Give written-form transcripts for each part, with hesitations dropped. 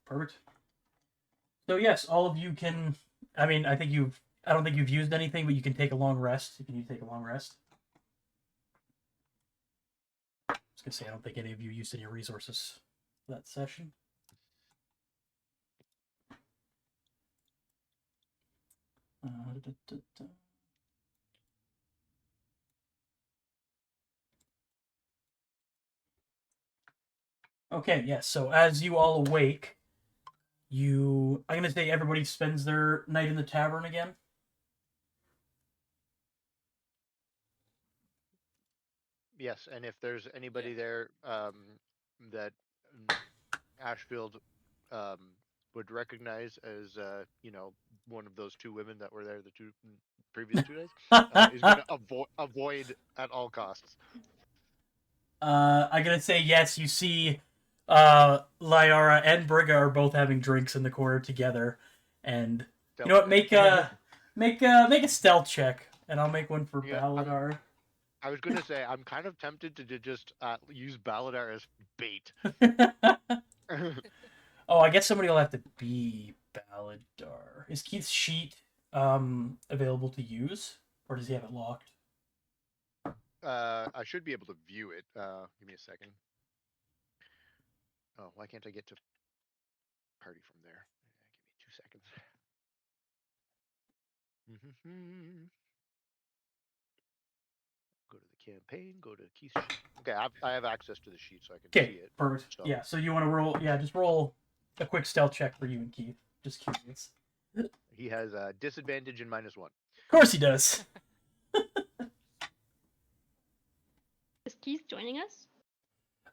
Perfect. So yes, all of you can. I mean, I don't think you've used anything, but you can take a long rest if you need to take a long rest. I was gonna say I don't think any of you used any resources for that session. Da, da, da. Okay, yes. So as you all awake, I'm gonna say everybody spends their night in the tavern again. Yes, and if there's anybody there that Ashfield um, would recognize as, one of those two women that were there the two previous 2 days, is going to avoid at all costs. I'm gonna say yes. You see, Lyara and Briga are both having drinks in the corner together, and you know Stealth what? check. Make a stealth check, and I'll make one for Yeah, Baladar. I was going to say I'm kind of tempted to just use Baladar as bait. Oh, I guess somebody will have to be Baladar. Is Keith's sheet available to use, or does he have it locked? I should be able to view it. Give me a second. Oh, why can't I get to party from there? Give me 2 seconds. Go to the campaign, go to Keith's sheet. Okay, I have access to the sheet so I can see Okay, it. perfect. So Yeah, so you want to roll? Yeah, just roll a quick stealth check for you and Keith. Just curious. he has a disadvantage and -1. Of course he does. Is Keith joining us?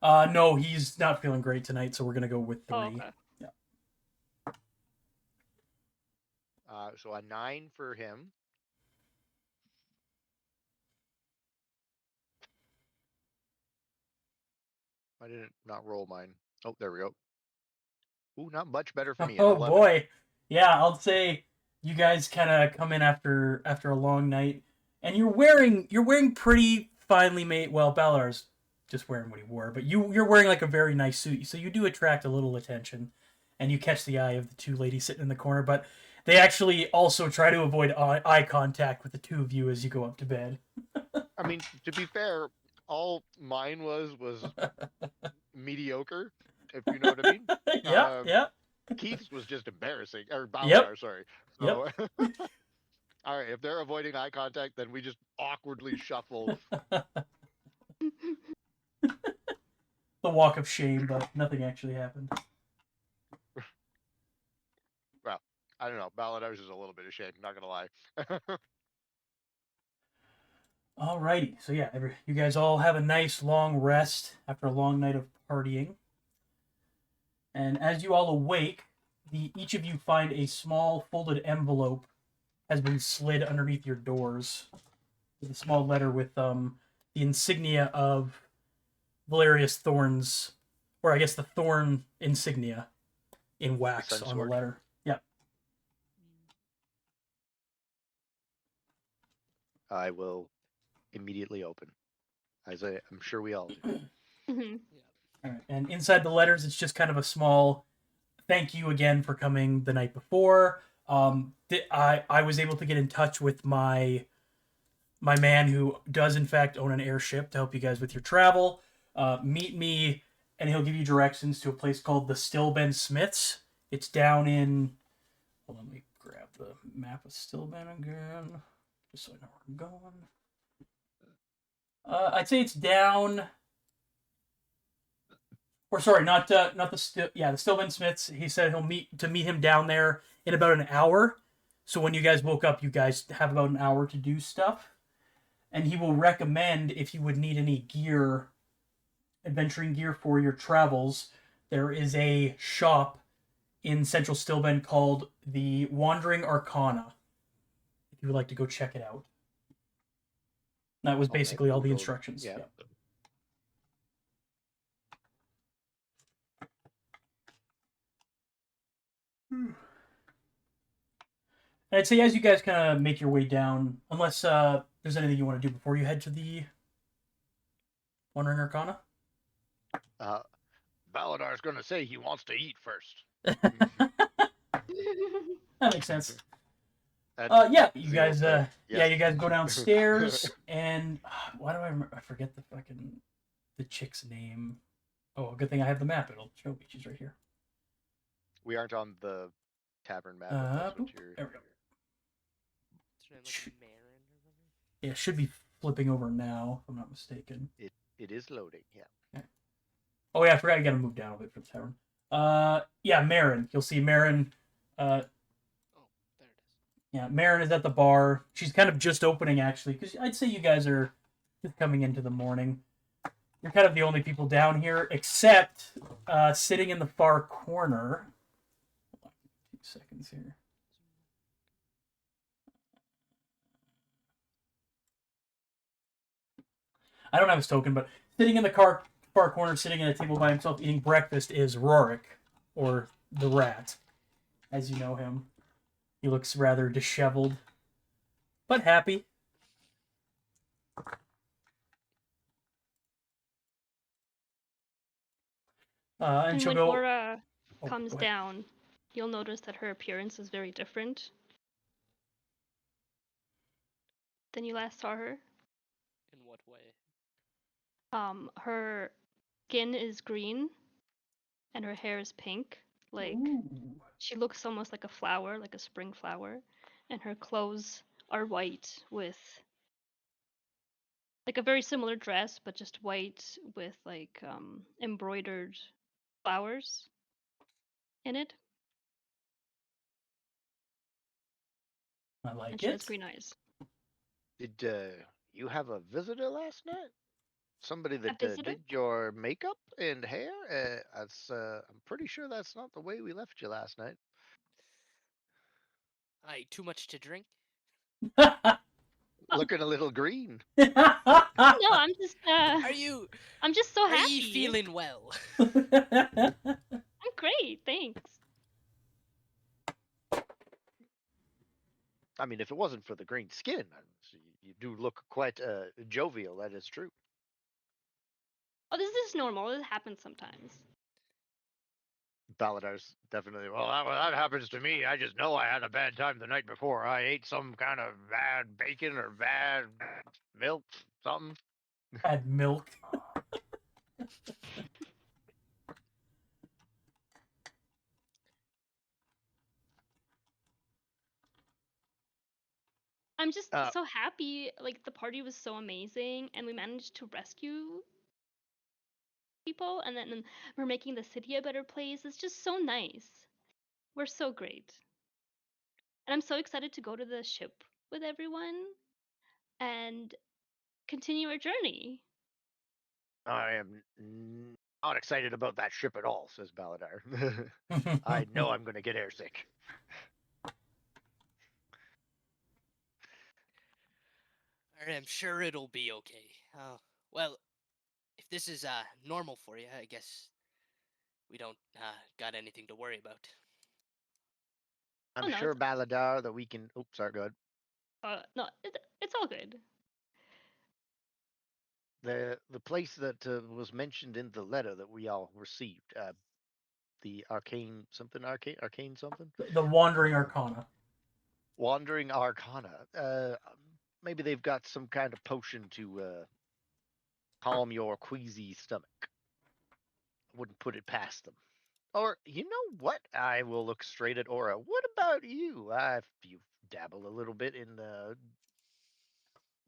No, he's not feeling great tonight, so we're gonna go with 3. Oh, okay. Yeah. So a 9 for him. I didn't not roll mine. Oh, there we go. Ooh, not much better for me. An Oh 11. boy. Yeah, I'll say you guys kind of come in after a long night, and you're wearing pretty finely made. Well, Ballar's just wearing what he wore, but you're wearing like a very nice suit, so you do attract a little attention, and you catch the eye of the two ladies sitting in the corner. But they actually also try to avoid eye contact with the two of you as you go up to bed. I mean, to be fair, all mine was mediocre, if you know what I mean. Yeah, yeah, Keith's was just embarrassing, or yep, Baladar, sorry. yep. So, all right, if they're avoiding eye contact, then we just awkwardly shuffle. The walk of shame, but nothing actually happened. Well, I don't know. Baladar's is a little bit of shame, not gonna lie. Alrighty, so yeah, you guys all have a nice long rest after a long night of partying. And as you all awake, each of you find a small folded envelope has been slid underneath your doors with a small letter with the insignia of Valerius Thorn's, or I guess the Thorn insignia in wax on the letter. Yeah. I will immediately open, as I'm sure we all do. Mhm. All right. And inside the letters, it's just kind of a small thank you again for coming the night before. I was able to get in touch with my man who does in fact own an airship to help you guys with your travel. Meet me, and he'll give you directions to a place called the Stillben Smiths. It's down in. Hold on, let me grab the map of Stillben again, just so I know where I'm going. I'd say it's down. Or sorry, not the the Stillben Smiths. He said he'll meet him down there in about an hour. So when you guys woke up, you guys have about an hour to do stuff. And he will recommend if you would need any gear, adventuring gear for your travels, there is a shop in Central Stillben called the Wandering Arcana. If you would like to go check it out. That was basically all the instructions. Yeah. And I'd say as you guys kind of make your way down, unless there's anything you want to do before you head to the Wandering Arcana. Baladar's gonna say he wants to eat first. That makes sense. And Yeah, you Z will guys. say, Yeah, yes. you guys go downstairs, and why do I remember? I forget the chick's name. Oh, good thing I have the map. It'll show me. She's right here. We aren't on the tavern map if that's what Boop. you're. There we go. Is her name like Marin or something? Yeah, it should be flipping over now, if I'm not mistaken. It is loading, yeah. Okay. Oh yeah, I forgot you gotta move down a bit for the tavern. Yeah, Marin. You'll see Marin. Oh, there it is. Yeah, Marin is at the bar. She's kind of just opening, actually, because I'd say you guys are just coming into the morning. You're kind of the only people down here, except sitting in the far corner. Hold on, 2 seconds here. I don't have his token, but sitting in the far corner, sitting at a table by himself eating breakfast is Rorik, or the rat, as you know him. He looks rather disheveled, but happy. And And she'll when go. Aura Oh, comes go ahead. down, you'll notice that her appearance is very different than you last saw her. In what way? Her skin is green and her hair is pink. Like Ooh. she looks almost like a flower, like a spring flower, and her clothes are white with like a very similar dress, but just white with like embroidered flowers in it, I and like she has it. green eyes. Did you have a visitor last night? Somebody A that visitor? did your makeup and hair? I'm pretty sure that's not the way we left you last night. Aye, too much to drink? Looking a little green. No, I'm just Are you I'm just so are happy. ye feeling well? I'm great, thanks. I mean, if it wasn't for the green skin, you do look quite jovial. That is true. Oh, this is normal. This happens sometimes. Baladar's definitely. Well, that happens to me. I just know I had a bad time the night before. I ate some kind of bad bacon or bad milk, something. Add milk. I'm just Uh, so happy. Like the party was so amazing, and we managed to rescue people, and then we're making the city a better place. It's just so nice. We're so great, and I'm so excited to go to the ship with everyone and continue our journey. I am not excited about that ship at all, says Baladar. I know I'm going to get airsick. I'm sure it'll be okay. Oh, well, if this is normal for you, I guess we don't got anything to worry about. Oh I'm no, sure, Baladar, that we can. Oh, sorry, go ahead. no, it's all good. The place that was mentioned in the letter that we all received, the arcane something, The Wandering uh, Arcana. wandering arcana. Maybe they've got some kind of potion to calm your queasy stomach. Wouldn't put it past them. Or you know what? I will look straight at Aura. What about you? You dabble a little bit in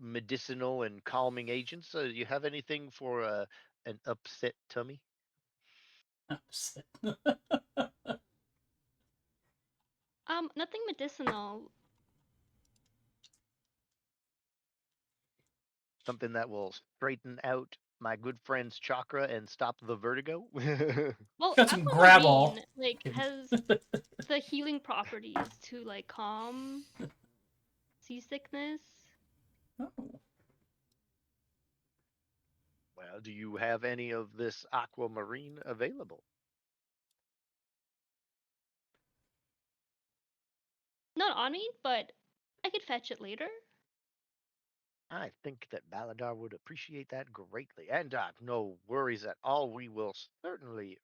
medicinal and calming agents. You have anything for an upset tummy? Upset. Nothing medicinal. Something that will straighten out my good friend's chakra and stop the vertigo? Well, Got some grab all. aquamarine like has the healing properties to like calm seasickness. Oh. Well, do you have any of this aquamarine available? Not on me, but I could fetch it later. I think that Baladar would appreciate that greatly, and no worries at all. We will certainly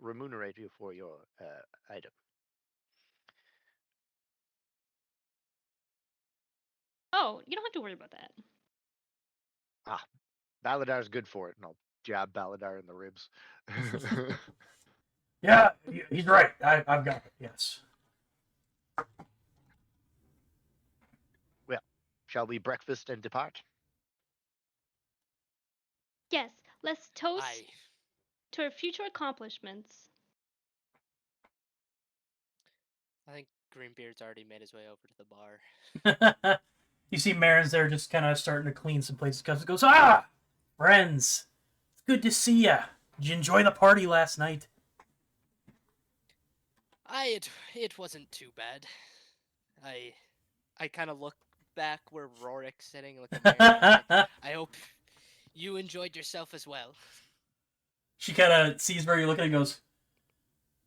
remunerate you for your item. Oh, you don't have to worry about that. Ah, Baladar's good for it, and I'll jab Baladar in the ribs. Yeah, he's right. I've got it. Yes. Well, shall we breakfast and depart? Yes, let's toast I to our future accomplishments. think Greenbeard's already made his way over to the bar. You see Marin's there just kind of starting to clean some places. Goes, ah, friends, it's good to see ya. Did you enjoy the party last night? It wasn't too bad. I kind of look back where Rorik's sitting, look at Marion. I hope you enjoyed yourself as well. She kind of sees where you're looking and goes,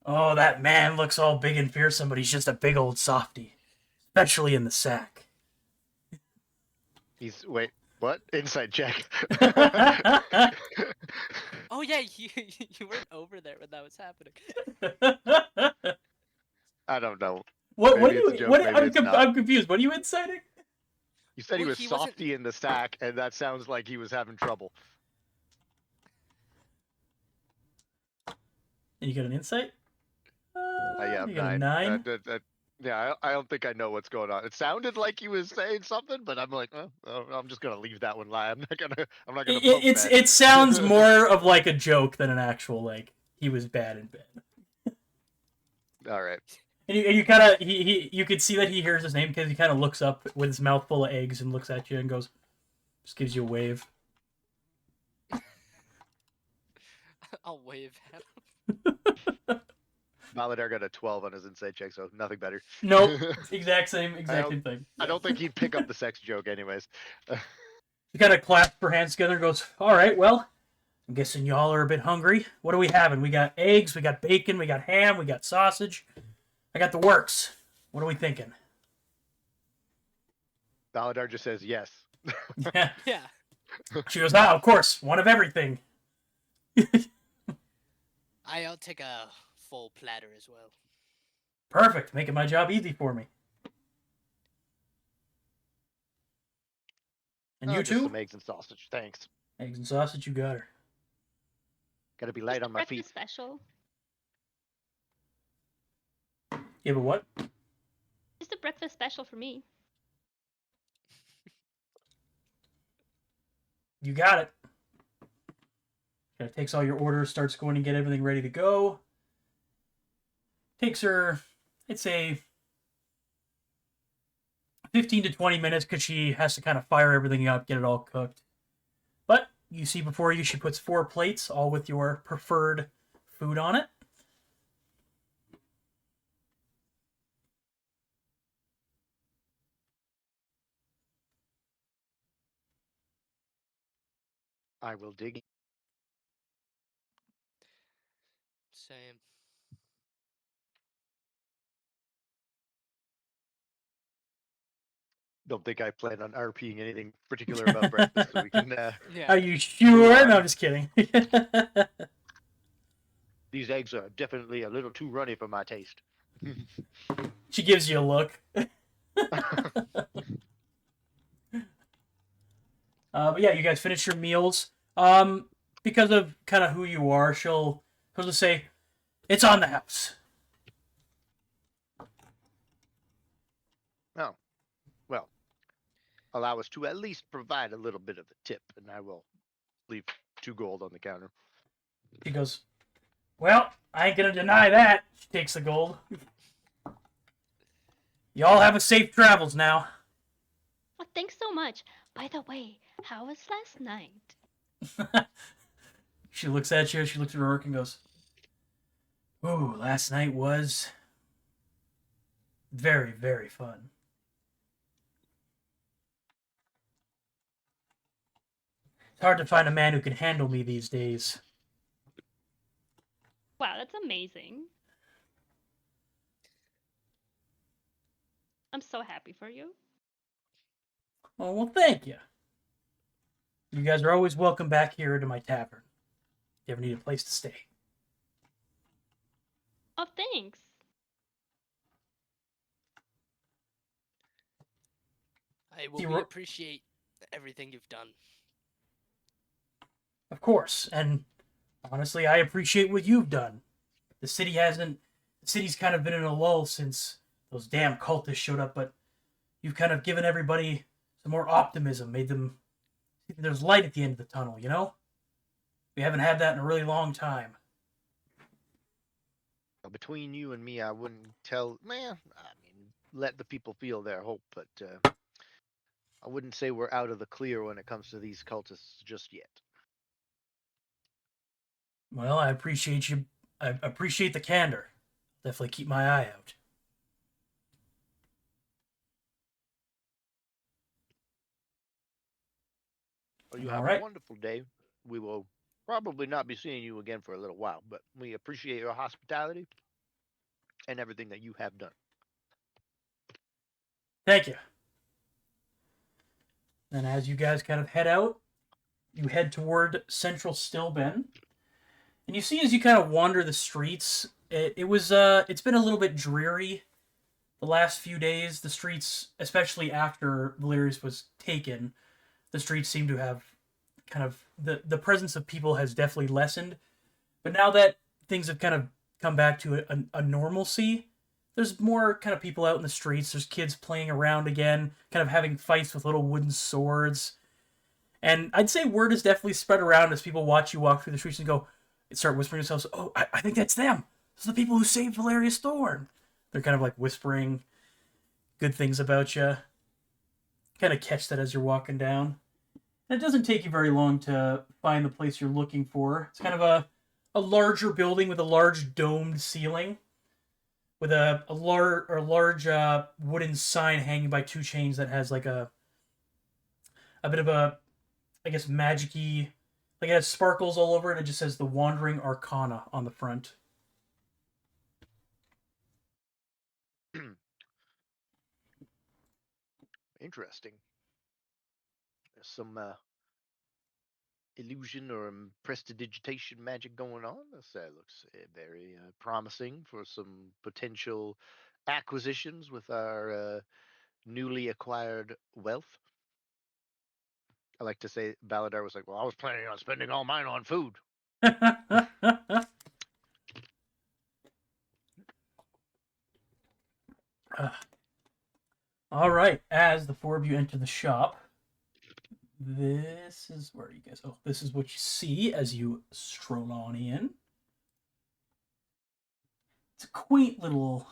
oh, that man looks all big and fearsome, but he's just a big old softy, especially in the sack. Wait, what? Inside check. Oh yeah, you weren't over there when that was happening. I don't know. What Maybe are it's a you? joke, What? maybe it's not. I'm confused. What are you inciting? You said he Well, was he wasn't- softy in the sack, and that sounds like he was having trouble. And you got an insight? Yeah, You got a 9. 9. Yeah, I don't think I know what's going on. It sounded like he was saying something, but I'm like, I'm just gonna leave that one lie. I'm not gonna poke that. It sounds more of like a joke than an actual like he was bad in bed. All right. And you kind of you could see that he hears his name because he kind of looks up with his mouth full of eggs and looks at you and goes, just gives you a wave. I'll wave at him. Baladar got a 12 on his insight check, so nothing better. Nope, exact same thing. I don't think he'd pick up the sex joke, anyways. He kind of clasps her hands together and goes, all right, well, I'm guessing y'all are a bit hungry. What are we having? We got eggs, we got bacon, we got ham, we got sausage. I got the works. What are we thinking? Baladar just says yes. Yeah. Yeah. She goes, of course, one of everything. I'll take a full platter as well. Perfect, making my job easy for me. And you Just too? some eggs and sausage, thanks. Eggs and sausage, you got her. Gotta be light Just a on my breakfast feet. special. You have a what? Just a breakfast special for me. You got it. Kind of takes all your orders, starts going to get everything ready to go. Takes her, I'd say, 15 to 20 minutes because she has to kind of fire everything up, get it all cooked. But you see before you, she puts 4 plates, all with your preferred food on it. I will dig. Same. Don't think I plan on RPing anything particular about breakfast, so we can. Yeah. Are you sure? on. No, I'm just kidding. These eggs are definitely a little too runny for my taste. She gives you a look. But yeah, you guys finish your meals. Because of kind of who you are, she'll just say, "It's on the house." Oh, well, allow us to at least provide a little bit of a tip, and I will leave 2 gold on the counter. She goes, "Well, I ain't gonna deny that." She takes the gold. Y'all have a safe travels now. Oh, thanks so much. By the way, how was last night? She looks at you. She looks at her work and goes, "Ooh, last night was very, very fun." It's hard to find a man who can handle me these days. Wow, that's amazing. I'm so happy for you. Oh, well, thank you. You guys are always welcome back here to my tavern. If you ever need a place to stay. Oh, thanks. See, We appreciate everything you've done. Of course, and honestly, I appreciate what you've done. The city's kind of been in a lull since those damn cultists showed up, but you've kind of given everybody some more optimism, made them see that there's light at the end of the tunnel, you know? We haven't had that in a really long time. Between you and me, I wouldn't tell. Man, I mean, let the people feel their hope, but I wouldn't say we're out of the clear when it comes to these cultists just yet. Well, I appreciate you. I appreciate the candor. Definitely keep my eye out. Well, you All have right. a wonderful day. We will probably not be seeing you again for a little while, but we appreciate your hospitality and everything that you have done. Thank you. And as you guys kind of head out, you head toward Central Stillben. And you see as you kind of wander the streets, it's been a little bit dreary the last few days. The streets, especially after Valerius was taken, the streets seem to have kind of the presence of people has definitely lessened. But now that things have kind of come back to a normalcy, there's more kind of people out in the streets. There's kids playing around again, kind of having fights with little wooden swords. And I'd say word is definitely spread around as people watch you walk through the streets and start whispering to themselves, "Oh, I think that's them. Those are the people who saved Valerius Thorn." They're kind of like whispering good things about you. Kind of catch that as you're walking down. And it doesn't take you very long to find the place you're looking for. It's kind of a larger building with a large domed ceiling, with a large wooden sign hanging by two chains that has like a bit of a, I guess, magic-y, like it has sparkles all over it. It just says the Wandering Arcana on the front. Interesting. There's some illusion or prestidigitation magic going on. This looks very promising for some potential acquisitions with our newly acquired wealth. I like to say Baladar was like, "Well, I was planning on spending all mine on food." All right, as the four of you enter the shop, this is where you guys. Oh, this is what you see as you stroll on in. It's a quaint little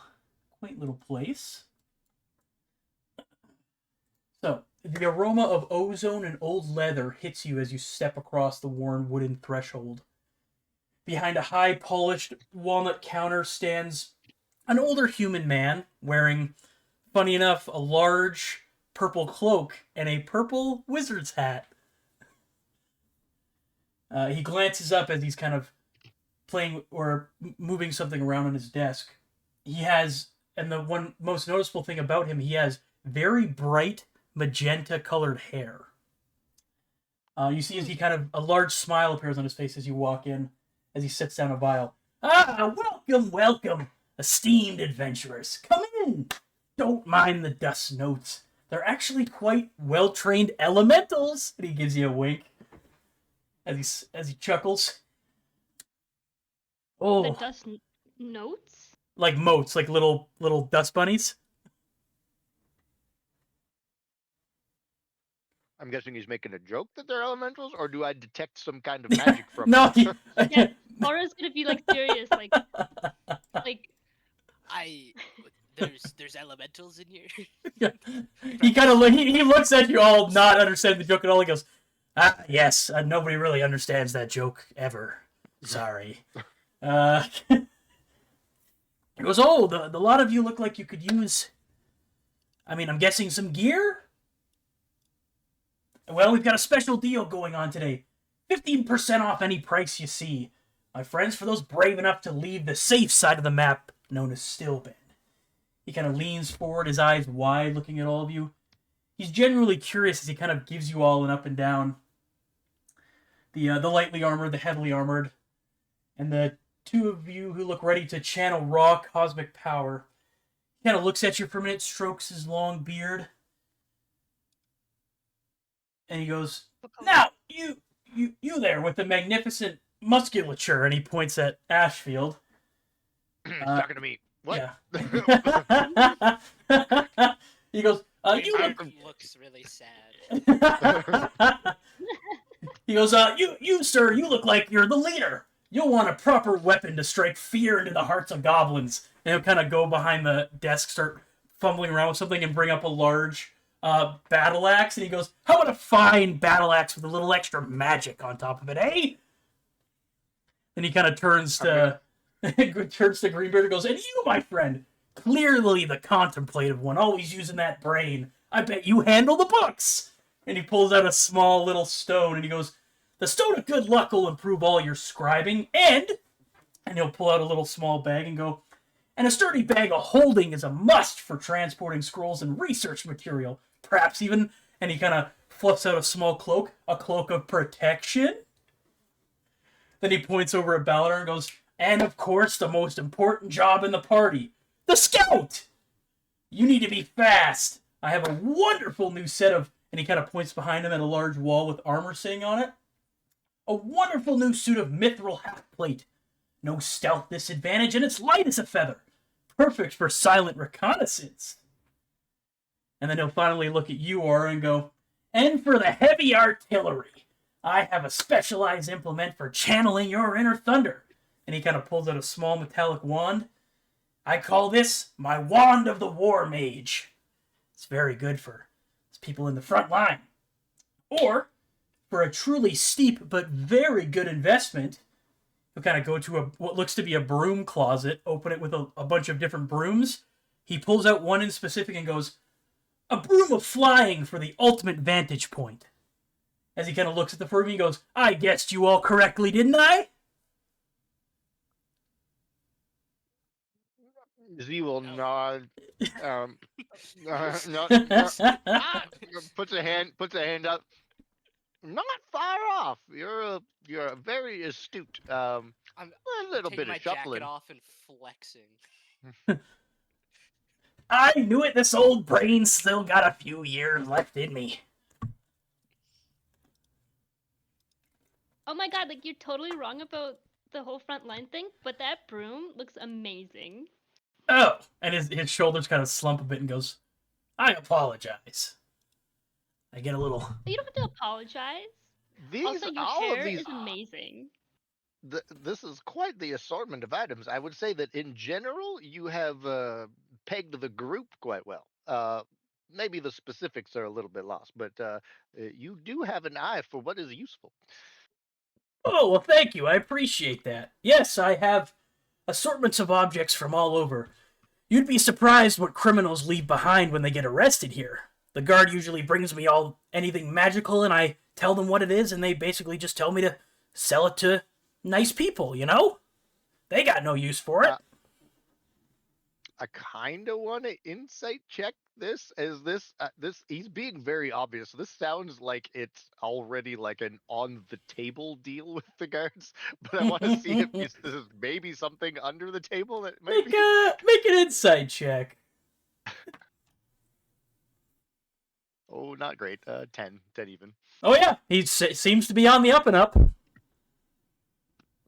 place. So the aroma of ozone and old leather hits you as you step across the worn wooden threshold. Behind a high polished walnut counter stands an older human man wearing, funny enough, a large purple cloak and a purple wizard's hat. He glances up as he's kind of playing or moving something around on his desk. He has, and the one most noticeable thing about him, he has very bright magenta colored hair. You see as he kind of, a large smile appears on his face as you walk in, as he sits down a vial. "Ah, welcome, welcome, esteemed adventurers. Come in. Don't mind the dust notes. They're actually quite well-trained elementals." And he gives you a wink as he chuckles. The Oh, dust notes? like motes, like little dust bunnies. I'm guessing he's making a joke that they're elementals, or do I detect some kind of magic from No, them? Yeah, Laura's gonna be like serious, like There's elementals in here. Yeah. He kind of he looks at you all, not understanding the joke at all. He goes, "Ah, yes, nobody really understands that joke ever. Sorry." He goes, "Oh, the lot of you look like you could use. I mean, I'm guessing some gear. Well, we've got a special deal going on today. 15% off any price you see. My friends, for those brave enough to leave the safe side of the map, known as Stillben." He kind of leans forward, his eyes wide, looking at all of you. He's genuinely curious as he kind of gives you all an up and down. the lightly armored, the heavily armored, and the two of you who look ready to channel raw cosmic power. He kind of looks at you for a minute, strokes his long beard, and he goes, "Now, you there with the magnificent musculature," and he points at Ashfield. He's talking to me. What? Yeah. He goes, you Greenberg look. looks really sad. He goes, you, sir, you look like you're the leader. You'll want a proper weapon to strike fear into the hearts of goblins. And he'll kind of go behind the desk, start fumbling around with something, and bring up a large battle axe. And he goes, how about a fine battle axe with a little extra magic on top of it, eh? And he kind of turns to Greenbeard and goes, and you, my friend, clearly the contemplative one, always using that brain. I bet you handle the books. And he pulls out a small little stone, and he goes, the stone of good luck will improve all your scribing, and he'll pull out a little small bag and go, and a sturdy bag of holding is a must for transporting scrolls and research material. Perhaps even, and he kind of fluffs out a small cloak, a cloak of protection. Then he points over at Baladar and goes, and of course, the most important job in the party, the scout! You need to be fast. I have a wonderful new set of, and he kind of points behind him at a large wall with armor sitting on it. A wonderful new suit of mithril half-plate. No stealth disadvantage, and it's light as a feather. Perfect for silent reconnaissance. And then he'll finally look at you, Aura, and go, and for the heavy artillery, I have a specialized implement for channeling your inner thunder. And he kind of pulls out a small metallic wand. I call this my Wand of the War Mage. It's very good for people in the front line. Or, for a truly steep but very good investment, he'll kind of go to what looks to be a broom closet, open it with a bunch of different brooms. He pulls out one in specific and goes, a broom of flying for the ultimate vantage point. As he kind of looks at the fur, he goes, I guessed you all correctly, didn't I? Z will nod. No, puts a hand up. Not far off. You're very astute. I'm A little taking bit my of shuffling. jacket off and flexing. I knew it. This old brain's still got a few years left in me. Oh my god, like you're totally wrong about the whole front line thing, but that broom looks amazing. Oh, and his shoulders kind of slump a bit and goes, I apologize. I get a little... You don't have to apologize. Also, your All hair of these, is amazing. this is quite the assortment of items. I would say that in general, you have pegged the group quite well. Maybe the specifics are a little bit lost, but you do have an eye for what is useful. Oh, well, thank you. I appreciate that. Yes, I have assortments of objects from all over. You'd be surprised what criminals leave behind when they get arrested here. The guard usually brings me anything magical, and I tell them what it is, and they basically just tell me to sell it to nice people, you know? They got no use for it. I kind of want to insight check this as this he's being very obvious. This sounds like it's already like an on the table deal with the guards, but I want to see if this is maybe something under the table that might make an insight check. Oh, not great. 10 even. Oh yeah, he seems to be on the up and up.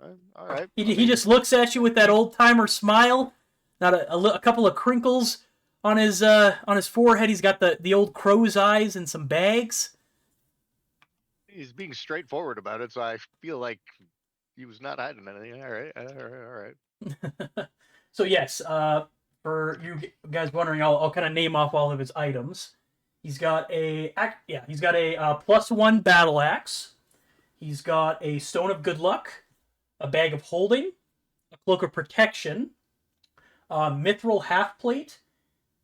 All right. He just looks at you with that old timer smile. Not a couple of crinkles on his forehead. He's got the old crow's eyes and some bags. He's being straightforward about it, so I feel like he was not hiding anything. All right. So yes, for you guys wondering, I'll kind of name off all of his items. He's got a +1 battle axe. He's got a stone of good luck, a bag of holding, a cloak of protection, a mithril half plate,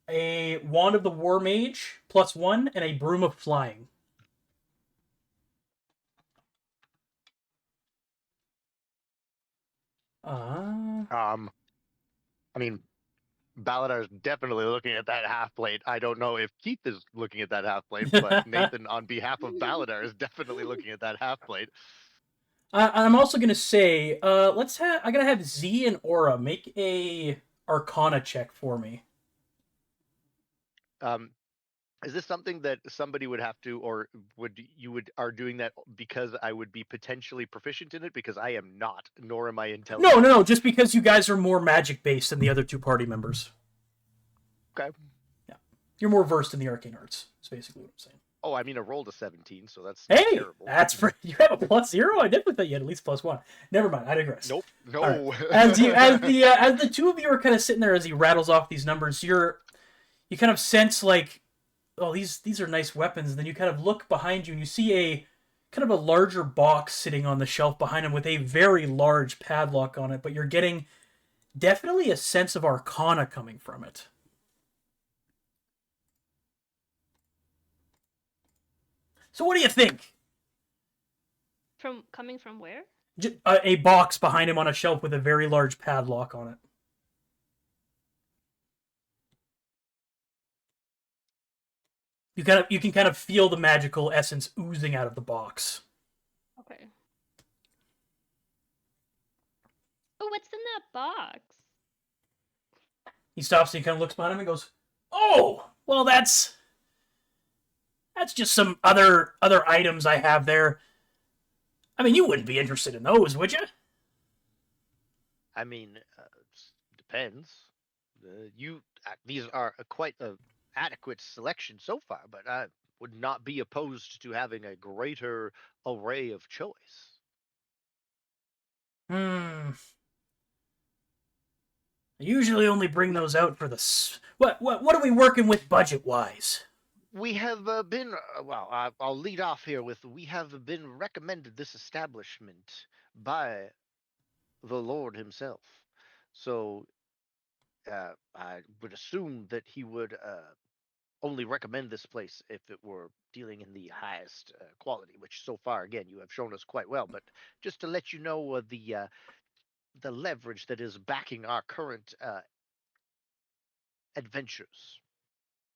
a wand of the war mage +1, and a broom of flying. I mean, Baladar's definitely looking at that half plate. I don't know if Keith is looking at that half plate, but Nathan, on behalf of Baladar, is definitely looking at that half plate. I'm also gonna say, I gotta have Z and Aura make a Arcana check for me. Um, is this something that somebody would have to, or are doing that because I would be potentially proficient in it? Because I am not, nor am I intelligent. No. Just because you guys are more magic based than the other two party members. Okay. Yeah, you're more versed in the arcane arts. That's basically what I'm saying. Oh, I mean, I rolled a 17, so that's Hey, terrible. that's for you have a +0. I definitely thought you had at least +1. Never mind. I digress. Nope. No. Right. As the two of you are kind of sitting there as he rattles off these numbers, you kind of sense like, oh, these are nice weapons. And then you kind of look behind you and you see a kind of a larger box sitting on the shelf behind him with a very large padlock on it. But you're getting definitely a sense of arcana coming from it. So what do you think? Coming from where? A box behind him on a shelf with a very large padlock on it. You can kind of feel the magical essence oozing out of the box. Okay. Oh, what's in that box? He stops and he kind of looks behind him and goes, "Oh, well, that's just some other items I have there. I mean, you wouldn't be interested in those, would you?" I mean, depends. These are quite a adequate selection so far, but I would not be opposed to having a greater array of choice. I usually only bring those out for the. What are we working with budget wise? We have been, I'll lead off here with, we have been recommended this establishment by the Lord himself. So I would assume that he would only recommend this place if it were dealing in the highest quality, which so far, again, you have shown us quite well. But just to let you know the leverage that is backing our current adventures.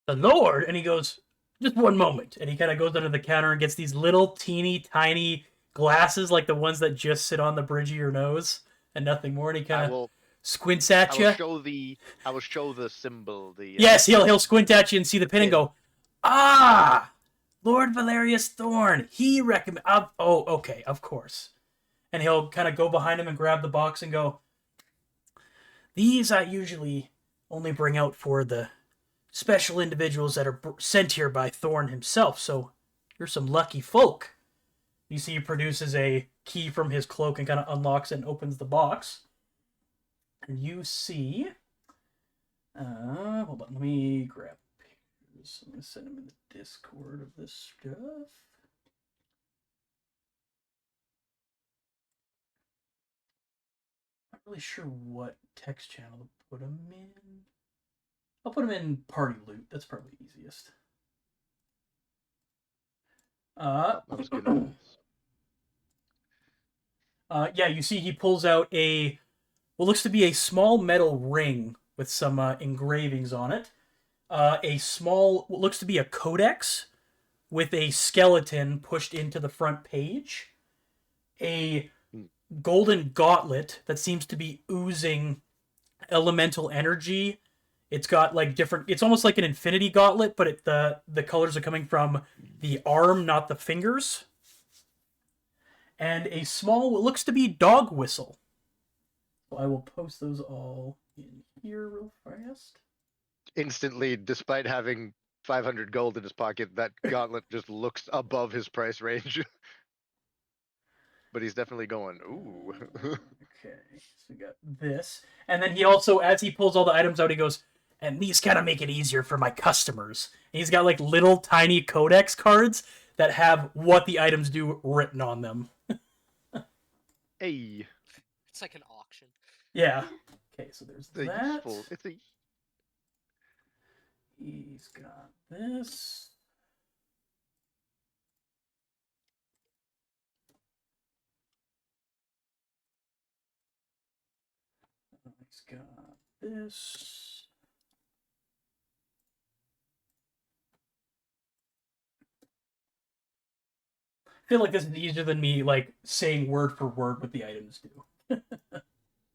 The Lord, and he goes, "Just one moment," and he kind of goes under the counter and gets these little teeny tiny glasses like the ones that just sit on the bridge of your nose and nothing more. And he kind of squints at you. I will show the symbol. Yes, he'll squint at you and see the pin and go, "Ah, Lord Valerius Thorn. He recommend. Oh, okay, of course." And he'll kind of go behind him and grab the box and go, "These I usually only bring out for the special individuals that are sent here by Thorn himself. So you're some lucky folk." You see, he produces a key from his cloak and kind of unlocks it and opens the box. And you see, hold on, let me grab pictures. I'm gonna send them in the Discord of this stuff. Not really sure what text channel to put them in. I'll put them in party loot. That's probably easiest. That was good. Yeah, you see he pulls out what looks to be a small metal ring with some engravings on it. A small, what looks to be a codex with a skeleton pushed into the front page. A golden gauntlet that seems to be oozing elemental energy. It's got like different. It's almost like an infinity gauntlet, but the colors are coming from the arm, not the fingers. And a small, what looks to be dog whistle. So I will post those all in here real fast. Instantly, despite having 500 gold in his pocket, that gauntlet just looks above his price range. But he's definitely going, ooh. Okay, so we got this. And then he also, as he pulls all the items out, he goes, "And these kind of make it easier for my customers." And he's got like little tiny codex cards that have what the items do written on them. Hey. It's like an auction. Yeah. Okay, so there's It's that. useful. He's got this. He's got this. feel like this is easier than me like saying word for word what the items do.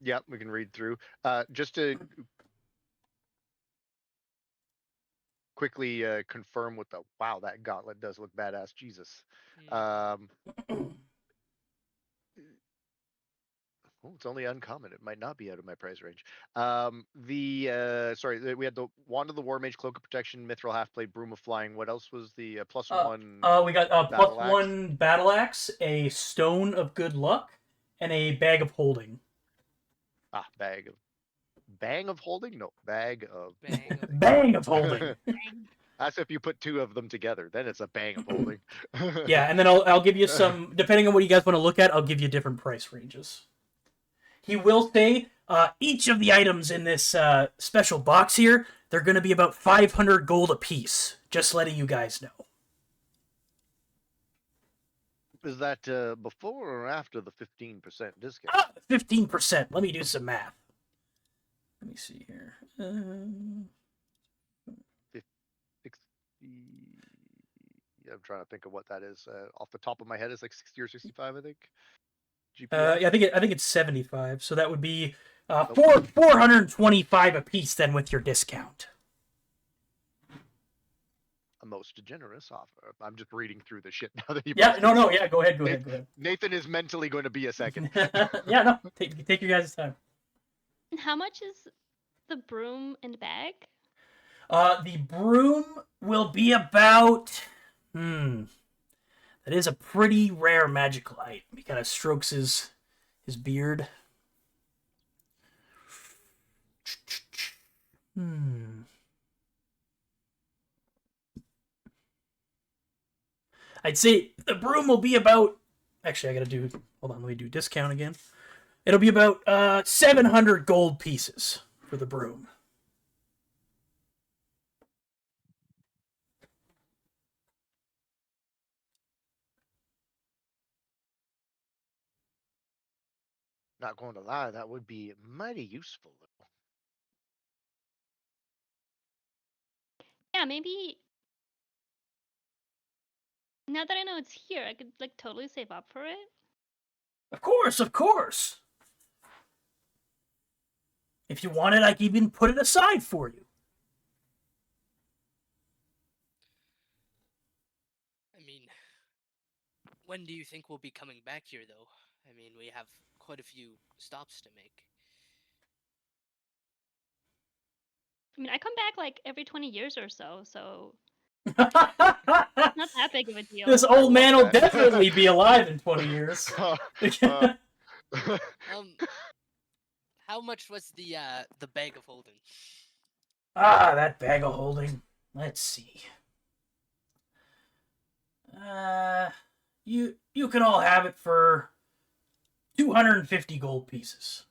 Yeah, we can read through. Just to quickly confirm with the wow, that gauntlet does look badass. Jesus. Mm. Oh, it's only uncommon. It might not be out of my price range. We had the Wand of the War Mage, Cloak of Protection, Mithril Halfblade, Broom of Flying. What else was the +1 We got battle axe? +1 battle axe, a stone of good luck, and a bag of holding. Ah, bang of holding? No, bag of Bang of Bang of holding. That's if you put two of them together. Then it's a bang of holding. Yeah, and then I'll give you some, depending on what you guys want to look at, I'll give you different price ranges. He will say each of the items in this special box here, they're going to be about 500 gold a piece. Just letting you guys know. Is that before or after the 15% discount? 15%. Let me do some math. Let me see here. 60. I'm trying to think of what that is. Off the top of my head, it's like 60 or 65, I think. GPI. Yeah, I think it's 75. So that would be 425 a piece then with your discount. A most generous offer. I'm just reading through the shit now that you. Yeah, posted. no, yeah, go ahead. Nathan is mentally going to be a second. Yeah, no, take your guys' time. And how much is the broom and bag? The broom will be about. That is a pretty rare magical item. He kind of strokes his beard. I'd say the broom will be about. Actually, I gotta do. Hold on, let me do discount again. It'll be about 700 gold pieces for the broom. Not going to lie, that would be mighty useful. Yeah, maybe. Now that I know it's here, I could like totally save up for it. Of course. If you want it, I can even put it aside for you. I mean, when do you think we'll be coming back here, though? I mean, we have quite a few stops to make. I mean, I come back like every 20 years or so This not that big of a deal. old man will that. definitely be alive in 20 years. How much was the bag of holding? That bag of holding. Let's see. You can all have it for 250 gold pieces.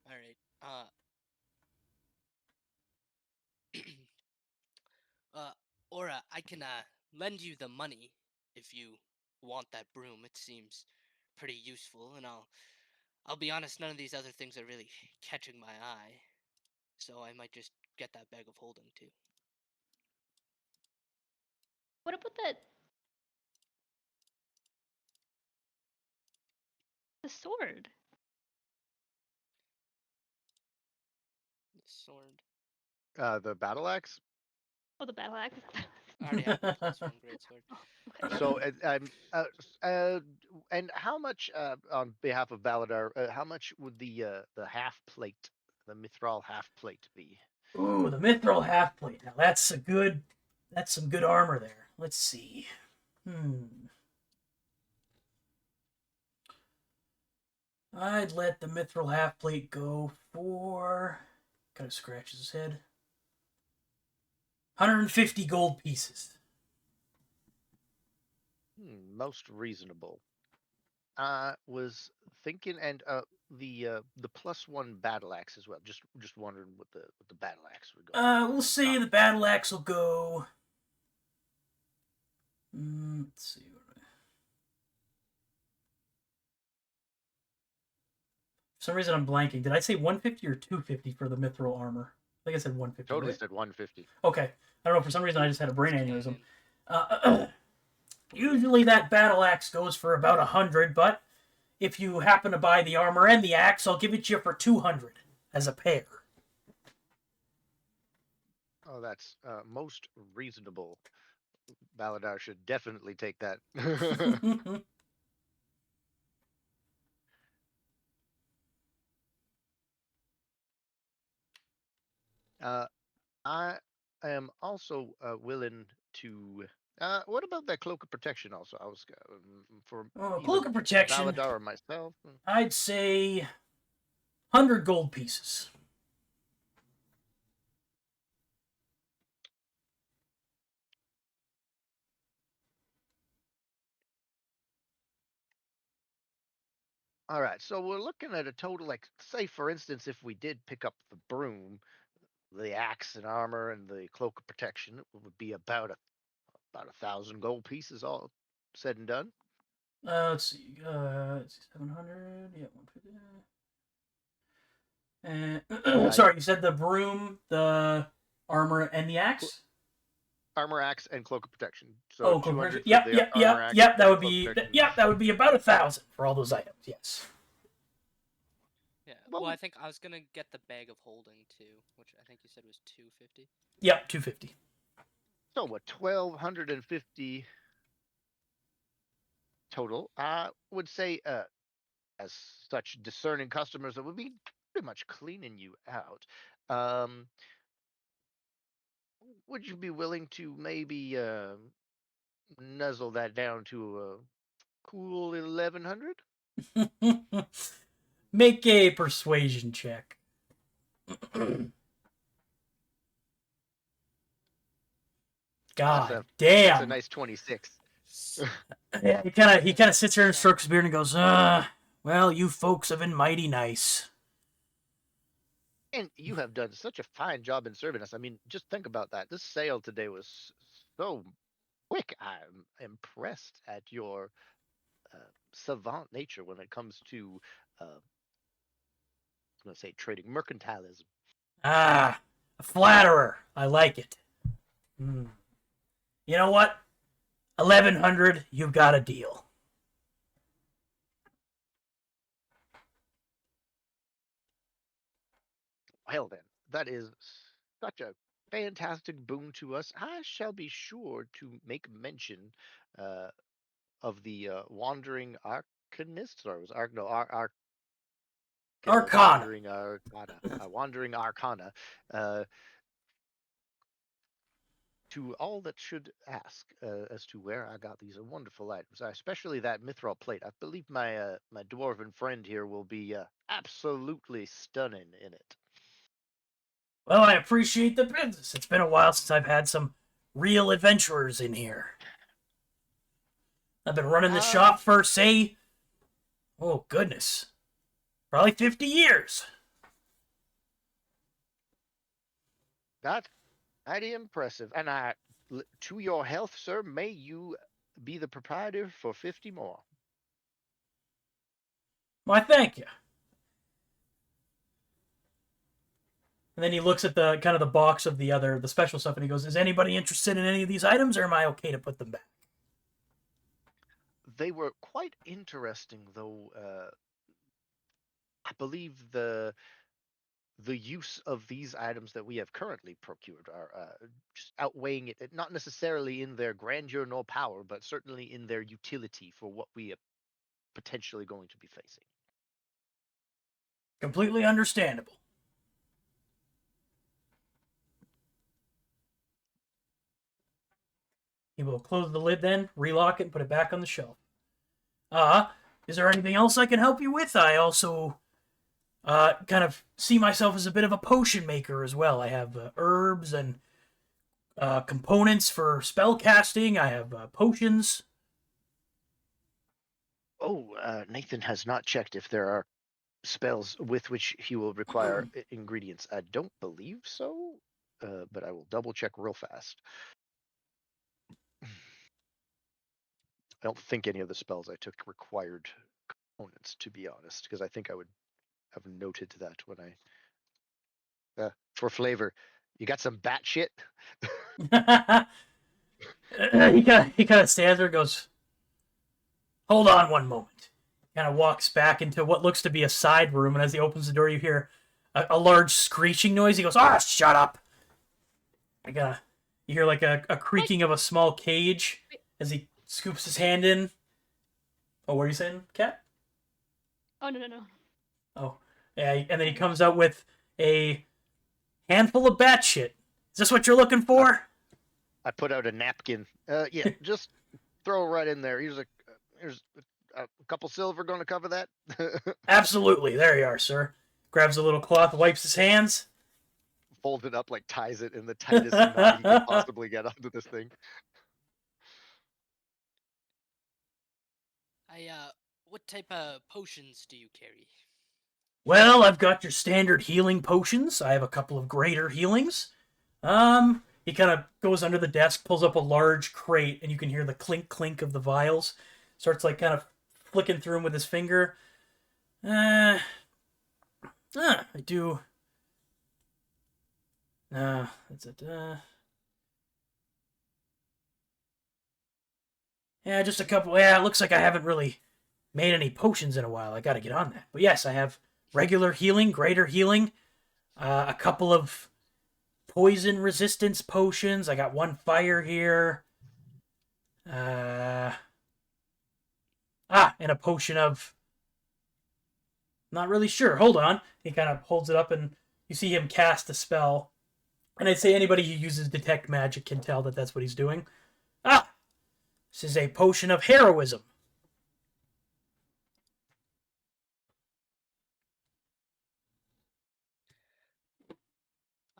All right. Aura, I can lend you the money if you want that broom. It seems pretty useful, and I'll be honest, none of these other things are really catching my eye. So I might just get that bag of holding too. What about the sword? The sword. The battle axe. Oh, the battle axe. I already have the +1 great sword. Okay. So, and how much on behalf of Baladar? How much would the half plate, the Mithril half plate, be? Ooh, the mithril half plate. Now that's some good armor there. Let's see. I'd let the mithril half plate go for. Kind of scratches his head. 150 gold pieces. Most reasonable. Was thinking, and the +1 battle axe as well. Just wondering what the battle axe would go. We'll say the battle axe will go. Let's see. For some reason I'm blanking. Did I say 150 or 250 for the mithril armor? think I said 150. Totally Right? said 150. Okay. I don't know. For some reason, I just had a brain It's aneurysm. canon. Usually, that battle axe goes for about 100, but if you happen to buy the armor and the axe, I'll give it to you for 200 as a pair. Oh, that's most reasonable. Baladar should definitely take that. I am also willing to. What about that cloak of protection? Also, I was for Oh, either cloak of protection. Baladar or myself. I'd say 100 gold pieces. All right, so we're looking at a total, like, say, for instance, if we did pick up the broom, the axe and armor, and the cloak of protection, it would be about 1,000 gold pieces, all said and done. Let's see. 700. Yeah, 150. And sorry, you said the broom, the armor, and the axe. Armor, axe, and cloak of protection. So Oh, cloak 200 protection. for Yep, the yep, armor, yep, axe, yep. That and would cloak be. protection. Yep, that would be about 1,000 for all those items. Yes. Yeah. What Well, I would- think I was gonna get the bag of holding too, which I think you said was 250. Yep, 250. So what? 1,250 total. I would say, as such discerning customers that would be pretty much cleaning you out. Um, would you be willing to maybe nuzzle that down to a cool 1,100? Make a persuasion check. That's God a damn. nice 26. Yeah, he kind of sits here and strokes his beard and goes, well, you folks have been mighty nice. And you have done such a fine job in serving us. I mean, just think about that. This sale today was so quick. I'm impressed at your savant nature when it comes to, I was going to say, trading mercantilism. Ah, a flatterer. I like it. Hmm. You know what? 1,100, you've got a deal. Well, then, that is such a fantastic boon to us. I shall be sure to make mention uh, of the wandering arcanist, or it was no, Arcana. wandering arcana, uh, to all that should ask as to where I got these wonderful items, especially that mithril plate. I believe my dwarven friend here will be absolutely stunning in it. Well, I appreciate the business. It's been a while since I've had some real adventurers in here. I've been running the shop for, say, oh, goodness, probably 50 years. That's mighty impressive. And to your health, sir, may you be the proprietor for 50 more. Why, thank you. And then he looks at the kind of the box of the special stuff, and he goes, "Is anybody interested in any of these items, or am I okay to put them back?" They were quite interesting, though. I believe the use of these items that we have currently procured are just outweighing it, not necessarily in their grandeur nor power, but certainly in their utility for what we are potentially going to be facing. Completely understandable. He will close the lid then, relock it, and put it back on the shelf. Is there anything else I can help you with? I also kind of see myself as a bit of a potion maker as well. I have herbs and components for spell casting. I have potions. Oh, Nathan has not checked if there are spells with which he will require ingredients. I don't believe so, but I will double check real fast. I don't think any of the spells I took required components, to be honest, because I think I would have noted that when I For flavor. You got some bat shit? he kind of stands there and goes, "Hold on one moment." Kind of walks back into what looks to be a side room, and as he opens the door, you hear a large screeching noise. He goes, "Ah, shut up!" You hear like a creaking of a small cage as he scoops his hand in. Oh, what are you saying, Cat? Oh no. Oh, yeah, and then he comes out with a handful of bat shit. Is this what you're looking for? I put out a napkin. Yeah, just throw it right in there. Here's a couple silver going to cover that. Absolutely. There you are, sir. Grabs a little cloth, wipes his hands. Folds it up, like ties it in the tightest knot he can possibly get onto this thing. What type of potions do you carry? Well, I've got your standard healing potions. I have a couple of greater healings. He kind of goes under the desk, pulls up a large crate, and you can hear the clink clink of the vials. Starts like kind of flicking through them with his finger. I do. That's it. Yeah, just a couple. Yeah, it looks like I haven't really made any potions in a while. I gotta get on that. But yes, I have regular healing, greater healing, a couple of poison resistance potions. I got one fire here. And a potion of. Not really sure. Hold on. He kind of holds it up, and you see him cast a spell. And I'd say anybody who uses detect magic can tell that that's what he's doing. This is a potion of heroism.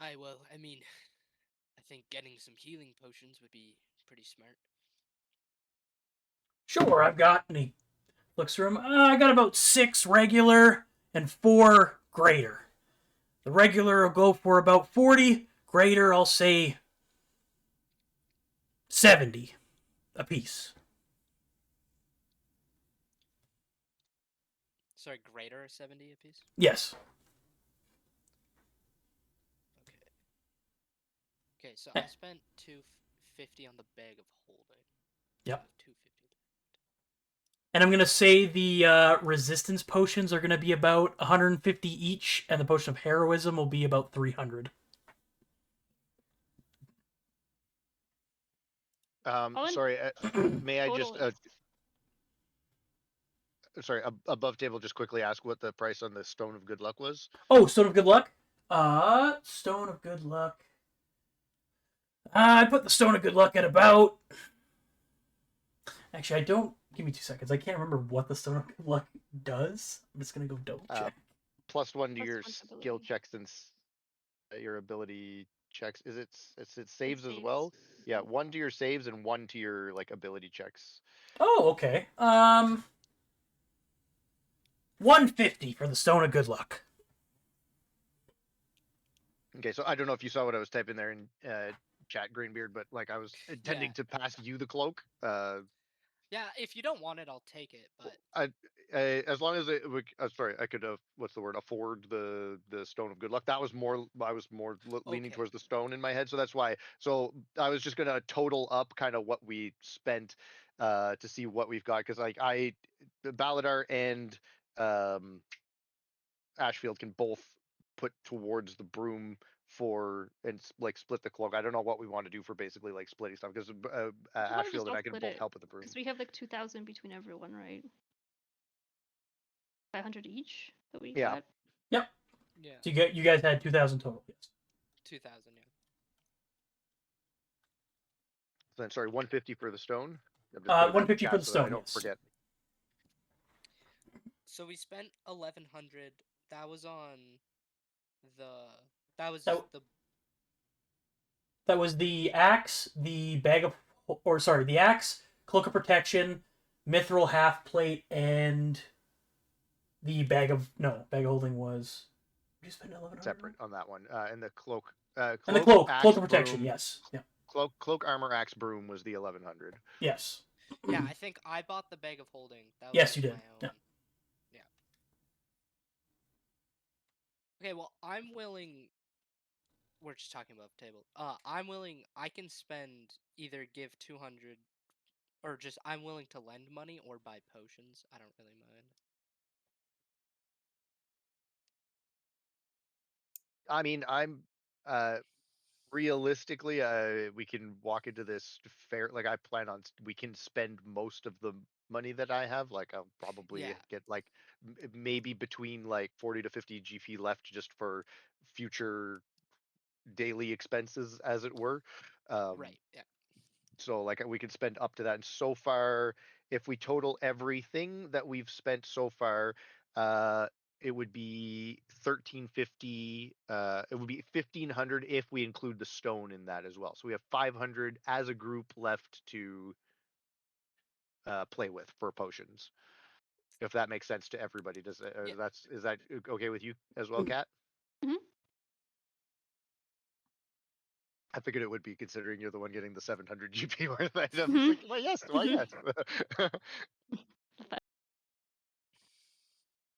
I mean, I think getting some healing potions would be pretty smart. Sure, I've got. And he looks through them. I got about 6 regular and 4 greater. The regular will go for about 40. Greater, I'll say 70 a piece. Sorry, greater 70 apiece? Yes. Okay, so I spent 250 on the bag of holding. Yep. 250. And I'm going to say the resistance potions are going to be about 150 each, and the potion of heroism will be about 300. Sorry, may I just sorry, above table, just quickly ask what the price on the Stone of Good Luck was? Oh, Stone of Good Luck? Stone of Good Luck. I put the Stone of Good Luck at about. Actually, I don't. Give me 2 seconds. I can't remember what the Stone of Good Luck does. I'm just gonna go double check. +1 to Plus your 1 to skill ability. checks and your ability checks. Is it saves as saves. well? Yeah, 1 to your saves and 1 to your like ability checks. Oh, okay. 150 for the Stone of Good Luck. Okay, so I don't know if you saw what I was typing there in chat, Greenbeard, but like I was intending to pass you the cloak. Yeah, if you don't want it, I'll take it. But as long as sorry, I could what's the word? Afford the Stone of Good Luck. That was more. I was more leaning Okay. towards the stone in my head, so that's why. So I was just gonna total up kind of what we spent to see what we've got, because like Baladar and Ashfield can both put towards the broom for and like split the cloak. I don't know what we want to do for basically like splitting stuff, because Ashfield and I can both help with the broom. Because we have like 2,000 between everyone, right? 500 each that we got. Yep. yeah, So you guys had 2,000 total. Yes. 2,000. Yeah. Then sorry, 150 for the stone. I'm just putting that in 150 chat for the so that I stone. don't Yes. forget. So we spent 1,100. That was on the. That was That- the. That was the axe, the bag of, or sorry, the axe, cloak of protection, mithril half plate, and the bag of holding was. Did you spend 1,100? Separate on that one. And the cloak. And the cloak axe, of protection. broom, Yes. Yeah. Cloak, armor, axe, broom was the 1,100. Yes. Yeah, I think I bought the bag of holding. That was Yes, like you did. my own. Yeah. Okay, well, I'm willing we're just talking above the table. I'm willing. I can spend either give 200 or just I'm willing to lend money or buy potions. I don't really mind. I mean, I'm realistically, we can walk into this fair. Like, I plan on we can spend most of the money that I have. Like, I'll probably Yeah. get like maybe between like 40 to 50 GP left just for future daily expenses, as it were. Right. Yeah. So like we can spend up to that. And so far, if we total everything that we've spent so far, uh, it would be 1350. It would be 1500 if we include the stone in that as well. So we have 500 as a group left to play with for potions. If that makes sense to everybody, does it, Yeah. is that okay with you as well, Kat? Mhm. I figured it would be, considering you're the one getting the 700 GP worth items. Mhm. Like, well, yes, why yes.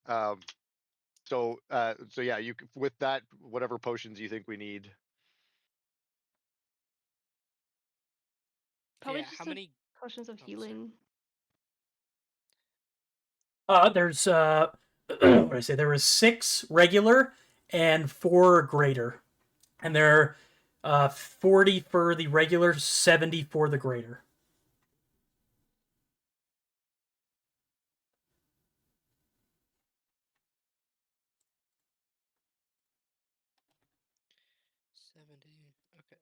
um, so yeah, with that, whatever potions you think we need. Probably Yeah. just How the many? potions of Oh, sorry. healing. There's what did I say? There was 6 regular and 4 greater, and they're 40 for the regular, 70 for the greater. $70. Okay.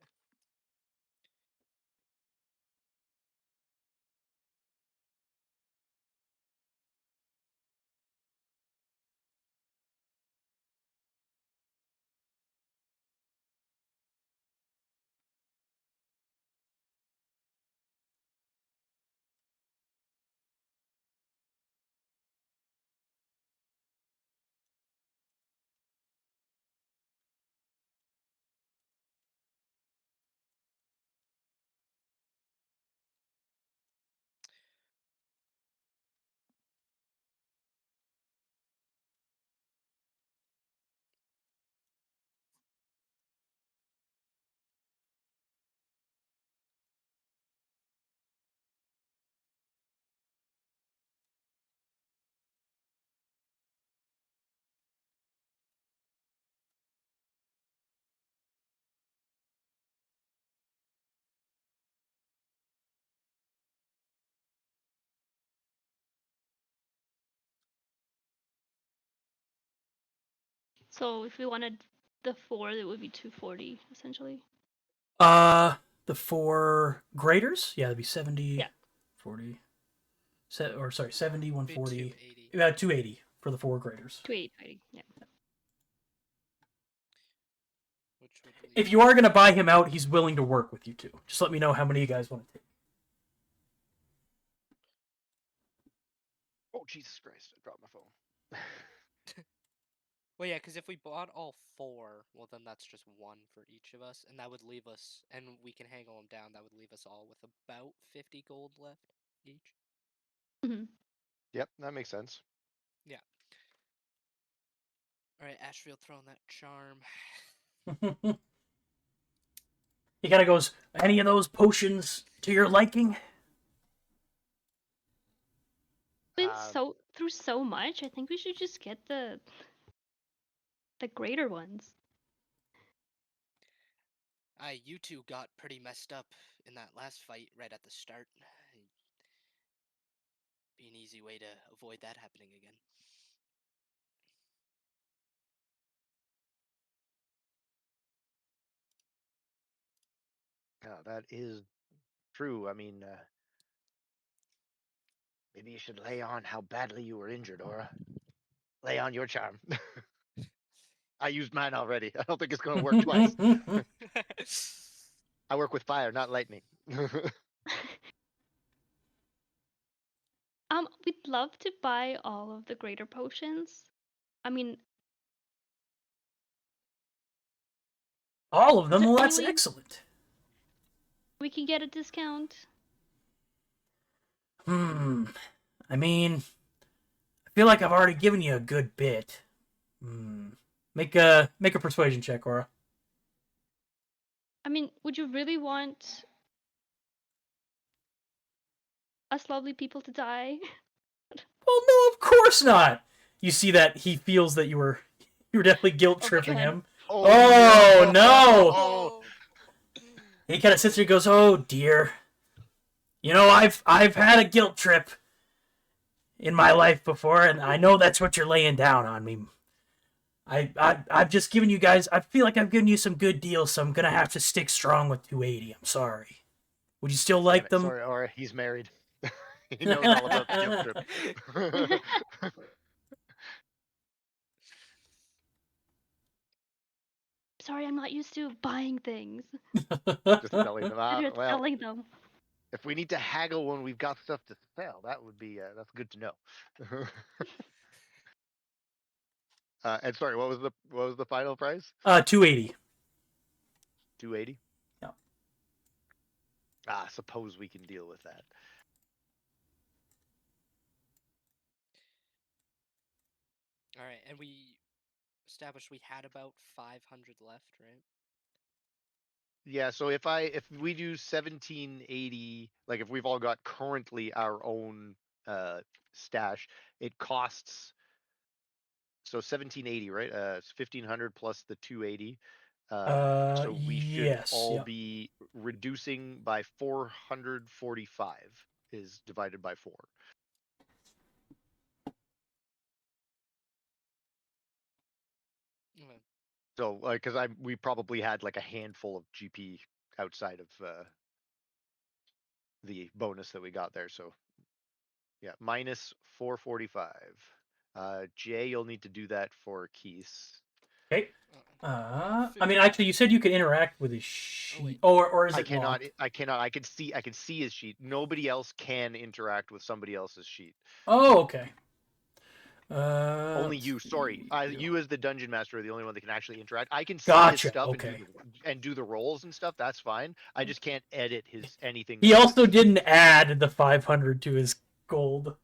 So if we wanted the 4, it would be 240 essentially. The 4 graders, yeah, that'd be 70, Yeah. 40, or sorry, 70, Be 140, 280. about 280 for the 4 graders. 280. Yeah. Which would leave. If you are gonna buy him out, he's willing to work with you too. Just let me know how many you guys want to take. Oh, Jesus Christ! I dropped my phone. Well, yeah, because if we bought all 4, well, then that's just 1 for each of us, and that would leave us, and we can haggle them down. That would leave us all with about 50 gold left each. Mm-hmm. Yep, that makes sense. Yeah. All right, Ashfield throwing that charm. He kind of goes, any of those potions to your liking? Been Uh, through so much. I think we should just get the greater ones. You two got pretty messed up in that last fight right at the start. Be an easy way to avoid that happening again. yeah, that is true. I mean, maybe you should lay on how badly you were injured, Aura. Lay on your charm. I used mine already. I don't think it's going to work twice. I work with fire, not lightning. We'd love to buy all of the greater potions. I mean, All of is them? there Well, any that's way excellent. we can get a discount? I mean, I feel like I've already given you a good bit. Make a persuasion check, Aura. I mean, would you really want us lovely people to die? Well, no, of course not. You see that he feels that you were definitely guilt Oh, tripping God. him. Oh, Oh no! Oh. He kind of sits there and goes, "Oh dear. You know, I've had a guilt trip in my life before, and I know that's what you're laying down on me. I've just given you guys. I feel like I've given you some good deals, so I'm gonna have to stick strong with 280. I'm sorry. Would you still Damn like it. them?" Sorry, Aura. He's married. He knows all about the guilt trip. Sorry, I'm not used to buying things. Just telling them out. Better at Well, selling them. if we need to haggle when we've got stuff to sell, that would be that's good to know. And sorry, what was the final price? 280. 280. Yeah. Ah, suppose we can deal with that. All right, and we established we had about 500 left, right? Yeah, so if we do 1780, like if we've all got currently our own stash, it costs so 1780, right? It's 1500 plus the 280. So we should Yes. all Yep. be reducing by 445 is divided by 4. Okay. So because we probably had like a handful of GP outside of the bonus that we got there. So yeah, minus 445. Jay, you'll need to do that for Keith. Okay. Uh, I mean, actually, you said you could interact with his sheet, wait. or is I it cannot. locked? I cannot. I can see his sheet. Nobody else can interact with somebody else's sheet. Oh, okay. Only you. Sorry, you as the dungeon master are the only one that can actually interact. I can see his Gotcha. stuff Okay. and do the rolls and stuff. That's fine. I just can't edit his anything. He of also his. didn't add the 500 to his gold.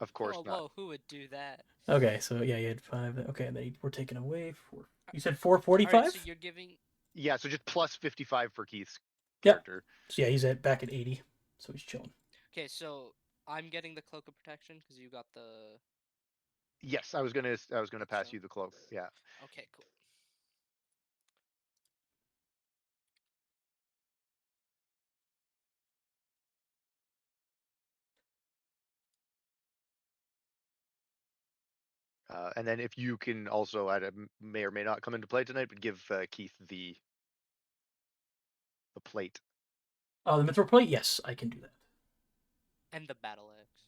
Of course not. Whoa, who would do that? Okay, so yeah, you had 5. Okay, and then we're taking away 4. You said All right, 445. so you're giving. Yeah, so just plus 55 for Keith's Yep. character. So yeah, he's back at 80, so he's chilling. Okay, so I'm getting the cloak of protection because you got the. Yes, I was gonna pass So- you the cloak. Yeah. Okay, cool. And then if you can also, may or may not come into play tonight, but give Keith the plate. Oh, the mithril plate. Yes, I can do that. And the battle axe.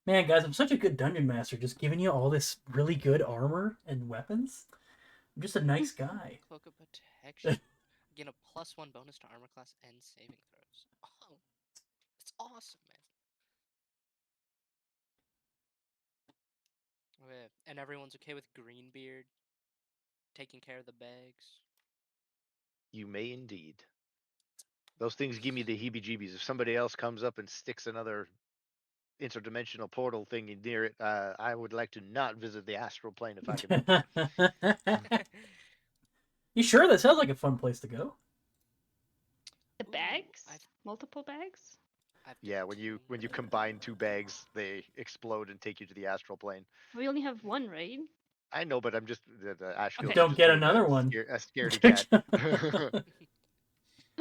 Man, guys, I'm such a good dungeon master, just giving you all this really good armor and weapons. I'm just a nice guy. Cloak of protection. Gain a +1 bonus to armor class and saving throws. Oh, it's awesome, man. Okay, and everyone's okay with Greenbeard taking care of the bags. You may indeed. Those things give me the heebie-jeebies. If somebody else comes up and sticks another interdimensional portal thing near it, I would like to not visit the astral plane if I can help it. You sure? That sounds like a fun place to go. The Ooh, bags? I've- Multiple bags? Yeah, when you combine 2 bags, they explode and take you to the astral plane. We only have one, right? I know, but I'm just the Ashfield. Okay. Don't get another one. A scaredy cat.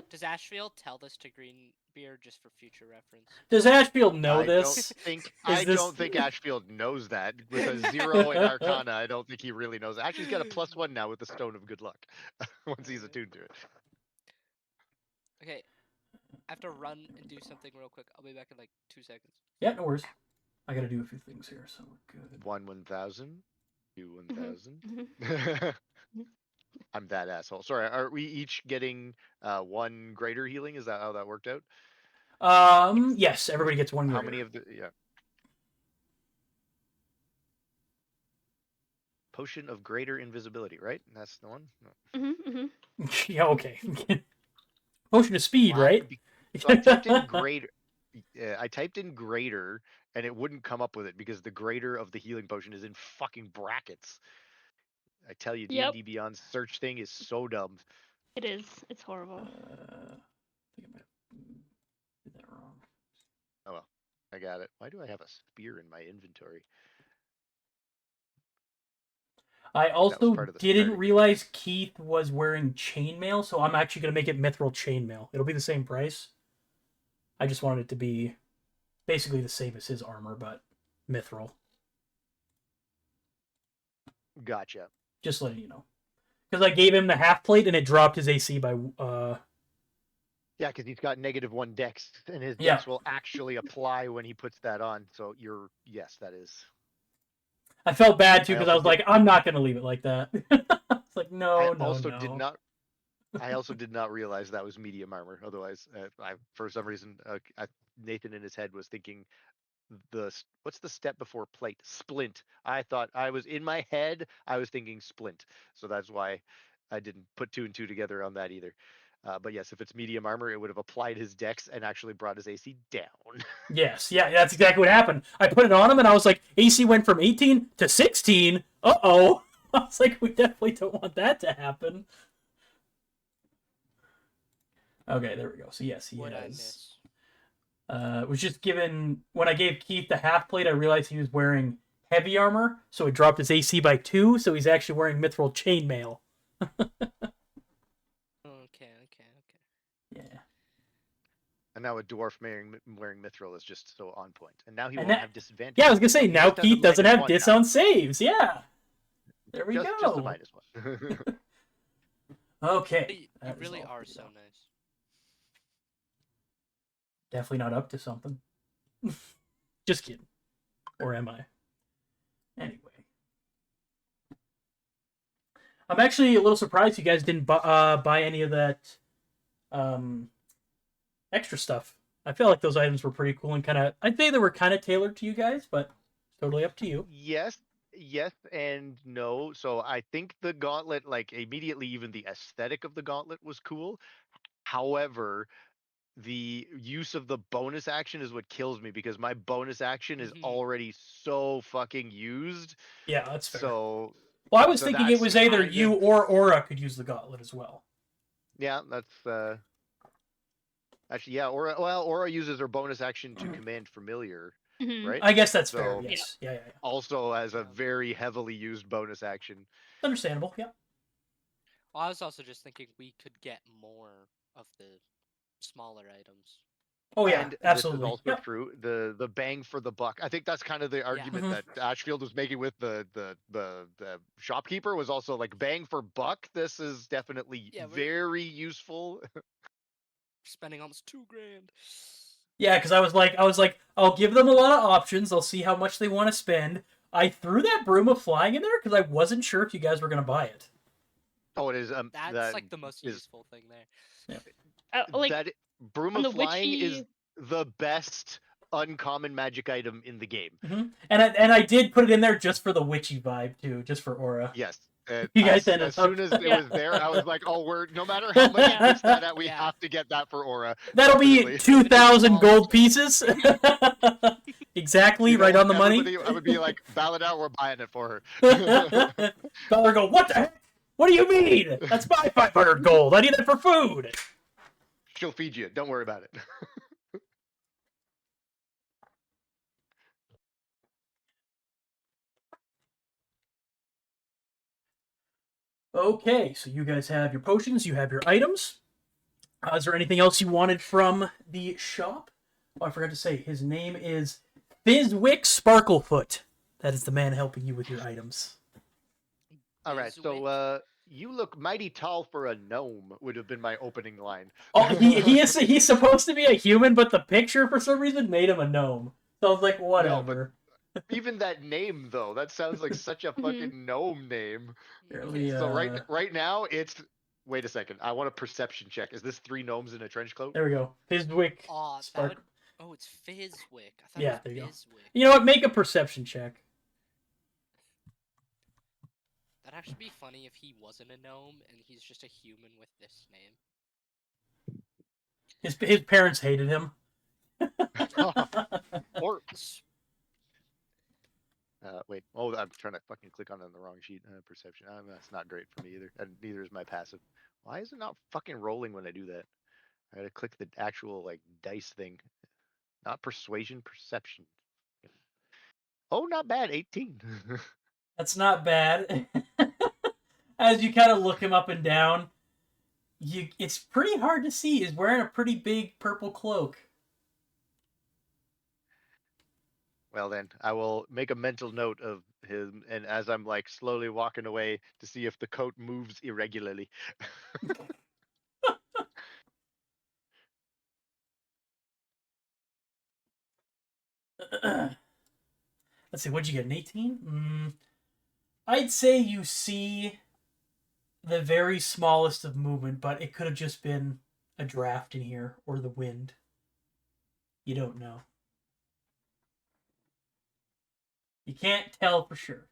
Does Ashfield tell this to Greenbeard just for future reference? Does Ashfield know I this? don't think Ashfield knows that with a 0 in Arcana. I don't think he really knows. Actually, he's got a +1 now with the Stone of Good Luck once he's attuned to it. Okay, I have to run and do something real quick. I'll be back in like 2 seconds. Yeah, no worries. I gotta do a few things here, so we're good. 1,000, 2 1,000. Mhm. I'm that asshole. Sorry, are we each getting 1 greater healing? Is that how that worked out? Yes, everybody gets 1 How greater. many of the Potion of Greater Invisibility, right? That's the one. No. Yeah, okay. Potion of speed, Why? right? So I typed in greater. I typed in greater, and it wouldn't come up with it because the greater of the healing potion is in fucking brackets. I tell you, Yep. D&D Beyond's search thing is so dumb. It is. It's horrible. I think I might have did that wrong. Oh well, I got it. Why do I have a spear in my inventory? I That was also part of the didn't starting. realize Keith was wearing chainmail, so I'm actually going to make it mithril chainmail. It'll be the same price. I just wanted it to be basically the same as his armor, but mithril. Gotcha. Just letting you know. Because I gave him the half plate and it dropped his AC by Yeah, because he's got -1 dex, and his Yeah. dex will actually apply when he puts that on. So yes, that is. I felt bad too I because I also was did. like, I'm not going to leave it like that. It's like, I no. also did not. I also did not realize that was medium armor. Otherwise, for some reason, Nathan in his head was thinking what's the step before plate? Splint. I thought I was in my head. I was thinking splint. So that's why I didn't put 2 and 2 together on that either. But yes, if it's medium armor, it would have applied his dex and actually brought his AC down. Yes, yeah, that's exactly what happened. I put it on him and I was like, AC went from 18 to 16. Uh-oh. I was like, we definitely don't want that to happen. Okay, there we go. So yes, he What I has. miss? It was just given when I gave Keith the half plate. I realized he was wearing heavy armor, so it dropped his AC by 2. So he's actually wearing mithril chainmail. Okay. Yeah, And now a dwarf wearing mithril is just so on point. And now he and won't that, have disadvantage. yeah, I was gonna say So he now just has a Keith doesn't have -1 dis now. on saves. Yeah, there we Just a go. -1. Okay, You really are so nice. Definitely not up to something. Just kidding. Or am I? Anyway. I'm actually a little surprised you guys didn't buy any of that extra stuff. I feel like those items were pretty cool and kind of, I'd say they were kind of tailored to you guys, but totally up to you. Yes, and no. So I think the gauntlet, like immediately, even the aesthetic of the gauntlet was cool. However, the use of the bonus action is what kills me because my bonus action is already so fucking used. Yeah, that's fair. So, Well, I was so thinking it that's was either kinda, you or Aura could use the gauntlet as well. yeah, that's actually, yeah. Aura uses her bonus action to command familiar, Mhm. right? I guess that's fair. So Yes. Yeah. also as a very heavily used bonus action. Understandable. Yeah. Well, I was also just thinking we could get more of the smaller items. Oh yeah, And absolutely. this is also true. The bang for the buck. I think that's kind of the argument that Ashfield was making with the shopkeeper was also like bang for buck. This is definitely very useful. Spending almost $2,000. Yeah, because I was like, I'll give them a lot of options. I'll see how much they want to spend. I threw that broom of flying in there because I wasn't sure if you guys were gonna buy it. Oh, it is. That's like the most useful thing there. Yeah. Like that broom of flying is the best uncommon magic item in the game. Mm-hmm. And I did put it in there just for the witchy vibe too, just for Aura. Yes. You guys as soon as it was there, I was like, "Oh, no matter how much he puts that at, we have to get that for Aura." That'll definitely. be 2,000 gold pieces. Exactly, right on the money. I would be like, "Ballot out, we're buying it for her." Ballard go, what the heck? What do you mean? That's my 500 gold. I need that for food. She'll feed you. Don't worry about it. Okay, so you guys have your potions, you have your items. Is there anything else you wanted from the shop? Oh, I forgot to say, his name is Fizwick Sparklefoot. That is the man helping you with your items. All right, so you look mighty tall for a gnome would have been my opening line. Oh, he's supposed to be a human, but the picture for some reason made him a gnome. So I was like, whatever. No, but even that name though, that sounds like such a fucking gnome name. Really, So right now it's. Wait a second. I want a perception check. Is this 3 gnomes in a trench coat? There we go. Fizwick. Oh, it's Fizzwick. I thought yeah, it there was you go. Fizzwick. You know what? Make a perception check. That'd actually be funny if he wasn't a gnome and he's just a human with this name. His parents hated him. Or Wait. Oh, I'm trying to fucking click on it on the wrong sheet. Perception. That's not great for me either, and neither is my passive. Why is it not fucking rolling when I do that? I gotta click the actual like dice thing, not persuasion, perception. Oh, not bad. 18. That's not bad. As you kind of look him up and down, it's pretty hard to see. He's wearing a pretty big purple cloak. Well then, I will make a mental note of him, and as I'm like slowly walking away to see if the coat moves irregularly. Let's see, what'd you get, an 18? I'd say you see the very smallest of movement, but it could have just been a draft in here or the wind. You don't know. You can't tell for sure.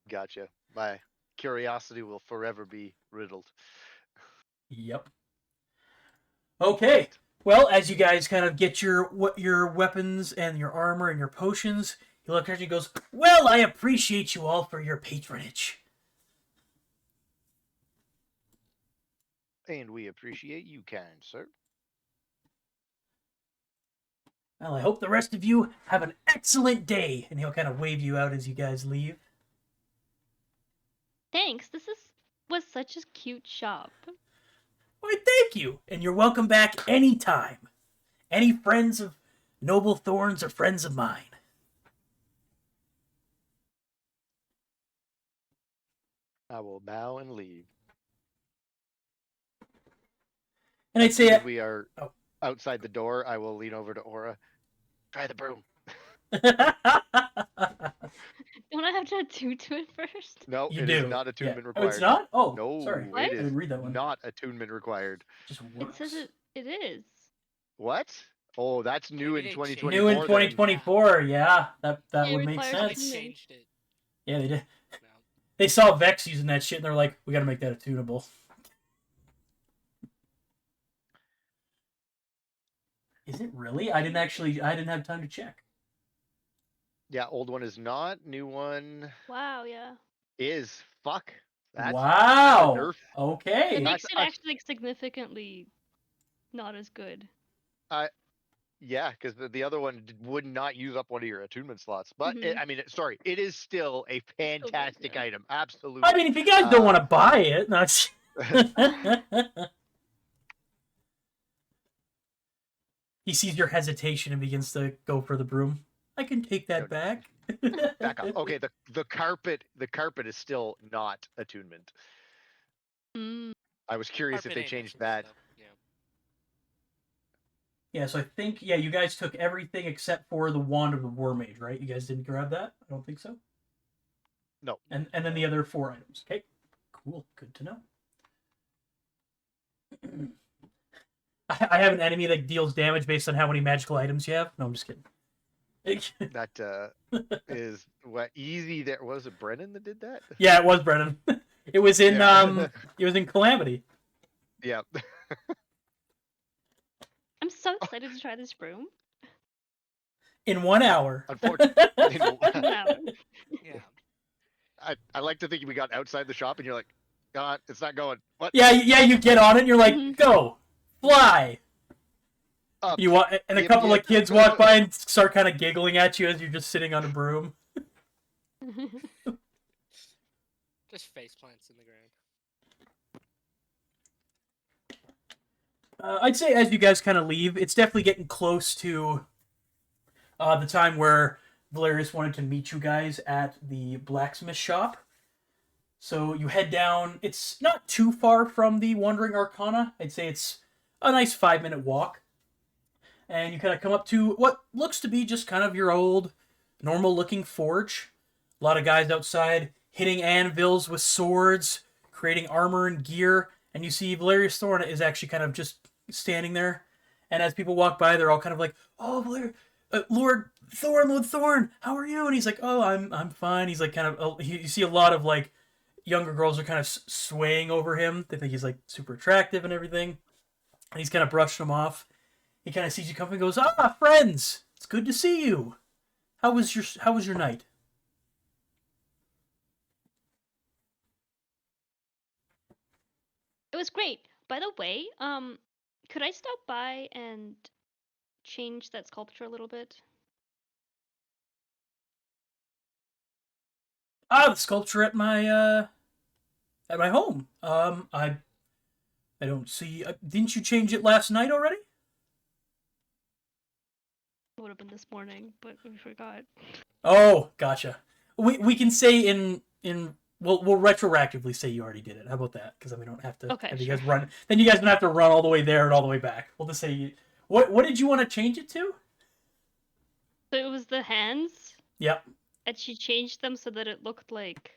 Gotcha. My curiosity will forever be riddled. Yep. Okay. Well, as you guys kind of get your weapons and your armor and your potions, he looks at you and goes, "Well, I appreciate you all for your patronage." And we appreciate you, kind sir. Well, I hope the rest of you have an excellent day. And he'll kind of wave you out as you guys leave. Thanks. Was such a cute shop. Why, thank you. And you're welcome back anytime. Any friends of Noble Thorns are friends of mine. I will bow and leave. And I'd As soon say... as we are outside the door, I will lean over to Aura. Try the broom. Don't I have to attune to it first? No, You it do. is not attunement Oh, required. it's not? Oh, No, sorry. What? I it is didn't read that one. not attunement required. Just It works. says it is. What? Oh, that's new Maybe in they changed 2024. it. New in then. 2024, yeah. That It would make requires They sense. attunement. changed it Yeah, they did. now. They saw Vex using that shit and they're like, we gotta make that attunable. Is it really? I didn't have time to check. Yeah, old one is not. New one Wow, yeah. is. Fuck. That's Wow. nerf. That Okay. makes That's it actually like, significantly not as good. Yeah, because the other one would not use up one of your attunement slots. But Mhm. sorry, it is still a fantastic yeah. item. Absolutely. I mean, if you guys don't want to buy it, that's... He sees your hesitation and begins to go for the broom. I can take that back. Back up. Okay, the carpet is still not attunement. Mm. I was curious if Carpet they ain't changed attunement, that. though. Yeah. Yeah, so I think, you guys took everything except for the Wand of the War Mage, right? You guys didn't grab that? I don't think so. No. And then the other 4 items. Okay, cool. Good to know. I have an enemy that deals damage based on how many magical items you have. No, I'm just kidding. That is what easy. There was it. Brennan that did that. Yeah, it was Brennan. It was in Yeah. it was in Calamity. Yeah. I'm so excited to try this broom. In 1 hour. Unfortunately, Wow. Yeah. I like to think we got outside the shop and you're like, God, it's not going. What? Yeah, you get on it and you're like, Mhm. go, fly. Up. You want, and a Yip, couple yip. of kids walk by and start kind of giggling at you as you're just sitting on a broom. Just face plants in the ground. I'd say as you guys kind of leave, it's definitely getting close to the time where Valerius wanted to meet you guys at the blacksmith shop. So you head down. It's not too far from the Wandering Arcana. I'd say it's a nice 5-minute walk. And you kind of come up to what looks to be just kind of your old, normal-looking forge. A lot of guys outside hitting anvils with swords, creating armor and gear. And you see Valerius Thorn is actually kind of just standing there. And as people walk by, they're all kind of like, "Oh, Lord Thorn, how are you?" And he's like, "Oh, I'm fine." He's like kind of, you see a lot of like younger girls are kind of swaying over him. They think he's like super attractive and everything. And he's kind of brushing them off. He kind of sees you come and goes, "Ah, friends, it's good to see you. How was your night?" It was great. By the way, could I stop by and change that sculpture a little bit? The sculpture at my home. I don't see. Didn't you change it last night already? It would have been this morning, but we forgot. Oh, gotcha. We can say in we'll retroactively say you already did it. How about that? Because then we don't have to Okay, have you sure. guys run. Then you guys don't have to run all the way there and all the way back. We'll just say you. What did you want to change it to? So it was the hands, Yep. and she changed them so that it looked like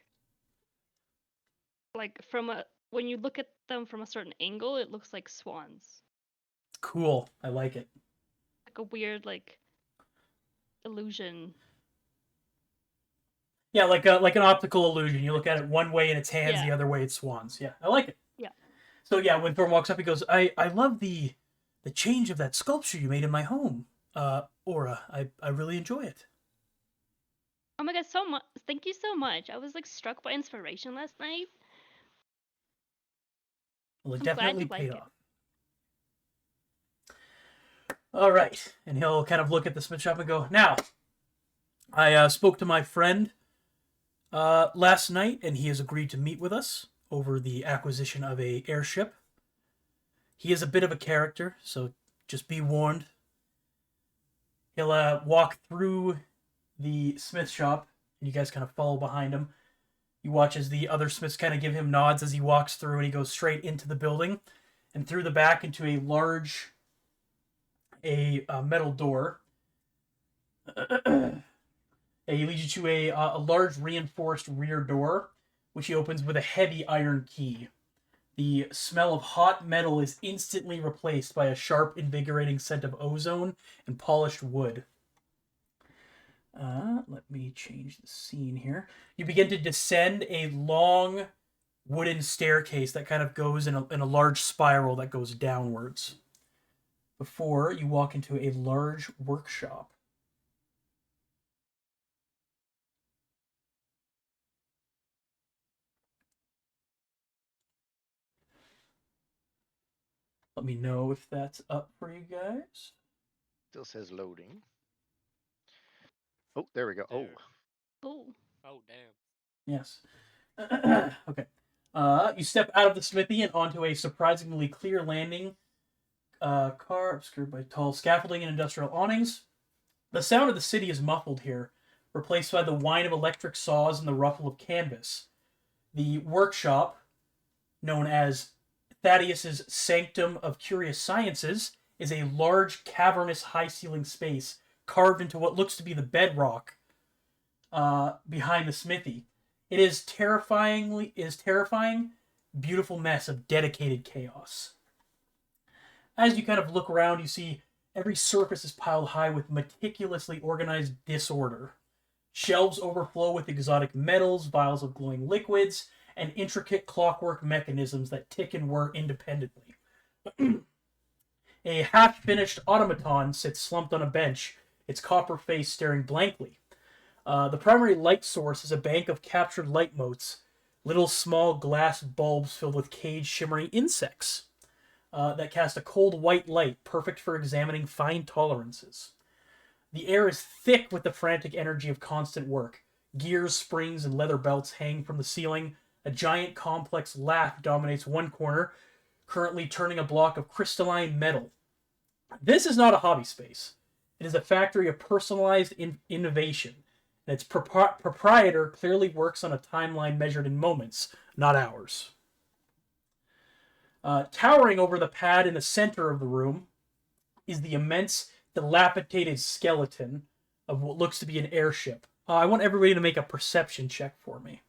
from a when you look at them from a certain angle, it looks like swans. Cool. I like it. Like a weird illusion. Yeah, like an optical illusion. You look at it one way and it's hands, Yeah. the other way it's swans. Yeah, I like it. Yeah. So yeah, when Thorn walks up, he goes, I love the change of that sculpture you made in my home, Aura. I really enjoy it. Oh my god, so much! Thank you so much. I was struck by inspiration last night. Well, it I'm glad definitely you like paid it. off. All right, and he'll kind of look at the smith shop and go, now, I spoke to my friend last night, and he has agreed to meet with us over the acquisition of a airship. He is a bit of a character, so just be warned. He'll walk through the smith shop, and you guys kind of follow behind him. You watch as the other smiths kind of give him nods as he walks through, and he goes straight into the building and through the back into a large metal door. He leads you to a large reinforced rear door, which he opens with a heavy iron key. The smell of hot metal is instantly replaced by a sharp, invigorating scent of ozone and polished wood. Let me change the scene here. You begin to descend a long wooden staircase that kind of goes in a large spiral that goes downwards. Before you walk into a large workshop. Let me know if that's up for you guys. Still says loading. Oh, there we go. There. Oh. Oh, damn. Yes. Okay. You step out of the smithy and onto a surprisingly clear landing car obscured by tall scaffolding and industrial awnings. The sound of the city is muffled here, replaced by the whine of electric saws and the ruffle of canvas. The workshop, known as Thaddeus's Sanctum of Curious Sciences, is a large, cavernous, high-ceiling space carved into what looks to be the bedrock behind the smithy. It is terrifying, beautiful mess of dedicated chaos. As you kind of look around, you see every surface is piled high with meticulously organized disorder. Shelves overflow with exotic metals, vials of glowing liquids, and intricate clockwork mechanisms that tick and whir independently. A half-finished automaton sits slumped on a bench, its copper face staring blankly. The primary light source is a bank of captured light motes, little small glass bulbs filled with caged shimmering insects that cast a cold white light perfect for examining fine tolerances. The air is thick with the frantic energy of constant work. Gears, springs, and leather belts hang from the ceiling. A giant complex lathe dominates one corner, currently turning a block of crystalline metal. This is not a hobby space. It is a factory of personalized innovation. And its proprietor clearly works on a timeline measured in moments, not hours. Towering over the pad in the center of the room is the immense, dilapidated skeleton of what looks to be an airship. I want everybody to make a perception check for me.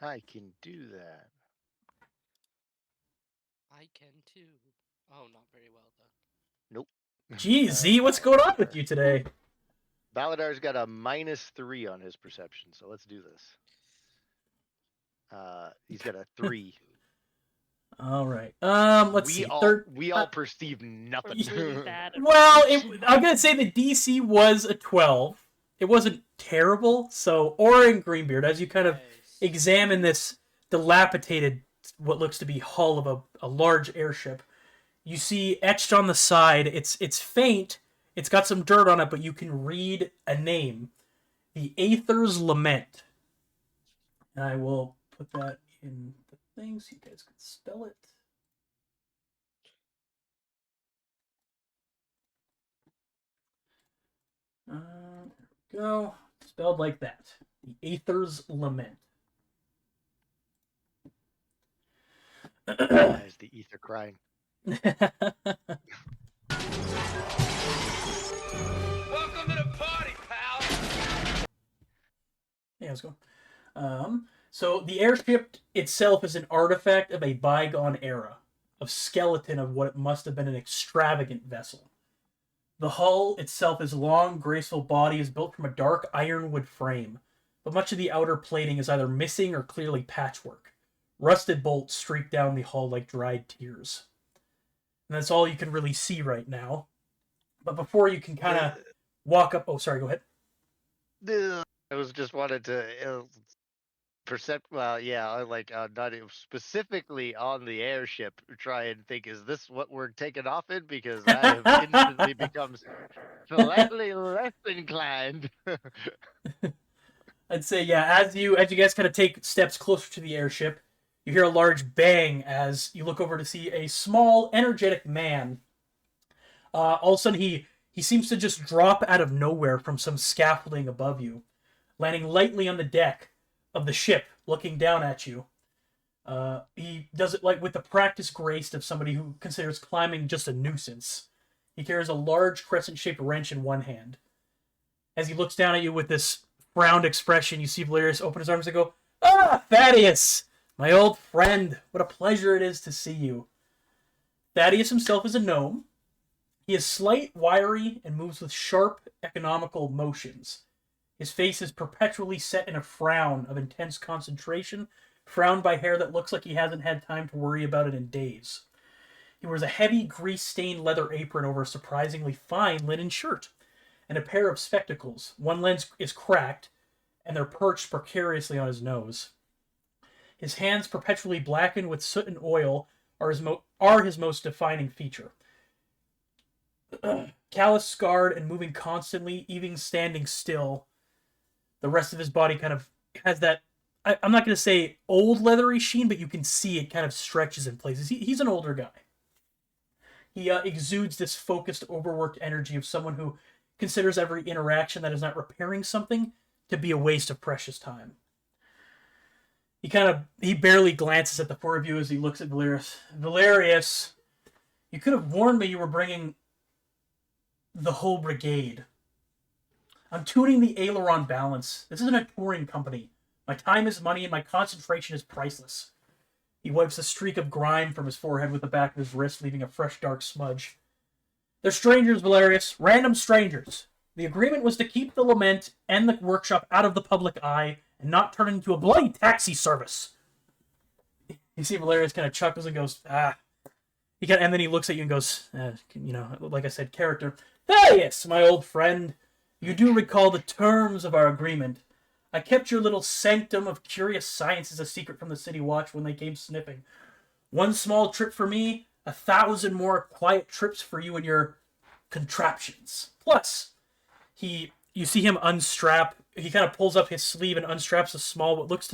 I can do that. I can too. Oh, not very well, though. Nope. Geez, Z, what's going on with you today? Baladar's got a -3 on his perception, so let's do this. He's got a 3. All right. Let's see. We all perceive nothing. Really bad. Well, I'm gonna say the DC was a 12. It wasn't terrible. So, Aura and Greenbeard, as you kind of Nice. examine this dilapidated what looks to be hull of a large airship. You see etched on the side, it's faint, it's got some dirt on it, but you can read a name. The Aether's Lament. And I will put that in the thing so you guys can spell it. There we go. Spelled like that. The Aether's Lament. Recognize the ether crying. Welcome to the party, pal. Yeah, let's go. So the airship itself is an artifact of a bygone era, a skeleton of what it must have been an extravagant vessel. The hull itself is long, graceful body is built from a dark ironwood frame, but much of the outer plating is either missing or clearly patchwork. Rusted bolts streak down the hull like dried tears. And that's all you can really see right now. But before you can kind of walk up... Oh, sorry, go ahead. I was just wanted to well, yeah, like not specifically on the airship. Try and think, is this what we're taking off in? Because I have instantly become slightly less inclined. I'd say, yeah, as you guys kind of take steps closer to the airship, you hear a large bang as you look over to see a small, energetic man. All of a sudden, he seems to just drop out of nowhere from some scaffolding above you, landing lightly on the deck of the ship, looking down at you. He does it like with the practiced grace of somebody who considers climbing just a nuisance. He carries a large crescent-shaped wrench in one hand. As he looks down at you with this frowned expression, you see Valerius open his arms and go, "Ah, Thaddeus, my old friend, what a pleasure it is to see you." Thaddeus himself is a gnome. He is slight, wiry, and moves with sharp, economical motions. His face is perpetually set in a frown of intense concentration, frowned by hair that looks like he hasn't had time to worry about it in days. He wears a heavy, grease-stained leather apron over a surprisingly fine linen shirt, and a pair of spectacles. One lens is cracked, and they're perched precariously on his nose. His hands, perpetually blackened with soot and oil, are his most defining feature. Callous, scarred, and moving constantly, even standing still. The rest of his body kind of has that, I'm not going to say old leathery sheen, but you can see it kind of stretches in places. He's an older guy. He exudes this focused, overworked energy of someone who considers every interaction that is not repairing something to be a waste of precious time. He barely glances at the four of you as he looks at Valerius. "Valerius, you could have warned me you were bringing the whole brigade. I'm tuning the aileron balance. This isn't a touring company. My time is money and my concentration is priceless." He wipes a streak of grime from his forehead with the back of his wrist, leaving a fresh dark smudge. "They're strangers, Valerius. Random strangers. The agreement was to keep the Lament and the workshop out of the public eye and not turn it into a bloody taxi service." You see Valerius kind of chuckles and goes, and then he looks at you and goes, like I said, character. "Thaddeus, my old friend, you do recall the terms of our agreement. I kept your little sanctum of curious sciences a secret from the City Watch when they came sniffing. One small trip for me, 1,000 more quiet trips for you and your contraptions. Plus, you see him unstrap. He kind of pulls up his sleeve and unstraps a small, what looks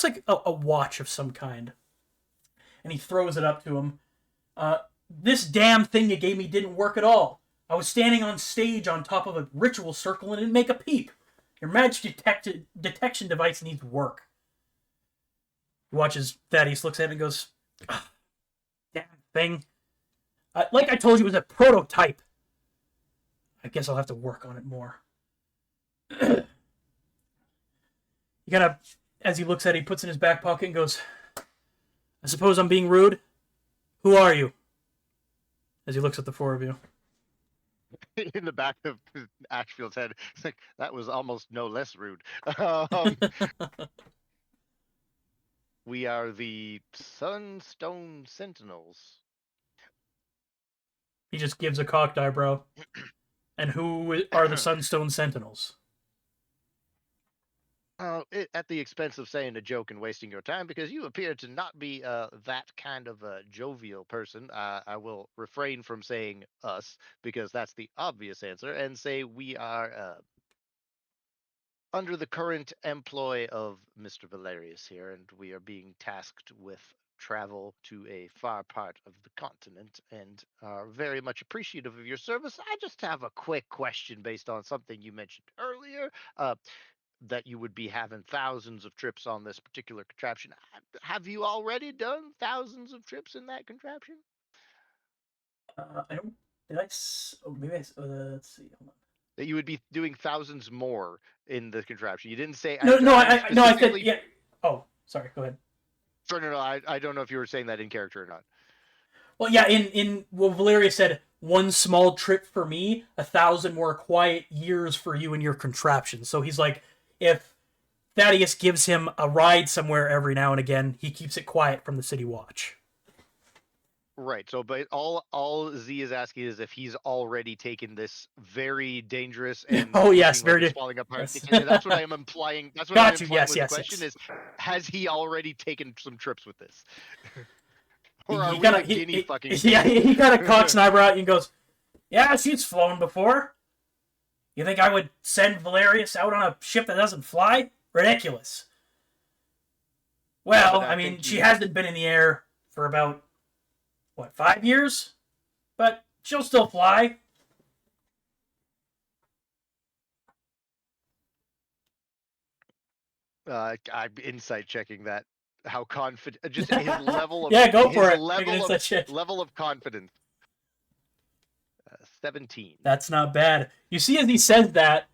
like a watch of some kind. And he throws it up to him. "This damn thing you gave me didn't work at all. I was standing on stage on top of a ritual circle and it didn't make a peep. Your magic detection device needs work." He watches Thaddeus, looks at him and goes, "Damn thing. Like I told you, it was a prototype. I guess I'll have to work on it more." He kind of, as he looks at it, he puts it in his back pocket and goes, "I suppose I'm being rude? Who are you?" As he looks at the four of you. In the back of Ashfield's head, it's like, that was almost no less rude. We are the Sunstone Sentinels. He just gives a cocked eyebrow. "And who are the Sunstone Sentinels?" At the expense of saying a joke and wasting your time, because you appear to not be that kind of a jovial person, I will refrain from saying us, because that's the obvious answer, and say we are under the current employ of Mr. Valerius here, and we are being tasked with travel to a far part of the continent and are very much appreciative of your service. I just have a quick question based on something you mentioned earlier. That you would be having thousands of trips on this particular contraption. Have you already done thousands of trips in that contraption? I don't. Did I? Oh, maybe I. Let's see. Hold on. That you would be doing thousands more in the contraption. You didn't say. No, no, I'm no. I said specifically. yeah. Oh, sorry. Go ahead. No. I don't know if you were saying that in character or not. Well, yeah. In well, Valeria said one small trip for me, 1,000 more quiet years for you and your contraption. So he's like, if Thaddeus gives him a ride somewhere every now and again, he keeps it quiet from the city watch. Right. So, but all Z is asking is if he's already taken this very dangerous and Oh yes, looking like very it's falling apart. yes. That's what I am implying. That's what Got I'm you. implying Yes, with yes, the question yes. is, has he already taken some trips with this? Or are He we kinda, like guinea fucking? yeah, he kind of cocks an eyebrow at you and goes, "Yeah, she's flown before. You think I would send Valerius out on a ship that doesn't fly? Ridiculous." Well, But I I mean, think she you- hasn't been in the air for about, what, 5 years? But she'll still fly. I'm insight checking that. How confident? Just his level of Yeah, go his for it. Make an level of inside check. level of confidence. 17. That's not bad. You see, as he says that,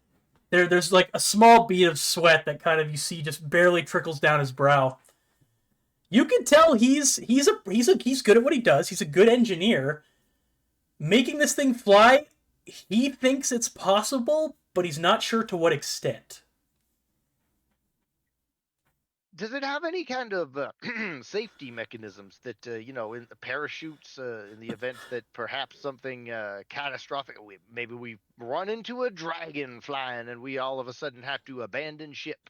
there's like a small bead of sweat that kind of you see just barely trickles down his brow. You can tell he's good at what he does. He's a good engineer. Making this thing fly, he thinks it's possible, but he's not sure to what extent. Does it have any kind of safety mechanisms that in the parachutes in the event that perhaps something catastrophic, maybe we run into a dragon flying and we all of a sudden have to abandon ship?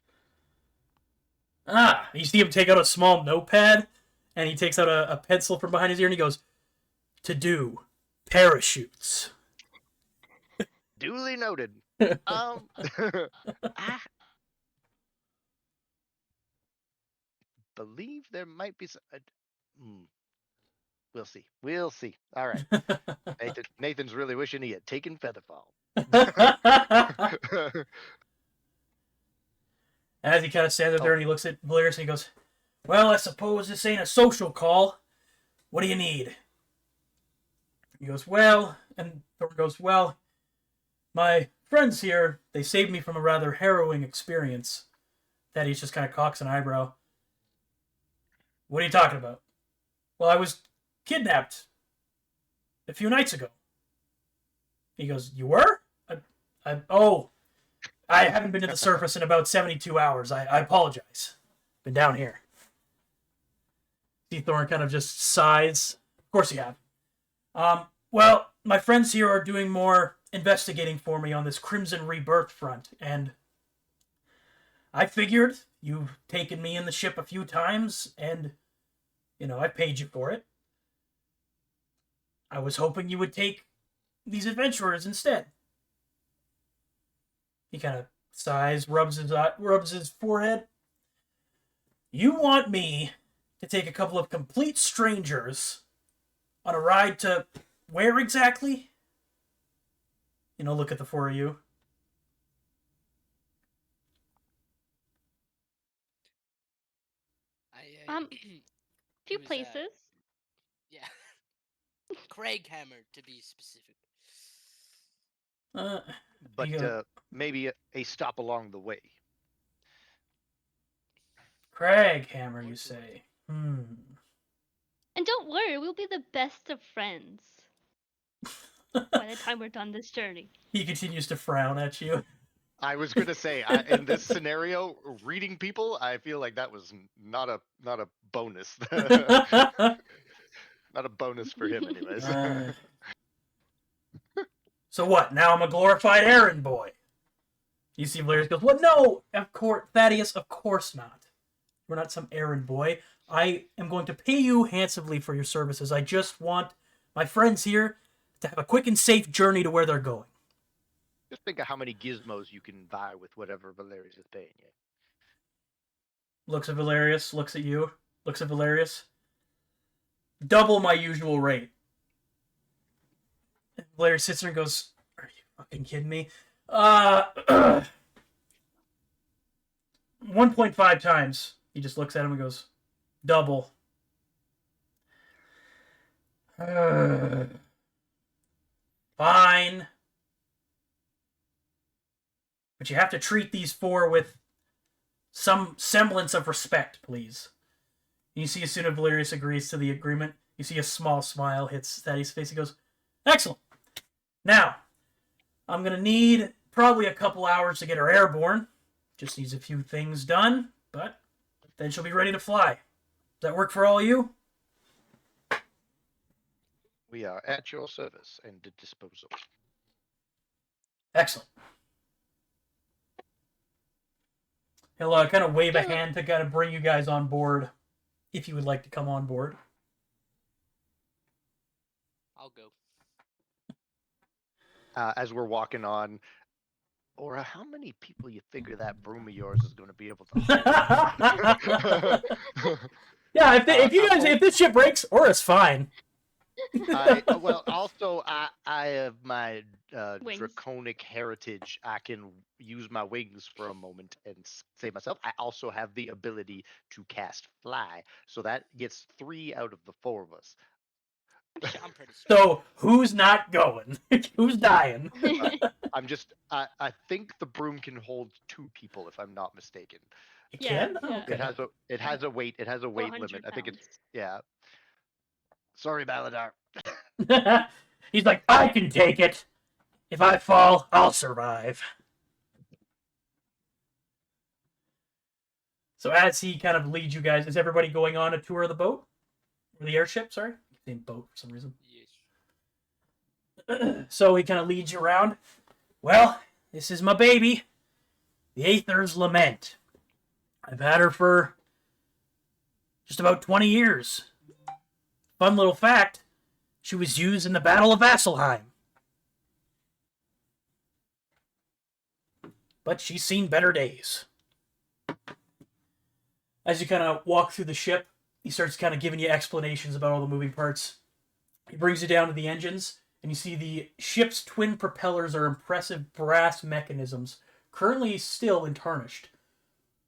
You see him take out a small notepad, and he takes out a pencil from behind his ear, and he goes, "To do parachutes." Duly noted. I believe there might be some. We'll see. We'll see. All right. Nathan's really wishing he had taken Featherfall. As he kind of stands up there and he looks at Valerius and he goes, "Well, I suppose this ain't a social call. What do you need?" He goes, "Well," and Thornton goes, "Well, my friends here, they saved me from a rather harrowing experience." Thaddeus just kind of cocks an eyebrow. "What are you talking about?" "Well, I was kidnapped a few nights ago." He goes, "You were?" I haven't been to the surface in about 72 hours. I apologize. Been down here." See, Thorn kind of just sighs. "Of course you have. Well, my friends here are doing more investigating for me on this Crimson Rebirth front, and I figured you've taken me in the ship a few times, and, I paid you for it. I was hoping you would take these adventurers instead." He kind of sighs, rubs his forehead. "You want me to take a couple of complete strangers on a ride to where exactly?" Look at the four of you. Few was, places. Yeah. Craighammer, to be specific. But maybe a stop along the way. Craighammer, you say? And don't worry, we'll be the best of friends by the time we're done this journey. He continues to frown at you. I was gonna say, in this scenario, reading people, I feel like that was not a bonus. Not a bonus for him, anyways. So what? Now I'm a glorified errand boy. You see Valerius goes, "Well, no, of course, Thaddeus, of course not. We're not some errand boy. I am going to pay you handsomely for your services. I just want my friends here to have a quick and safe journey to where they're going." Just think of how many gizmos you can buy with whatever Valerius is paying you. Looks at Valerius, looks at you, looks at Valerius. Double my usual rate. And Valerius sits there and goes, "Are you fucking kidding me? 1.5 times." He just looks at him and goes, "Double." Fine. But you have to treat these four with some semblance of respect, please. And you see as soon as Valerius agrees to the agreement, you see a small smile hits Thaddeus' face. He goes, "Excellent. Now, I'm going to need probably a couple hours to get her airborne. Just needs a few things done, but then she'll be ready to fly. Does that work for all of you?" We are at your service and disposal. Excellent. He'll kind of wave a hand to kind of bring you guys on board, if you would like to come on board. I'll go. As we're walking on, Aura, how many people you figure that broom of yours is going to be able to hold? Yeah, if this ship breaks, Aura's fine. Also, I have my Wings. draconic heritage. I can use my wings for a moment and save myself. I also have the ability to cast fly, so that gets 3 out of the 4 of us. I'm pretty strong. So who's not going? Who's dying? I think the broom can hold 2 people, if I'm not mistaken. It Yeah, can? yeah. Okay. It has a weight. It has a weight 400 limit. I think it's pounds. yeah. Sorry, Baladar. He's like, "I can take it. If I fall, I'll survive." So as he kind of leads you guys, is everybody going on a tour of the boat? Or the airship, sorry? Same boat for some reason. Yes. So he kind of leads you around. "Well, this is my baby, the Aether's Lament. I've had her for just about 20 years. Fun little fact, she was used in the Battle of Vasselheim. But she's seen better days." As you kind of walk through the ship, he starts kind of giving you explanations about all the moving parts. He brings you down to the engines, and you see the ship's twin propellers are impressive brass mechanisms, currently still untarnished.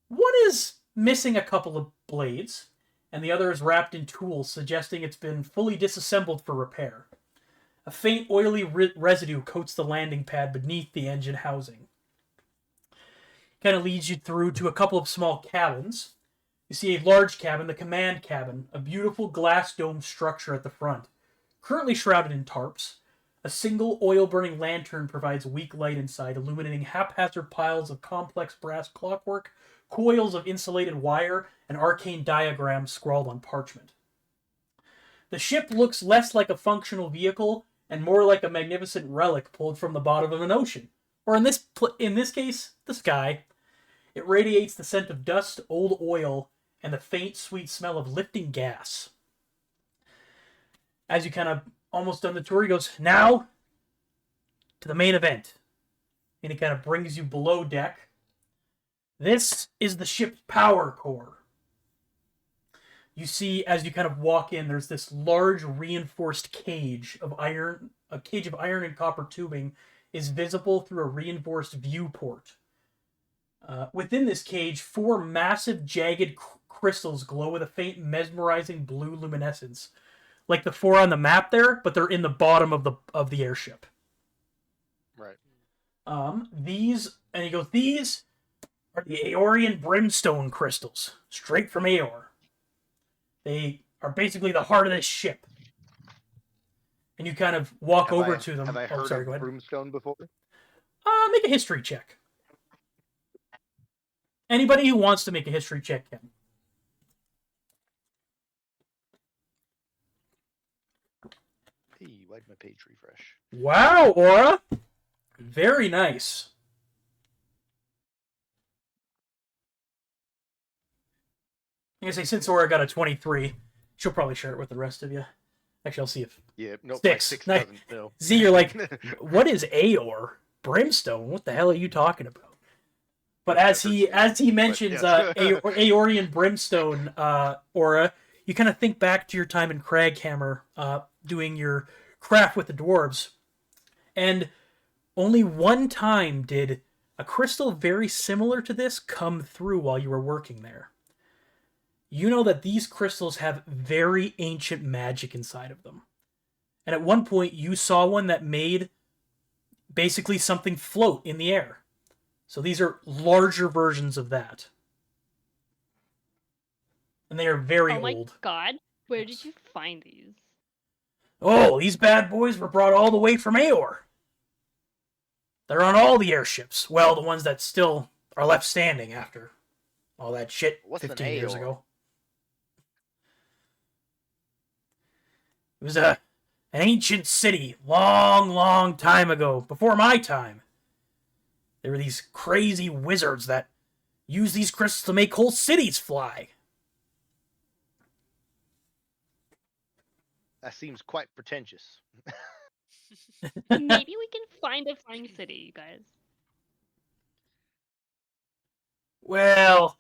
One is missing a couple of blades, and the other is wrapped in tools, suggesting it's been fully disassembled for repair. A faint oily residue coats the landing pad beneath the engine housing. Kind of leads you through to a couple of small cabins. You see a large cabin, the command cabin, a beautiful glass dome structure at the front, currently shrouded in tarps. A single oil-burning lantern provides weak light inside, illuminating haphazard piles of complex brass clockwork, coils of insulated wire, and arcane diagrams scrawled on parchment. The ship looks less like a functional vehicle and more like a magnificent relic pulled from the bottom of an ocean, or in this case, the sky. It radiates the scent of dust, old oil, and the faint, sweet smell of lifting gas. As you kind of almost done the tour, he goes, "Now to the main event." And he kind of brings you below deck. This is the ship's power core. You see, as you kind of walk in, there's this large reinforced cage of iron. A cage of iron and copper tubing is visible through a reinforced viewport. Within this cage, 4 massive, jagged crystals glow with a faint, mesmerizing blue luminescence, like the 4 on the map there, but they're in the bottom of the airship. Right. These are the Aeorian brimstone crystals, straight from Aeor. They are basically the heart of this ship. And you kind of walk over to them. Have I heard Go of ahead. Broomstone before? Make a history check. Anybody who wants to make a history check can. Hey, why'd my page refresh? Wow, Aura! Very nice. I'm gonna say since Aura got a 23, she'll probably share it with the rest of you. Actually, I'll see if Yeah, nope. My 6. 6 Nice. doesn't. No. Z, you're like, what is Aeor? Brimstone? What the hell are you talking about? But as he mentions yes. Aeorian Brimstone aura, you kind of think back to your time in Craghammer doing your craft with the dwarves, and only one time did a crystal very similar to this come through while you were working there. You know that these crystals have very ancient magic inside of them. And at one point, you saw one that made basically something float in the air. So these are larger versions of that. And they are very Oh my old. god, where Yes. did you find these? Oh, these bad boys were brought all the way from Aeor. They're on all the airships. Well, the ones that still are left standing after all that shit What's an 15 years Aeor? ago. It was an ancient city, long, long time ago, before my time. There were these crazy wizards that used these crystals to make whole cities fly. That seems quite pretentious. Maybe we can find a flying city, you guys. Well,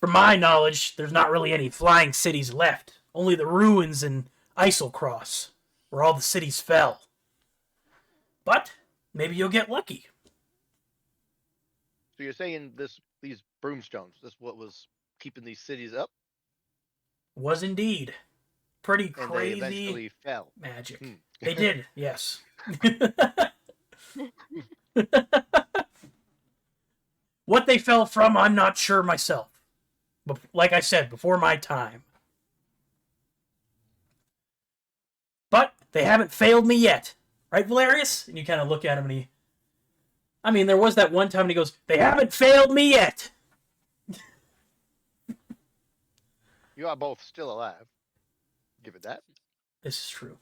from my knowledge, there's not really any flying cities left. Only the ruins in Iselcross, where all the cities fell. But maybe you'll get lucky. So you're saying these broomstones, this what was keeping these cities up, Was indeed. Pretty and they crazy eventually fell. magic. Hmm. They did, yes. What they fell from, I'm not sure myself. But like I said, before my time. But they haven't failed me yet. Right, Valerius? And you kind of look at him and I mean, there was that one time and he goes, they haven't failed me yet. You are both still alive. Give it that. This is true.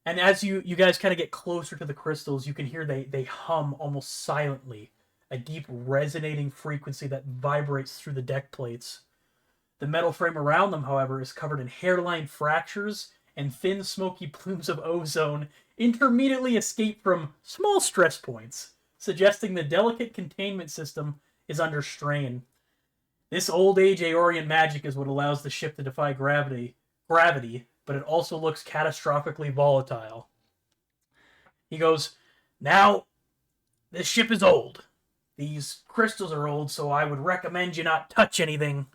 And as you guys kind of get closer to the crystals, you can hear they hum almost silently, a deep resonating frequency that vibrates through the deck plates. The metal frame around them, however, is covered in hairline fractures and thin smoky plumes of ozone intermittently escape from small stress points, suggesting the delicate containment system is under strain. This old age Aeorian magic is what allows the ship to defy gravity, but it also looks catastrophically volatile. He goes, now, this ship is old. These crystals are old, so I would recommend you not touch anything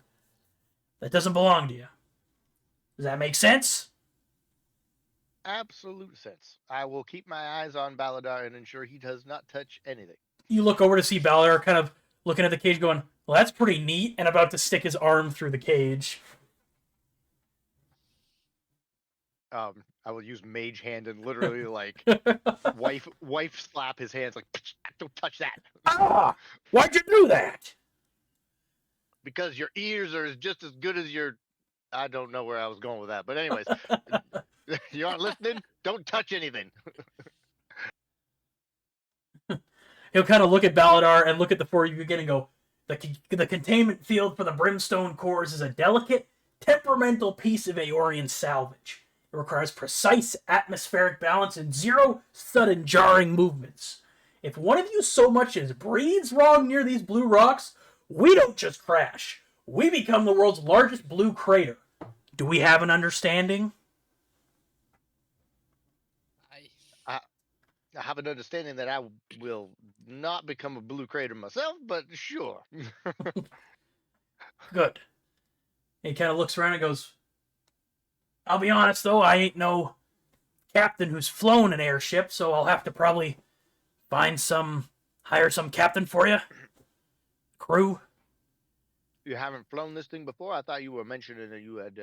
that doesn't belong to you. Does that make sense? Absolute sense. I will keep my eyes on Baladar and ensure he does not touch anything. You look over to see Baladar kind of looking at the cage going, well, that's pretty neat, and about to stick his arm through the cage. I will use Mage Hand and literally like wife slap his hands like don't touch that. Ah! Why'd you do that? Because your ears are just as good as your I don't know where I was going with that. But anyways, you aren't listening? Don't touch anything. He'll kind of look at Baladar and look at the four of you again and go, the containment field for the Brimstone cores is a delicate, temperamental piece of Aeorian salvage. It requires precise atmospheric balance and zero sudden jarring movements. If one of you so much as breathes wrong near these blue rocks, we don't just crash. We become the world's largest blue crater. Do we have an understanding? I have an understanding that I will not become a blue crater myself, but sure. Good. And he kind of looks around and goes, I'll be honest, though, I ain't no captain who's flown an airship, so I'll have to probably hire some captain for you. Crew. You haven't flown this thing before? I thought you were mentioning that you had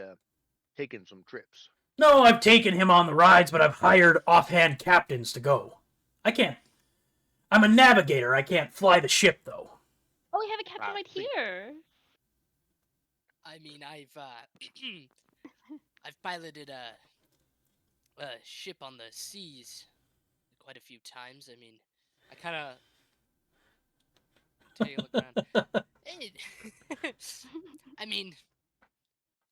taken some trips. No, I've taken him on the rides, but I've hired offhand captains to go. I can't. I'm a navigator. I can't fly the ship, though. Oh, we have a captain right see. here. I mean, I've piloted a ship on the seas quite a few times. I mean, I kind of take a look around. Hey, I mean,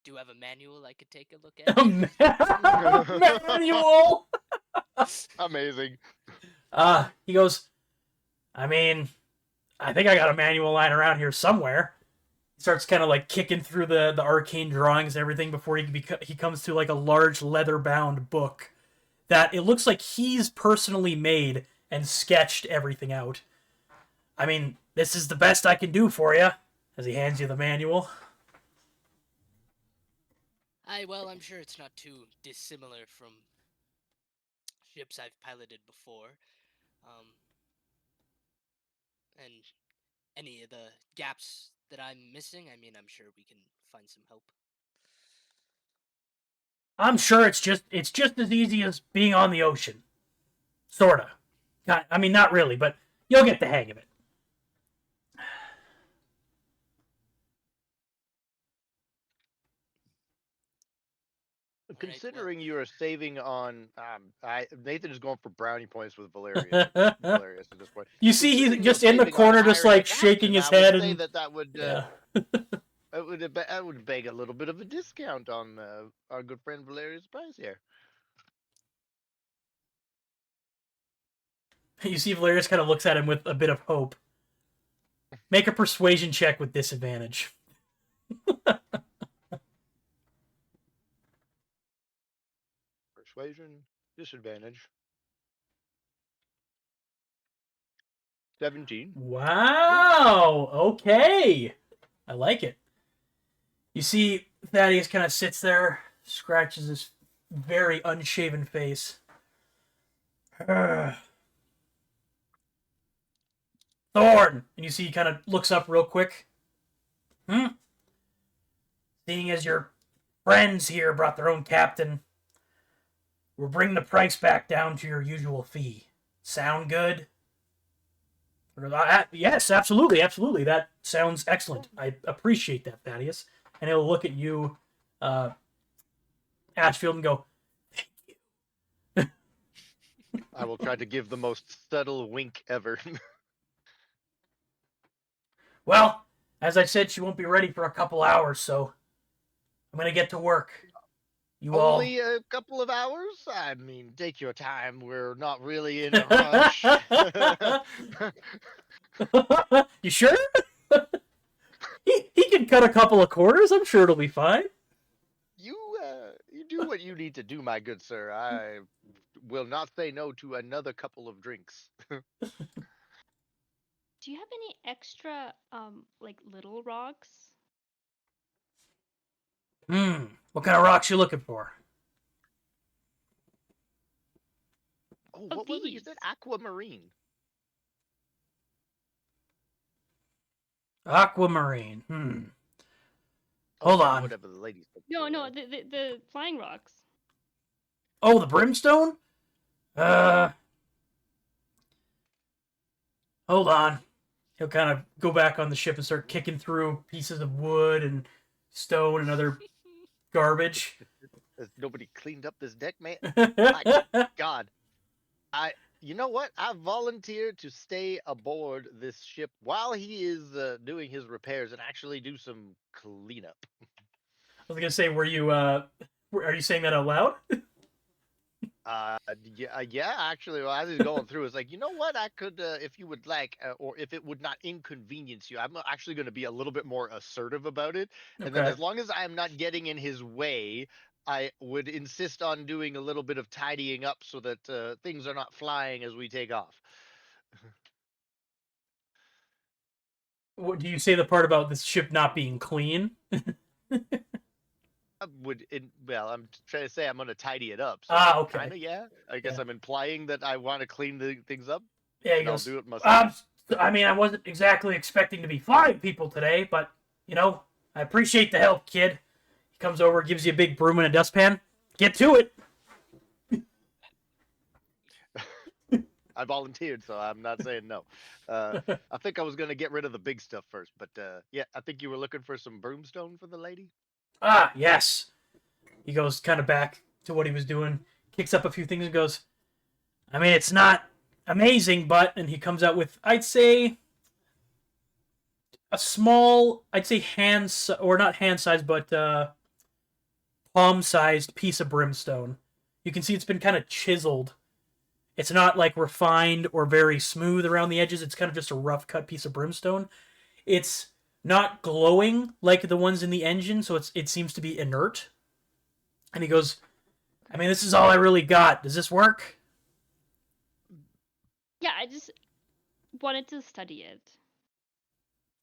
do have a manual I could take a look A at. manual. Amazing. He goes, I mean, I think I got a manual lying around here somewhere. He starts kind of like kicking through the arcane drawings and everything before he comes to like a large leather-bound book that it looks like he's personally made and sketched everything out. I mean, this is the best I can do for you, as he hands you the manual. Well, I'm sure it's not too dissimilar from ships I've piloted before. And any of the gaps that I'm missing, I mean, I'm sure we can find some help. I'm sure it's just as easy as being on the ocean. Sorta. I mean, not really, but you'll get the hang of it. Considering you are saving on, Nathan is going for brownie points with Valerius at this point. You see, he's Considering just you're in the saving on corner, just hiring a like shaking captain, his I would head, say and that would yeah. that would beg a little bit of a discount on our good friend Valerius price here. You see, Valerius kind of looks at him with a bit of hope. Make a persuasion check with disadvantage. Persuasion, disadvantage. 17. Wow. Okay. I like it. You see, Thaddeus kind of sits there, scratches his very unshaven face. Thorn! And you see he kind of looks up real quick. Seeing as your friends here brought their own captain, we'll bring the price back down to your usual fee. Sound good? Yes, absolutely, absolutely. That sounds excellent. I appreciate that, Thaddeus. And he'll look at you, Ashfield, and go, "Thank you." I will try to give the most subtle wink ever. Well, as I said, she won't be ready for a couple hours, so I'm gonna get to work. You Only a couple of hours? I mean, take your time. We're not really in a rush. all. You sure? he can cut a couple of quarters. I'm sure it'll be fine. You do what you need to do, my good sir. I will not say no to another couple of drinks. Do you have any extra, like little rocks? What kind of rocks you looking for? Oh, what was it you said? Aquamarine. Aquamarine. Hold on. Whatever the lady said. No, the flying rocks. Oh, the brimstone? Hold on. He'll kind of go back on the ship and start kicking through pieces of wood and stone and other garbage. Has nobody cleaned up this deck, man? My God. You know what? I volunteered to stay aboard this ship while he is doing his repairs and actually do some cleanup. I was gonna say, are you saying that out loud? Yeah, actually, well, as he's going through, it's like, you know what? I could, if you would like, or if it would not inconvenience you, I'm actually going to be a little bit more assertive about it. And then, Okay. as long as I'm not getting in his way, I would insist on doing a little bit of tidying up so that things are not flying as we take off. What do you say the part about this ship not being clean? Well, I'm trying to say I'm going to tidy it up. So Okay. Kind of, yeah. I guess Yeah. I'm implying that I want to clean the things up. Yeah, he And I'll goes, do it myself. I mean, I wasn't exactly expecting to be flying people today, but, you know, I appreciate the help, kid. He comes over, gives you a big broom and a dustpan. Get to it. I volunteered, so I'm not saying no. I think I was going to get rid of the big stuff first, but yeah, I think you were looking for some broomstone for the lady. Yes. He goes kind of back to what he was doing, kicks up a few things and goes, I mean, it's not amazing, but, and he comes out with, I'd say, a small, I'd say hand, or not hand size, but palm-sized piece of brimstone. You can see it's been kind of chiseled. It's not like refined or very smooth around the edges. It's kind of just a rough cut piece of brimstone. It's not glowing like the ones in the engine, so it seems to be inert. And he goes, I mean, this is all I really got. Does this work? Yeah, I just wanted to study it.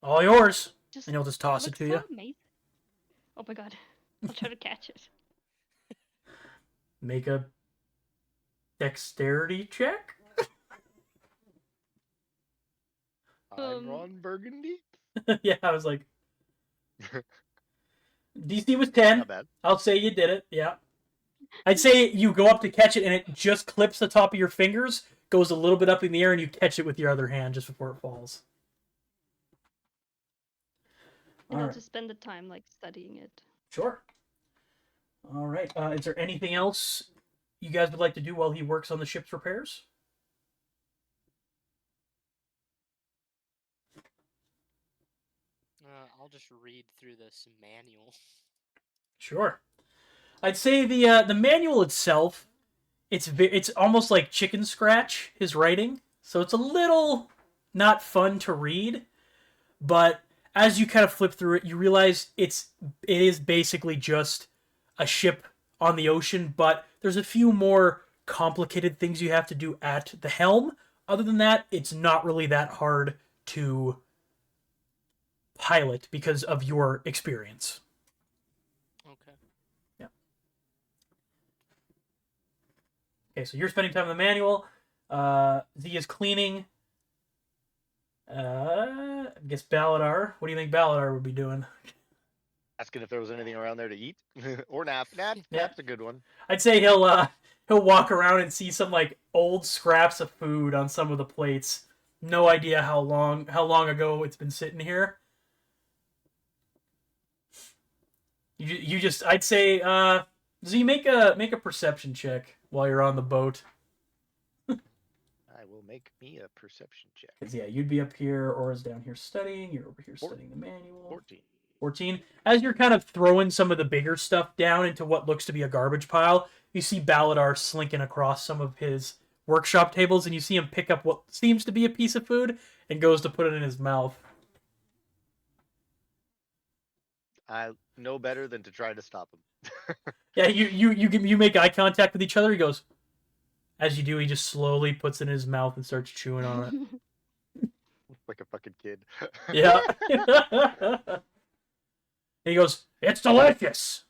All yours. Just And he'll just toss it looks to so you. amazing. Oh my god. I'll try to catch it. Make a dexterity check. I'm Ron Burgundy. Yeah, I was like, DC was 10. Not bad. I'll say you did it. Yeah. I'd say you go up to catch it and it just clips the top of your fingers, goes a little bit up in the air, and you catch it with your other hand just before it falls. And All I'll right. just spend the time like studying it. Sure. All right. Is there anything else you guys would like to do while he works on the ship's repairs? I'll just read through this manual. Sure. I'd say the manual itself, it's almost like chicken scratch, his writing. So it's a little not fun to read, but as you kind of flip through it, you realize it is basically just a ship on the ocean, but there's a few more complicated things you have to do at the helm. Other than that, it's not really that hard to pilot because of your experience. Okay. Okay, so you're spending time in the manual. Z is cleaning. I guess Baladar. What do you think Baladar would be doing? Asking if there was anything around there to eat or nap. Yeah. Nap's a good one. I'd say he'll walk around and see some like old scraps of food on some of the plates. No idea how long ago it's been sitting here. You just I'd say Z make a perception check while you're on the boat. I will make me a perception check. Because yeah, you'd be up here, Aura's down here studying. You're over here studying the manual. 14. 14. As you're kind of throwing some of the bigger stuff down into what looks to be a garbage pile, you see Baladar slinking across some of his workshop tables, and you see him pick up what seems to be a piece of food and goes to put it in his mouth. I know better than to try to stop him. Yeah, you make eye contact with each other. He goes, as you do, he just slowly puts it in his mouth and starts chewing on it. Like a fucking kid. Yeah. He goes, it's delicious.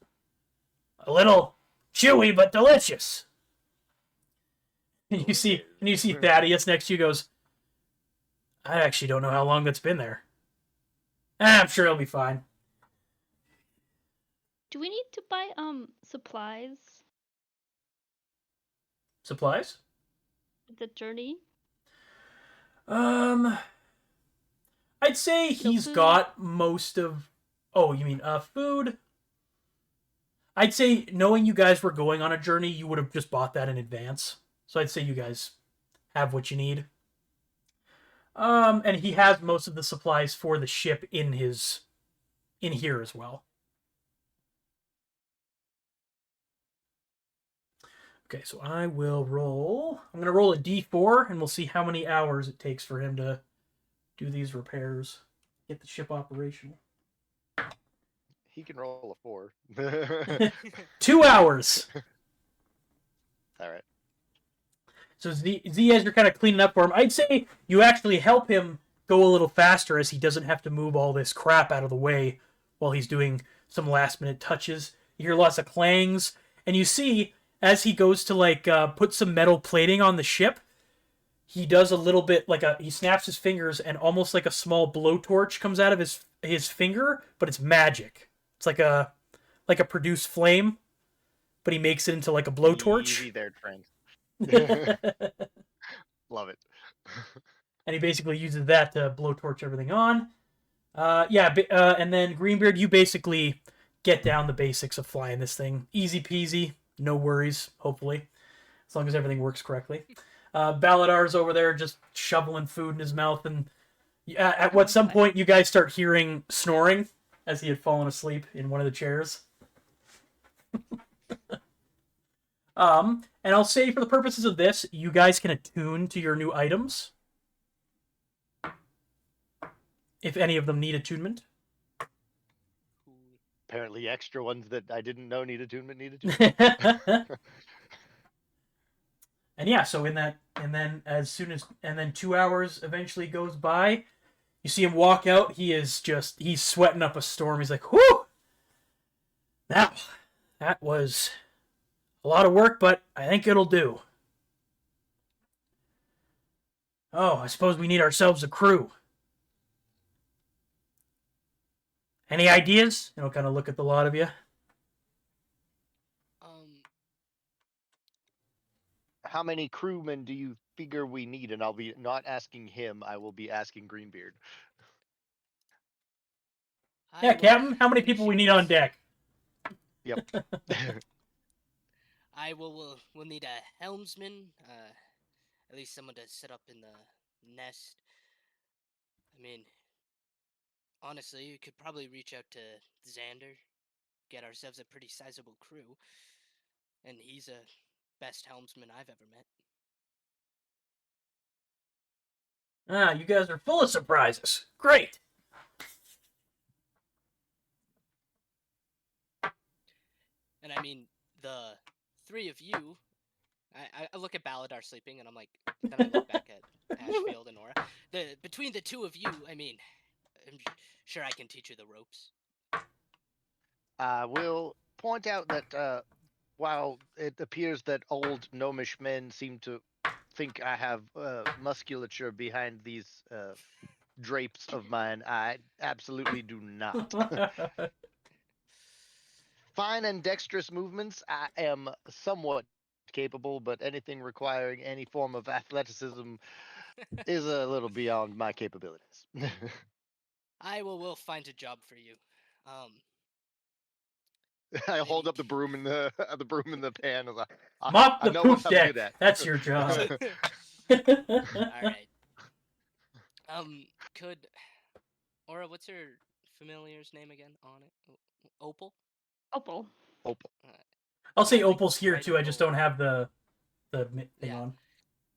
A little chewy, but delicious. And you see Thaddeus next to you goes, I actually don't know how long that's been there. I'm sure it'll be fine. Do we need to buy supplies? Supplies? The journey? I'd say he's food? got most of... Oh, you mean food? I'd say knowing you guys were going on a journey, you would have just bought that in advance. So I'd say you guys have what you need. And he has most of the supplies for the ship in here as well. Okay, so I will roll. I'm going to roll a d4, and we'll see how many hours it takes for him to do these repairs. Get the ship operational. He can roll a 4. 2 hours. All right. So Z, as you're kind of cleaning up for him, I'd say you actually help him go a little faster as he doesn't have to move all this crap out of the way while he's doing some last-minute touches. You hear lots of clangs, and you see... As he goes to put some metal plating on the ship, he does a little bit he snaps his fingers and almost like a small blowtorch comes out of his finger, but it's magic. It's like a produced flame, but he makes it into like a blowtorch. Easy there, friend. Love it. And he basically uses that to blowtorch everything on. And then Greenbeard, you basically get down the basics of flying this thing. Easy peasy. No worries, hopefully, as long as everything works correctly. Baladar's over there just shoveling food in his mouth, and at some point you guys start hearing snoring as he had fallen asleep in one of the chairs. And I'll say for the purposes of this, you guys can attune to your new items. If any of them need attunement. Cool. Apparently, extra ones that I didn't know need attunement need And attunement. yeah, so in that, and then 2 hours eventually goes by. You see him walk out. He's sweating up a storm. He's like, whew! Now, that was a lot of work, but I think it'll do. Oh, I suppose we need ourselves a crew. Any ideas? And I'll kind of look at the lot of you. How many crewmen do you figure we need? And I'll be not asking him. I will be asking Greenbeard. Yeah, will Captain, how many people we initiate need on this. deck? Yep. We'll need a helmsman, at least someone to sit up in the nest. I mean, honestly, you could probably reach out to Xander, get ourselves a pretty sizable crew, and he's a best helmsman I've ever met. Ah, you guys are full of surprises. Great. And I mean, the three of you, I look at Baladar sleeping, and I'm like, then I look back at Ashfield and Nora. Between the two of you, I mean, I'm sure I can teach you the ropes. I will point out that while it appears that old gnomish men seem to think I have musculature behind these drapes of mine, I absolutely do not. Fine and dexterous movements, I am somewhat capable, but anything requiring any form of athleticism is a little beyond my capabilities. I will find a job for you. I hold Maybe. up the broom in the broom in the pan. Mop I the know what poop I'm deck. good at. That's your job. All right. Could Aura, what's your familiar's name again on it? Opal? Opal. Opal. I'll Can say I, like, Opal's here write a too. I just don't little- have the thing Yeah. on.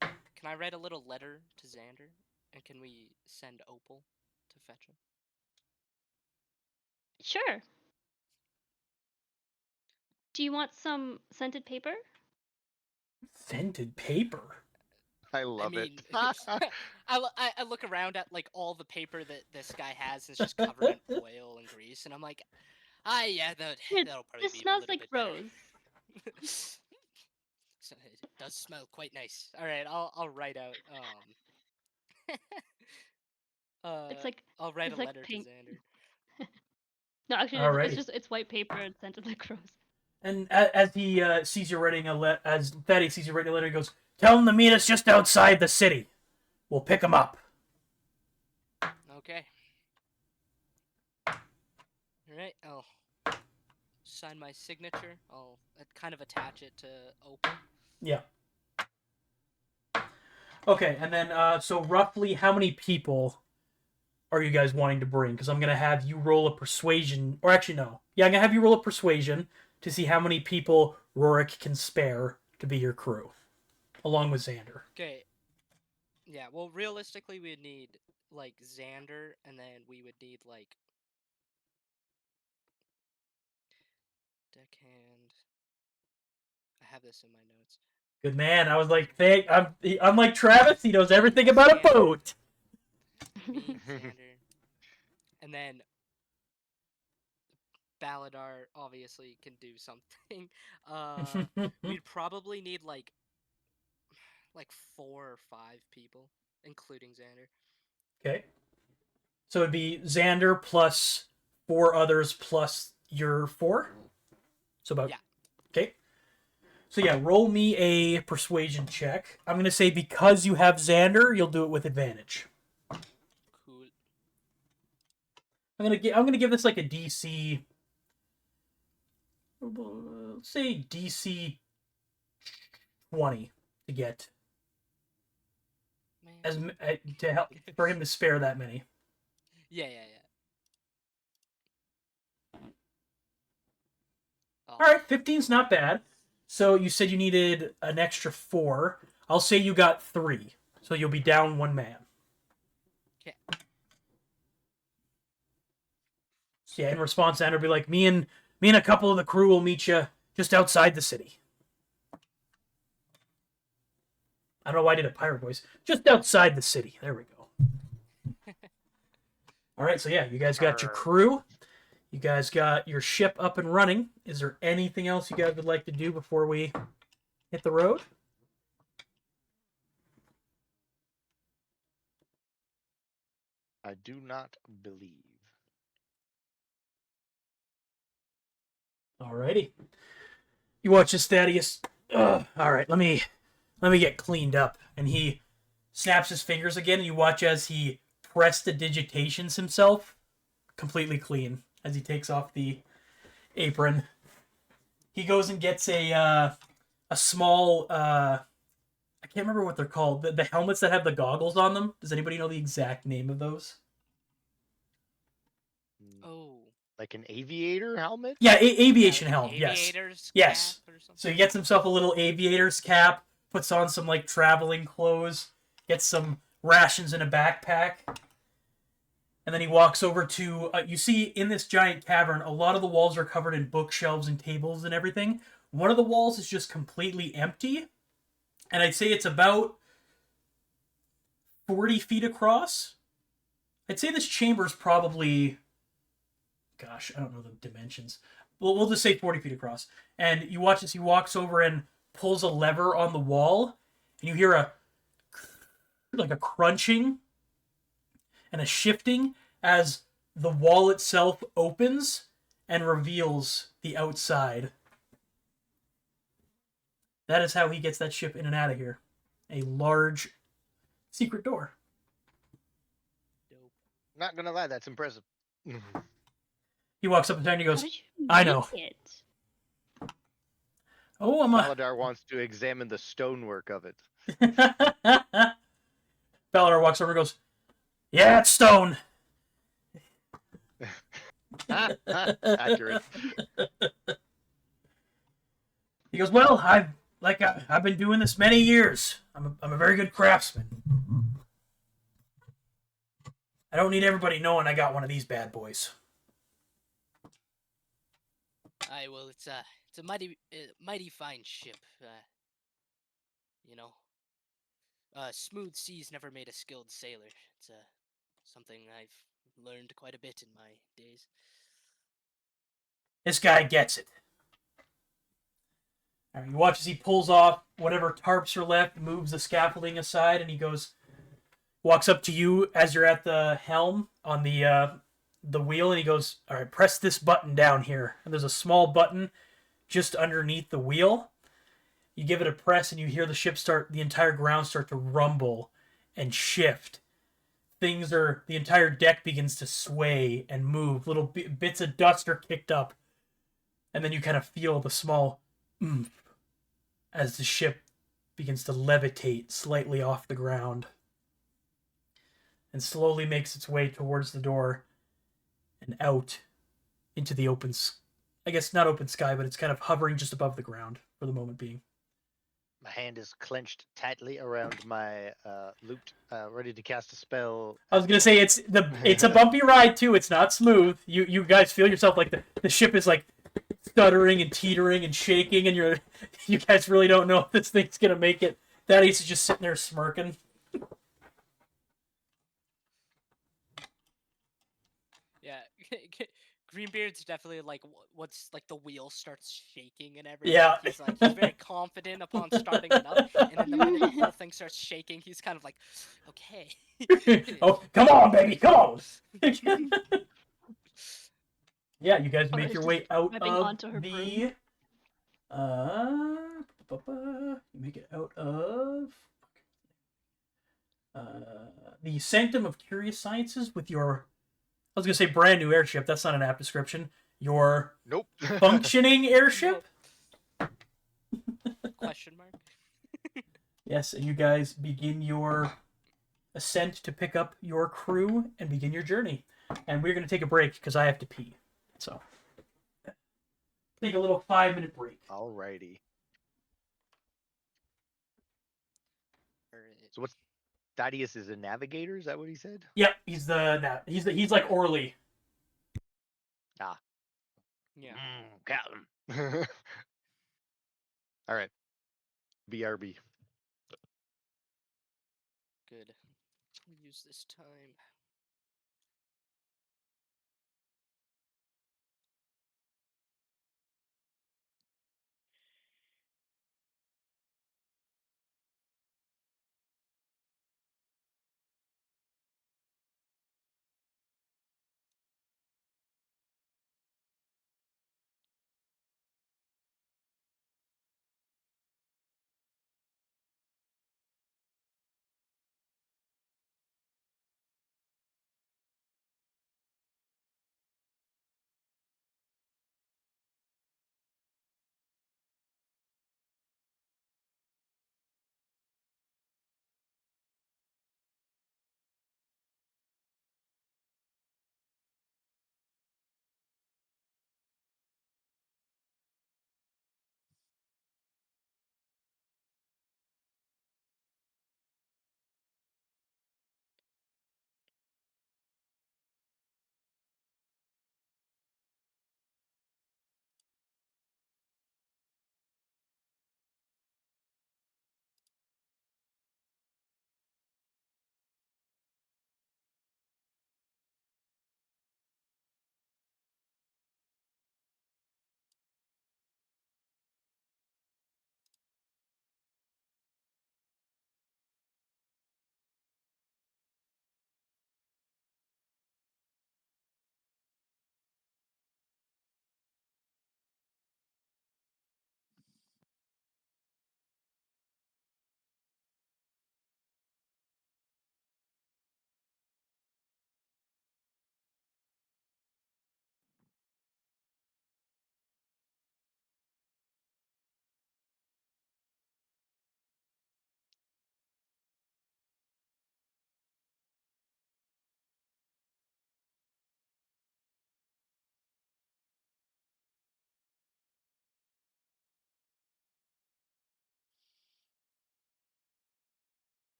Can I write a little letter to Xander? And can we send Opal to fetch him? Sure. Do you want some scented paper? Scented paper. I love mean, it. I look around at like all the paper that this guy has, and it's just covered in oil and grease, and I'm like, yeah, Here, that'll probably this be a smells little like bit better. rose. So it does smell quite nice. All right, I'll write out It's like I'll write it's a like letter to pink. Xander. No, actually, Alrighty. it's white paper and scented like rose. And as he sees you writing as Thaddeus sees you writing a letter, he goes, "Tell him to meet us just outside the city. We'll pick him up." Okay. All right, I'll sign my signature. I'll kind of attach it to Opal. Yeah. Okay, and then so roughly how many people are you guys wanting to bring? Because I'm gonna have you roll a persuasion, or actually no, yeah, I'm gonna have you roll a persuasion to see how many people Rorik can spare to be your crew, along with Xander. Okay. Yeah, well, realistically, we'd need, like, Xander, and then we would need, like, deckhand. I have this in my notes. Good man. I was like, I'm like Travis. He knows everything about a boat. Me, Xander, and then Baladar obviously can do something. We'd probably need, like 4 or 5 people, including Xander. Okay. So it'd be Xander plus 4 others plus your 4. So about Yeah. Okay. So yeah, roll me a persuasion check. I'm gonna say because you have Xander, you'll do it with advantage. Cool. I'm gonna give this like a DC. Let's say DC 20 to get Man. to help for him to spare that many. Yeah. call. All right, 15's not bad. So you said you needed an extra 4. I'll say you got 3. So you'll be down 1 man. Okay. So yeah, in response, Andrew will be like, me and a couple of the crew will meet you just outside the city. I don't know why I did a pirate voice. Just outside the city. There we go. All right, so yeah, you guys got your crew. You guys got your ship up and running. Is there anything else you guys would like to do before we hit the road? I do not believe. Alrighty. You watch this, Thaddeus. Ugh. All right, let me get cleaned up. And he snaps his fingers again, and you watch as he prestidigitations himself, completely clean, as he takes off the apron. He goes and gets a small I can't remember what they're called. The helmets that have the goggles on them. Does anybody know the exact name of those? Oh. Like an aviator helmet? Yeah, aviation like an helmet. Yes. aviator's Yes. cap or something? So he gets himself a little aviator's cap, puts on some like traveling clothes, gets some rations in a backpack, and then he walks over to. You see in this giant cavern, a lot of the walls are covered in bookshelves and tables and everything. One of the walls is just completely empty, and I'd say it's about 40 feet across. I'd say this chamber is probably, gosh, I don't know the dimensions. We'll just say 40 feet across. And you watch as he walks over and pulls a lever on the wall, and you hear like a crunching and a shifting as the wall itself opens and reveals the outside. That is how he gets that ship in and out of here. A large secret door. Dope. Not gonna lie, that's impressive. He walks up and he How goes, did you I make know. it? "Oh, I'm a." Baladar wants to examine the stonework of it. Baladar walks over and goes, "Yeah, it's stone." Accurate. He goes, "Well, I've been doing this many years. I'm a very good craftsman. I don't need everybody knowing I got one of these bad boys." Aye, well, it's a mighty fine ship. You know, smooth seas never made a skilled sailor. It's something I've learned quite a bit in my days. This guy gets it. All right, you watch as he pulls off whatever tarps are left, moves the scaffolding aside, and he walks up to you as you're at the helm on the wheel, and he goes, "All right, press this button down here." And there's a small button just underneath the wheel. You give it a press, and you hear the entire ground start to rumble and shift. The entire deck begins to sway and move. Little bits of dust are kicked up, and then you kind of feel the small oomph as the ship begins to levitate slightly off the ground and slowly makes its way towards the door and out into the open, I guess not open sky, but it's kind of hovering just above the ground for the moment being. My hand is clenched tightly around my lute, ready to cast a spell. I was gonna say it's a bumpy ride too. It's not smooth. You guys feel yourself like the ship is like stuttering and teetering and shaking, and you guys really don't know if this thing's gonna make it. Thaddeus is just sitting there smirking. Yeah, Greenbeard's definitely like what's like the wheel starts shaking and everything. Yeah. He's very confident upon starting it up, and then the minute the whole thing starts shaking, he's kind of like, okay. Oh, come on, baby, come on! Yeah, you guys make your way out Driving of onto her the. You make it out of the Sanctum of Curious Sciences with your. I was gonna say brand new airship. That's not an apt description. Your Nope. functioning airship. Question mark. Yes, and you guys begin your ascent to pick up your crew and begin your journey. And we're gonna take a break because I have to pee. So. take a little 5-minute break. Alrighty. Alright. So what's Thaddeus is a navigator? Is that what he said? Yep, he's like Orly. Ah. Yeah. Captain. All right. BRB. Good. Use this time.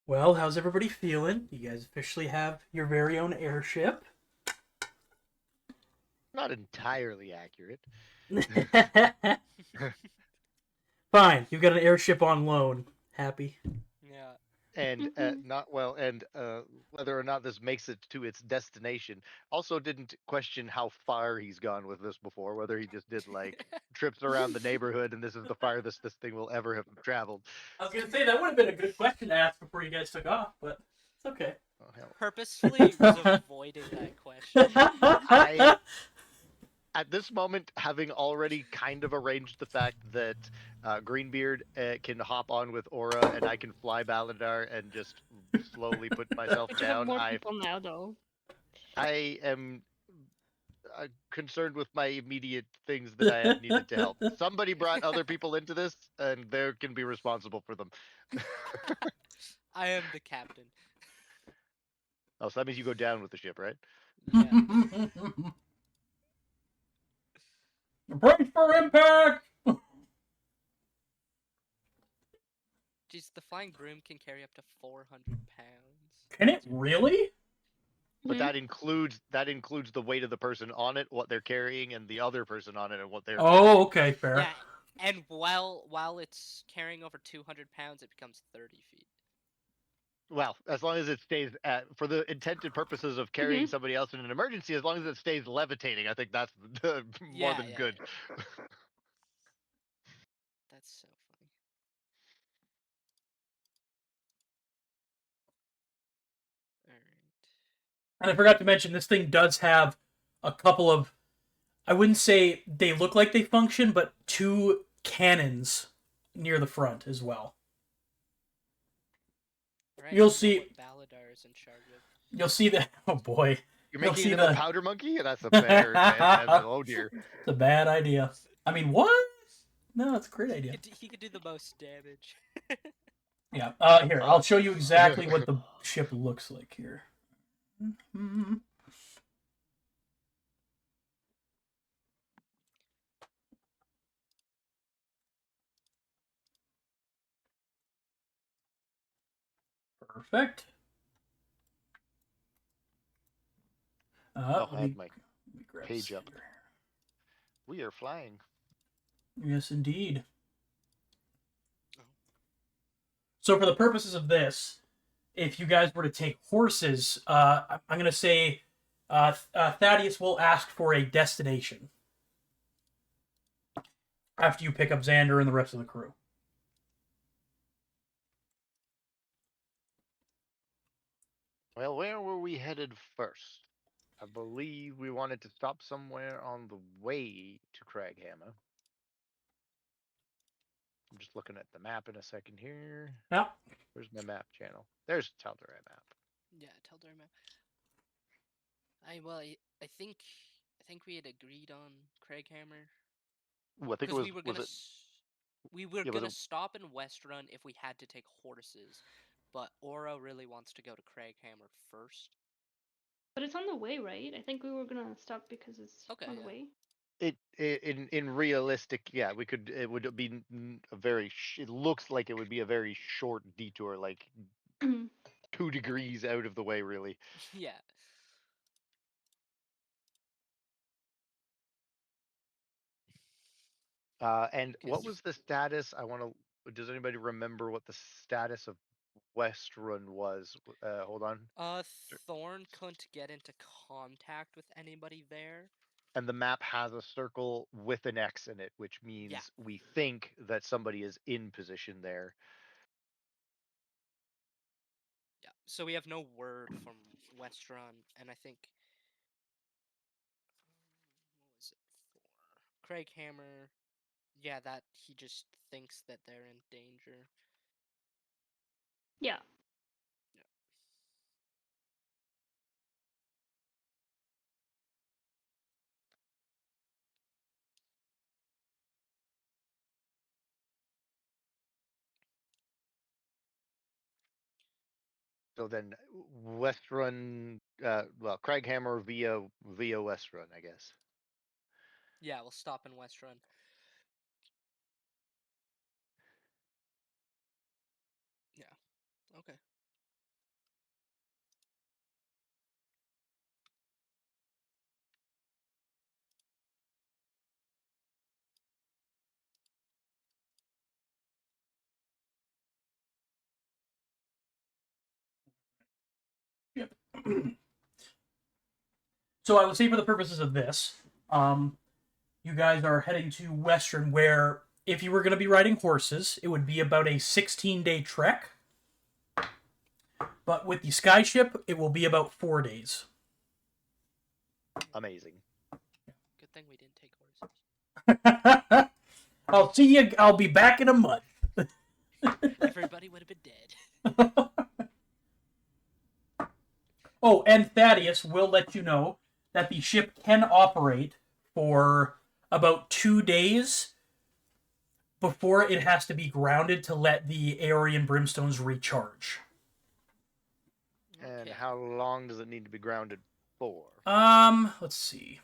Well, how's everybody feeling? You guys officially have your very own airship. Not entirely accurate. Fine, you've got an airship on loan. Happy. Yeah. And whether or not this makes it to its destination. Also didn't question how far he's gone with this before, whether he just did like trips around the neighborhood and this is the farthest this thing will ever have traveled. I was gonna say that would have been a good question to ask before you guys took off, but it's okay. Oh, hell. Purposefully was avoiding that question. I, at this moment, having already kind of arranged the fact that Greenbeard can hop on with Aura and I can fly Baladar and just slowly put myself But you have down, more people now, though. I am concerned with my immediate things that I have needed to help. Somebody brought other people into this, and they can be responsible for them. I am the captain. Oh, so that means you go down with the ship, right? Yeah. Brace for impact! Jeez, the flying broom can carry up to 400 pounds. Can it really? But Mhm. that includes the weight of the person on it, what they're carrying, and the other person on it, and what they're Oh, carrying. okay, fair. Yeah, and while it's carrying over 200 pounds, it becomes 30 feet. Well, as long as it stays for the intended purposes of carrying somebody else in an emergency, as long as it stays levitating, I think that's more Yeah, than yeah, good. yeah. That's so funny. All right. And I forgot to mention, this thing does have a couple of, I wouldn't say they look like they function, but 2 cannons near the front as well. Right, You'll I know see- what Baladar is in charge of. You'll see that. Oh boy, You're You'll making see him a the- powder monkey? That's a bad oh dear. it's a bad idea. I mean, what? No, it's a great idea. He could do the most damage. Yeah. Here, I'll show you exactly what the ship looks like here. Perfect. I'll Let have me my grab page up. Sander. We are flying. Yes, indeed. Oh. So for the purposes of this, if you guys were to take horses, I'm going to say Thaddeus will ask for a destination after you pick up Xander and the rest of the crew. Well, where were we headed first? I believe we wanted to stop somewhere on the way to Craghammer. I'm just looking at the map in a second here. Yeah. Where's my map channel? There's Tal'Darai map. Yeah, Tal'Darai map. I think we had agreed on Craighammer Ooh, I think it because was we were yeah, was gonna it stop in Westrun if we had to take horses, but Aura really wants to go to Craighammer first. But it's on the way, right? I think we were gonna stop because it's Okay, on the yeah. way. in realistic, yeah, we could. It would be a very. It looks like it would be a very short detour, like 2 degrees out of the way, really. Yeah. And what Because was the status? I want to. Does anybody remember what the status of Westrun was? Hold on. Thorn couldn't get into contact with anybody there. And the map has a circle with an X in it, which Yeah. means we think that somebody is in position there. Yeah. So we have no word from Westrun, and I think what was it for? Craighammer. Yeah, that he just thinks that they're in danger. Yeah. So then Westrun, well, Craghammer via Westrun, I guess. Yeah, we'll stop in Westrun. Yeah. Okay. Yep. So I would say for the purposes of this, you guys are heading to Western, where if you were going to be riding horses, it would be about a 16-day trek. But with the skyship, it will be about 4 days. Amazing. Good thing we didn't take horses. I'll see you. I'll be back in a month. Everybody would have been dead. Oh, and Thaddeus will let you know that the ship can operate for about 2 days before it has to be grounded to let the Aeorian brimstones recharge. And Okay. how long does it need to be grounded for? Let's see.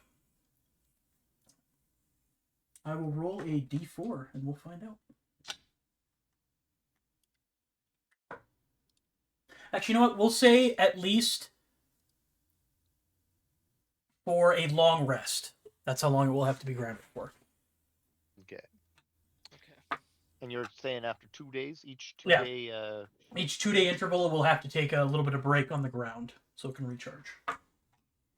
I will roll a d4 and we'll find out. Actually, you know what? We'll say at least for a long rest. That's how long it will have to be grounded for. Okay. Okay. And you're saying after 2 days, each 2 Yeah. day. Each 2-day interval, it will have to take a little bit of break on the ground so it can recharge.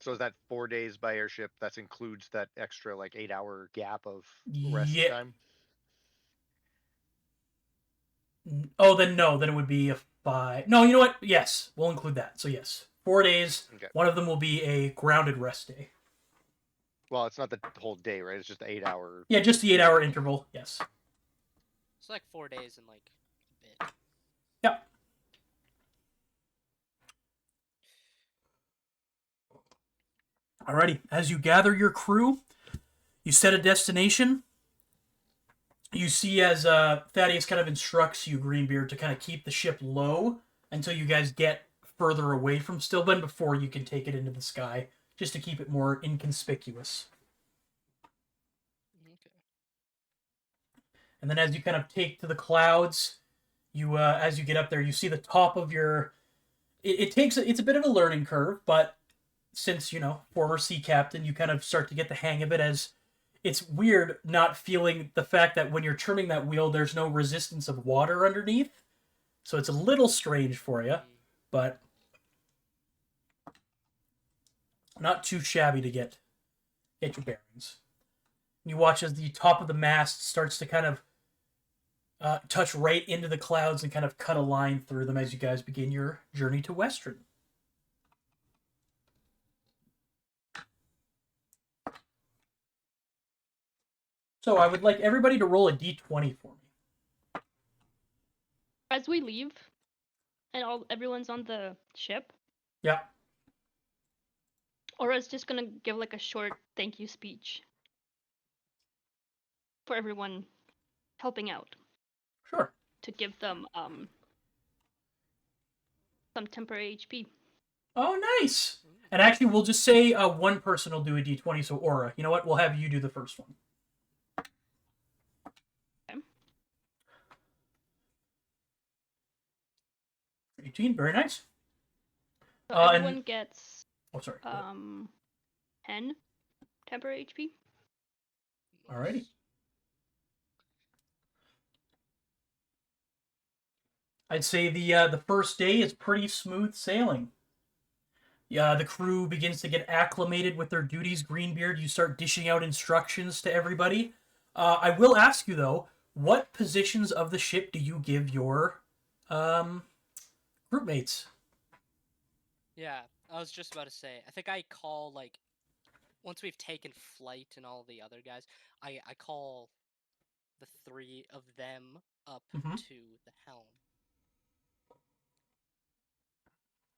So is that 4 days by airship? That includes that extra like 8-hour gap of rest Yeah. time. Oh, then no. Then it would be a 5. No, you know what? Yes, we'll include that. So yes, 4 days. Okay. One of them will be a grounded rest day. Well, it's not the whole day, right? It's just the 8-hour. Yeah, just the 8-hour interval. Yes. It's like 4 days and like a bit. Yep. Alrighty. As you gather your crew, you set a destination. You see as Thaddeus kind of instructs you, Greenbeard, to kind of keep the ship low until you guys get further away from Stillben before you can take it into the sky, just to keep it more inconspicuous. Okay. And then as you kind of take to the clouds, you as you get up there, you see the top of your it's a bit of a learning curve, but since former sea captain, you kind of start to get the hang of it. As it's weird not feeling the fact that when you're turning that wheel, there's no resistance of water underneath, so it's a little strange for you, but not too shabby to get your bearings. You watch as the top of the mast starts to kind of touch right into the clouds and kind of cut a line through them as you guys begin your journey to Western. So I would like everybody to roll a d20 for me. As we leave, and everyone's on the ship, Yeah. Aura's just gonna give like a short thank you speech for everyone helping out Sure. to give them some temporary HP. Oh, nice. And actually, we'll just say one person will do a d20. So Aura, you know what? We'll have you do the first one. Okay. 18. Very nice. So everyone gets Oh, sorry. 10 temporary HP. Alrighty. I'd say the first day is pretty smooth sailing. Yeah, the crew begins to get acclimated with their duties. Greenbeard, you start dishing out instructions to everybody. I will ask you though, what positions of the ship do you give your group mates? Yeah, I was just about to say. I think I call like once we've taken flight and all the other guys, I call the three of them up Mm-hmm. to the helm.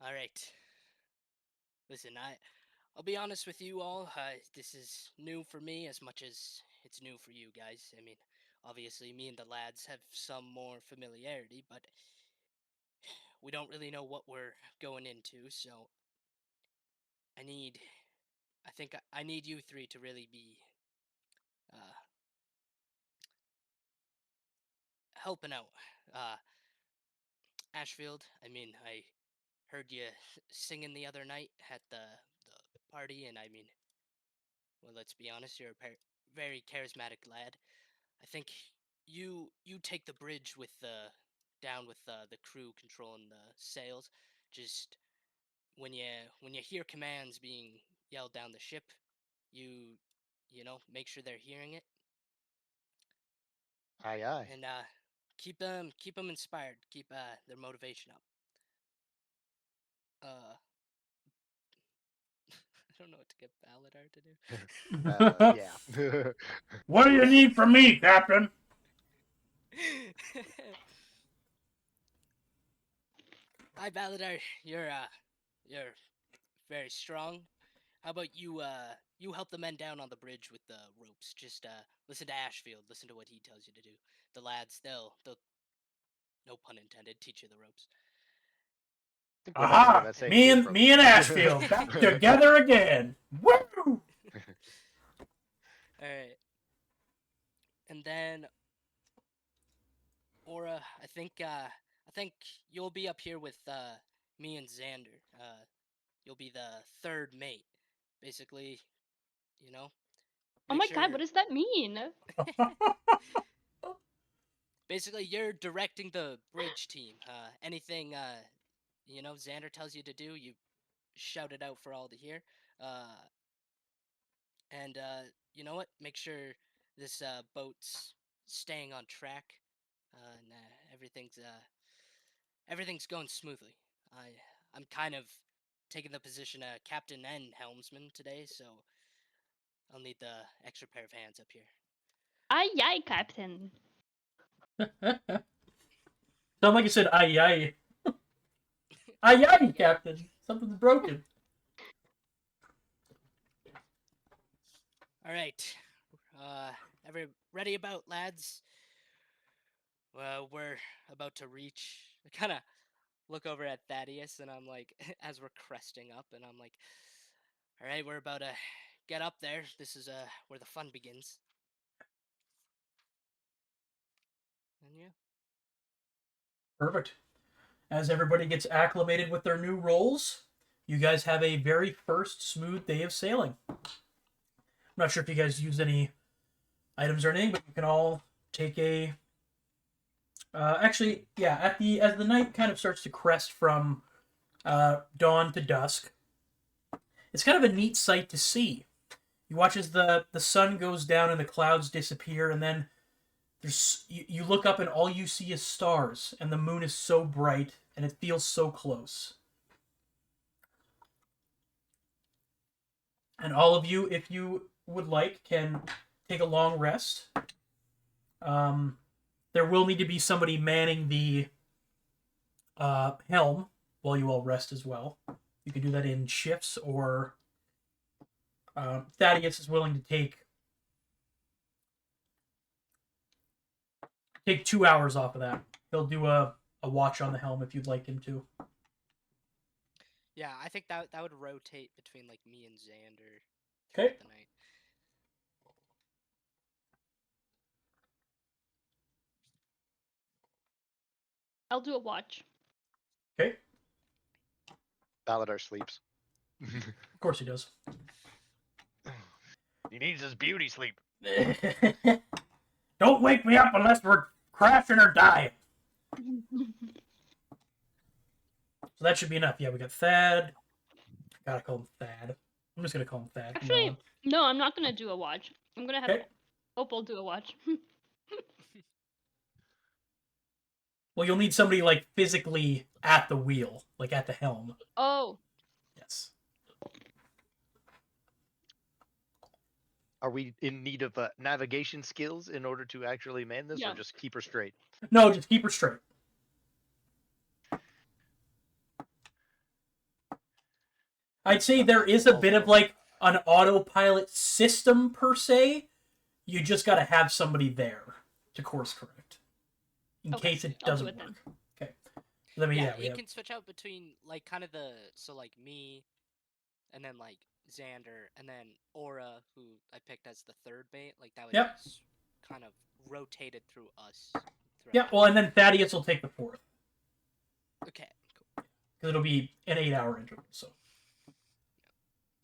All right. Listen, I'll be honest with you all. This is new for me as much as it's new for you guys. I mean, obviously, me and the lads have some more familiarity, but we don't really know what we're going into. So I think I need you three to really be uh, helping out. Uh, Ashfield, I mean, I heard you singing the other night at the party, and I mean, well, let's be honest, you're a very charismatic lad. I think you take the bridge with the down with the crew controlling the sails. Just when you hear commands being yelled down the ship, make sure they're hearing it Aye, aye. and keep them inspired, keep their motivation up. Uh, I don't know what to get Baladar to do. Yeah. What do you need from me, Captain? Hi, Baladar. You're very strong. How about you help the men down on the bridge with the ropes? Just listen to Ashfield. Listen to what he tells you to do. The lads, they'll no pun intended, teach you the ropes. I think that's where Aha! that saying Me came and from. me and Ashfield back together again. Woo! All right. And then Aura, I think you'll be up here with me and Xander. You'll be the third mate. Basically, you know, Oh make my sure god, what does that mean? basically you're directing the bridge team. Anything Xander tells you to do, you shout it out for all to hear. And you know what? Make sure this boat's staying on track, and everything's going smoothly. I'm kind of taking the position of captain and helmsman today, so I'll need the extra pair of hands up here. Aye, aye, Captain. Sound like you said aye aye. Aye aye, Captain. Something's broken. All right, every ready about lads? Well, we're about to reach. I kind of look over at Thaddeus, and I'm like, as we're cresting up, and I'm like, all right, we're about to get up there. This is where the fun begins. And yeah. Perfect. As everybody gets acclimated with their new roles, you guys have a very first smooth day of sailing. I'm not sure if you guys use any items or anything, but you can all take a. Actually, yeah. As the night kind of starts to crest from dawn to dusk, it's kind of a neat sight to see. You watch as the sun goes down and the clouds disappear, and then you look up and all you see is stars, and the moon is so bright and it feels so close. And all of you, if you would like, can take a long rest. Um, there will need to be somebody manning the helm while you all rest as well. You can do that in shifts, or Thaddeus is willing to take 2 hours off of that. He'll do a watch on the helm if you'd like him to. Yeah, I think that would rotate between like me and Xander Okay. throughout the night. I'll do a watch. Okay. Baladar sleeps. Of course he does. He needs his beauty sleep. Don't wake me up unless we're crashing or dying. So that should be enough. Yeah, we got Thad. Gotta call him Thad. I'm just gonna call him Thad. Actually, no, I'm not gonna do a watch. I'm gonna have Okay. Opal do a watch. Well, you'll need somebody like physically at the wheel, like at the helm. Oh, Yes. Are we in need of navigation skills in order to actually man this, Yeah. or just keep her straight? No, just keep her straight. I'd say there is a bit of like an autopilot system per se. You just got to have somebody there to course correct in Okay, case it I'll do doesn't it work. Okay. Let me. Yeah, we it have. can switch out between like kind of like me, and then like Xander, and then Aura, who I picked as the third mate. Like that would Yep. kind of rotated through us. Yeah. Well, and then Thaddeus will take the fourth Okay. Cool. because it'll be an 8-hour interval. So.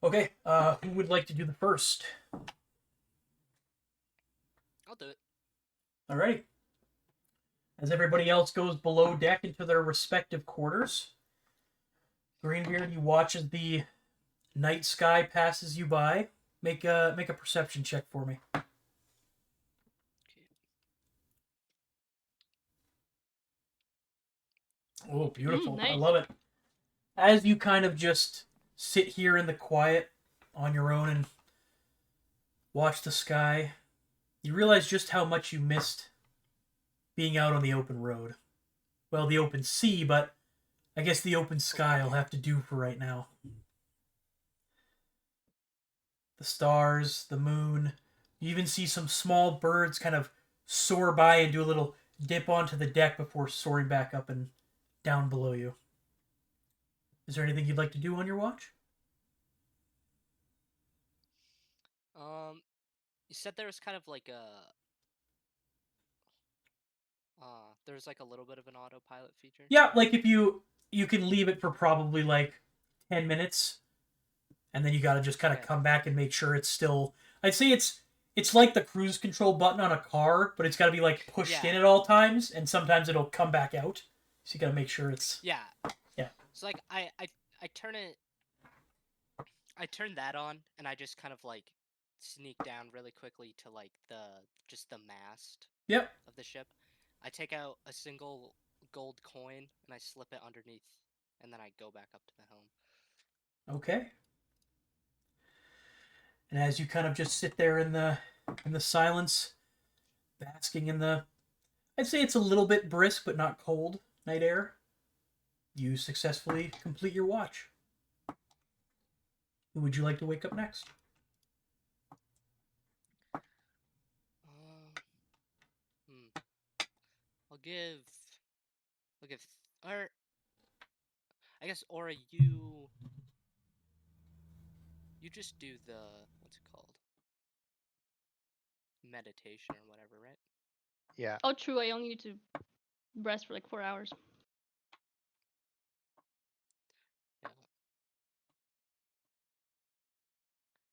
Okay. Who would like to do the first? I'll do it. Alrighty. As everybody else goes below deck into their respective quarters, Greenbeard, you watch as the night sky passes you by. Make a perception check for me. Okay. Oh, beautiful. I nice. love it. As you kind of just sit here in the quiet on your own and watch the sky, you realize just how much you missed being out on the open road. Well, the open sea, but I guess the open sky will have to do for right now. The stars, the moon, you even see some small birds kind of soar by and do a little dip onto the deck before soaring back up and down below you. Is there anything you'd like to do on your watch? You said there was kind of like there's like a little bit of an autopilot feature. Yeah, like if you can leave it for probably like 10 minutes and then you got to just kind of come back and make sure it's still. I'd say it's like the cruise control button on a car, but it's got to be like pushed in at all times, and sometimes it'll come back out. So you got to make sure it's. Yeah. Yeah. So like I turn it. I turn that on, and I just kind of like sneak down really quickly to like just the mast. Yep. Of the ship. I take out a single gold coin and I slip it underneath, and then I go back up to the helm. Okay. And as you kind of just sit there in the silence, basking in the, I'd say it's a little bit brisk but not cold night air, you successfully complete your watch. Who would you like to wake up next? I'll give, or I guess Aura, you just do the what's it called? Meditation or whatever, right? Yeah. Oh, true. I only need to rest for like 4 hours.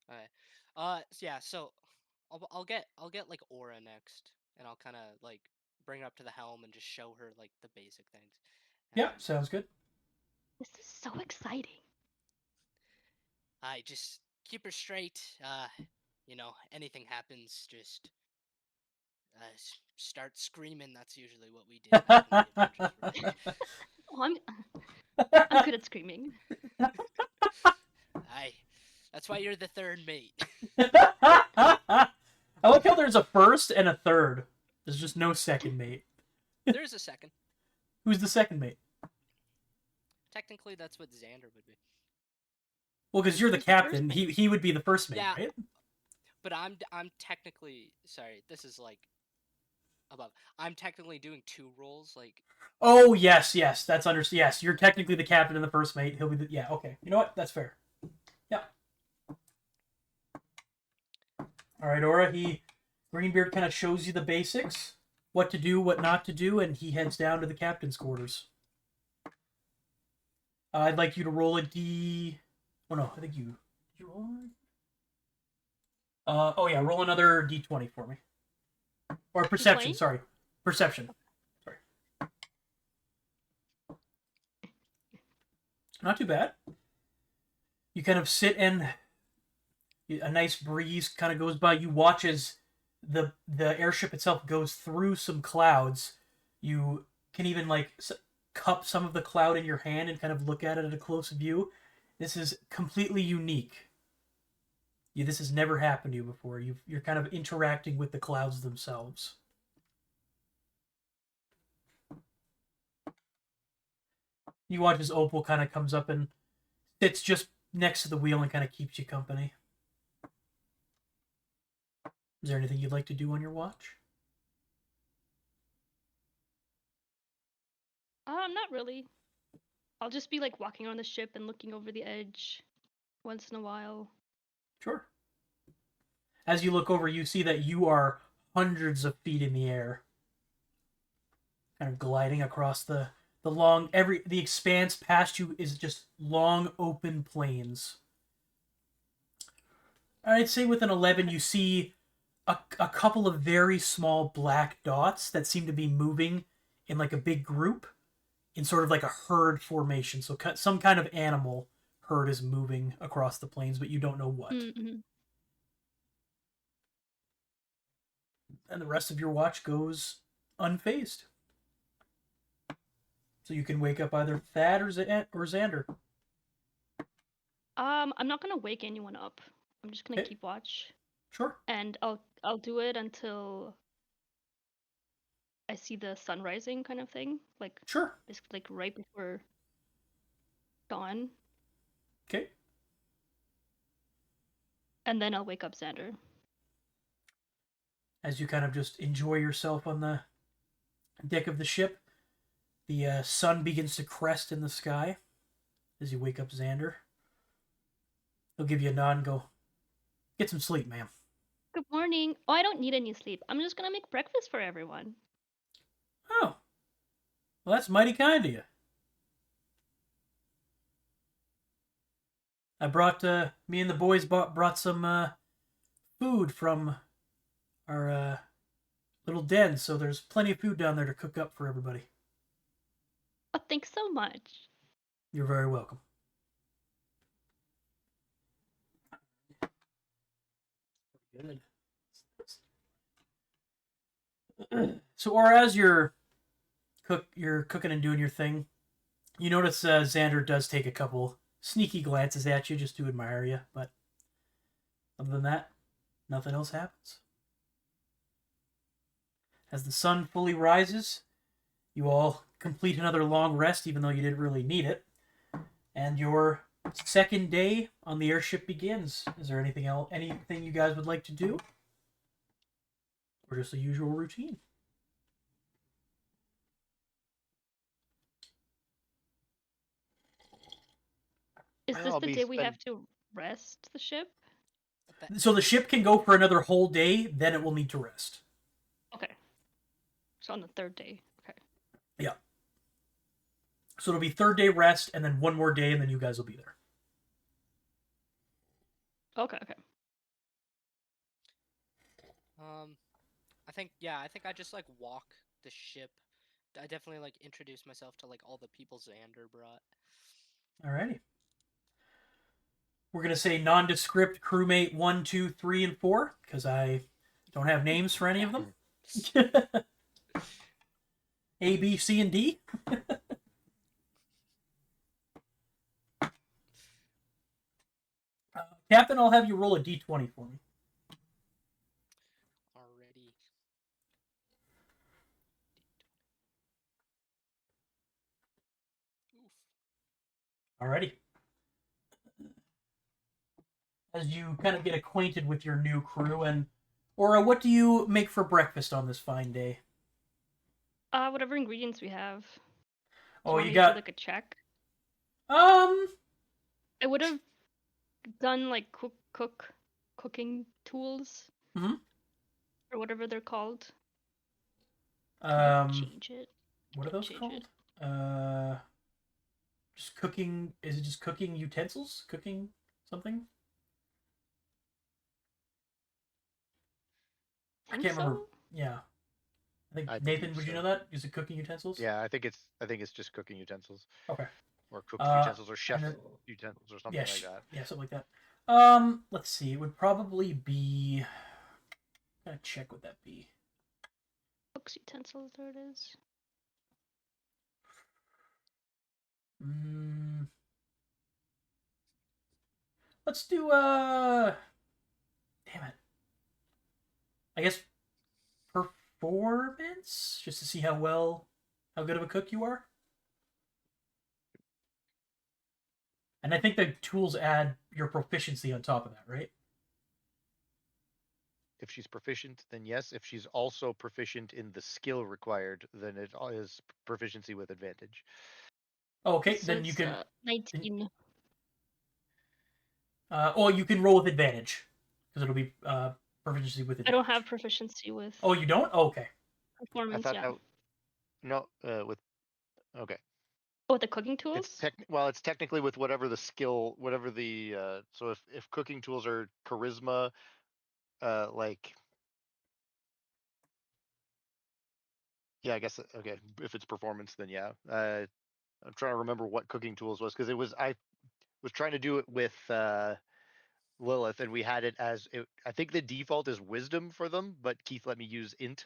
Alright. Yeah. So I'll get like Aura next, and I'll kind of like bring her up to the helm and just show her like the basic things. Yeah, And sounds good. This is so exciting. I just keep her straight. Anything happens, just start screaming. That's usually what we do back in the Adventures Room. Oh, I'm good at screaming. I. That's why you're the third mate. I like how there's a first and a third. There's just no second mate. There's a second. Who's the second mate? Technically, that's what Xander would be. Well, because you're the Who's the first captain, mate? he would be the first mate, Yeah. right? But I'm technically sorry. This is like above. I'm technically doing 2 roles. Like Oh yes, that's yes. You're technically the captain and the first mate. He'll be the okay. You know what? That's fair. Yeah. All right, Aura. Greenbeard kind of shows you the basics, what to do, what not to do, and he heads down to the captain's quarters. I'd like you to roll a d. Oh no, I think you. Did you roll? Oh yeah, roll another d20 for me. Or perception. D20? Sorry, perception. Sorry. Not too bad. You kind of sit and a nice breeze kind of goes by. You watch as the airship itself goes through some clouds. You can even like cup some of the cloud in your hand and kind of look at it at a close view. This is completely unique. This has never happened to you before. You're kind of interacting with the clouds themselves. You watch as Opal kind of comes up and sits just next to the wheel and kind of keeps you company. Is there anything you'd like to do on your watch? Not really. I'll just be like walking on the ship and looking over the edge once in a while. Sure. As you look over, you see that you are hundreds of feet in the air, kind of gliding across the expanse past you is just long open plains. I'd say with an 11, you see a couple of very small black dots that seem to be moving in like a big group in sort of like a herd formation. So some kind of animal herd is moving across the plains, but you don't know what. Mm-hmm. And the rest of your watch goes unfazed. So you can wake up either Thad or Xander. I'm not gonna wake anyone up. I'm just gonna Okay. keep watch, Sure. and I'll do it until I see the sun rising, kind of thing. Like Sure. basically like right before dawn, Okay. and then I'll wake up Xander. As you kind of just enjoy yourself on the deck of the ship, the sun begins to crest in the sky as you wake up Xander. He'll give you a nod and go, "Get some sleep, ma'am." Good morning. Oh, I don't need any sleep. I'm just gonna make breakfast for everyone. Oh. Well, that's mighty kind of you. I brought, me and the boys brought some food from our little den, so there's plenty of food down there to cook up for everybody. Oh, thanks so much. You're very welcome. Good. So, or as you're cooking and doing your thing, you notice Xander does take a couple sneaky glances at you just to admire you, but other than that, nothing else happens. As the sun fully rises, you all complete another long rest, even though you didn't really need it, and your second day on the airship begins. Is there anything you guys would like to do, or just the usual routine? Is this I'll the be day we spend- have to rest the ship? So the ship can go for another whole day, then it will need to rest. Okay. So on the third day. Okay. Yeah. So it'll be third day rest, and then one more day, and then you guys will be there. Okay. I think I just like walk the ship. I definitely like introduce myself to like all the people Xander brought. Alrighty. We're gonna say nondescript crewmate 1, 2, 3, and 4 because I don't have names for any of them. A, B, C, and D. Captain, I'll have you roll a d20 for me. Already. Oof. Alrighty. As you kind of get acquainted with your new crew, and Aura, what do you make for breakfast on this fine day? Whatever ingredients we have. Do Oh, want you me got to do like a check? um. I would have done like cooking tools. Mhm. Or whatever they're called. Can I change it? What are those Change called? it. Just cooking. Is it just cooking utensils? Cooking something? I Think can't remember. so? Yeah, I think I Nathan. believe Would you so. know that? Is it cooking utensils? Yeah, I think it's just cooking utensils. Okay. Or cooked utensils or chef then, utensils or something yeah, like that. yeah, something like that. Let's see. It would probably be. Gotta check what that be. Cooks utensils, there it is. Let's do damn it. I guess performance, just to see how good of a cook you are. And I think the tools add your proficiency on top of that, right? If she's proficient, then yes. If she's also proficient in the skill required, then it is proficiency with advantage. Okay, So then you it's, can. 19. You can roll with advantage because it'll be proficiency with advantage. I don't have proficiency with Oh, you don't? Oh, okay. I performance, thought yeah. that no with okay. Oh, with the cooking tools? It's technically with whatever the skill, whatever the so if cooking tools are charisma, like yeah, I guess okay. If it's performance, then yeah. I'm trying to remember what cooking tools was because I was trying to do it with Lilith, and we had it as I think the default is wisdom for them, but Keith let me use int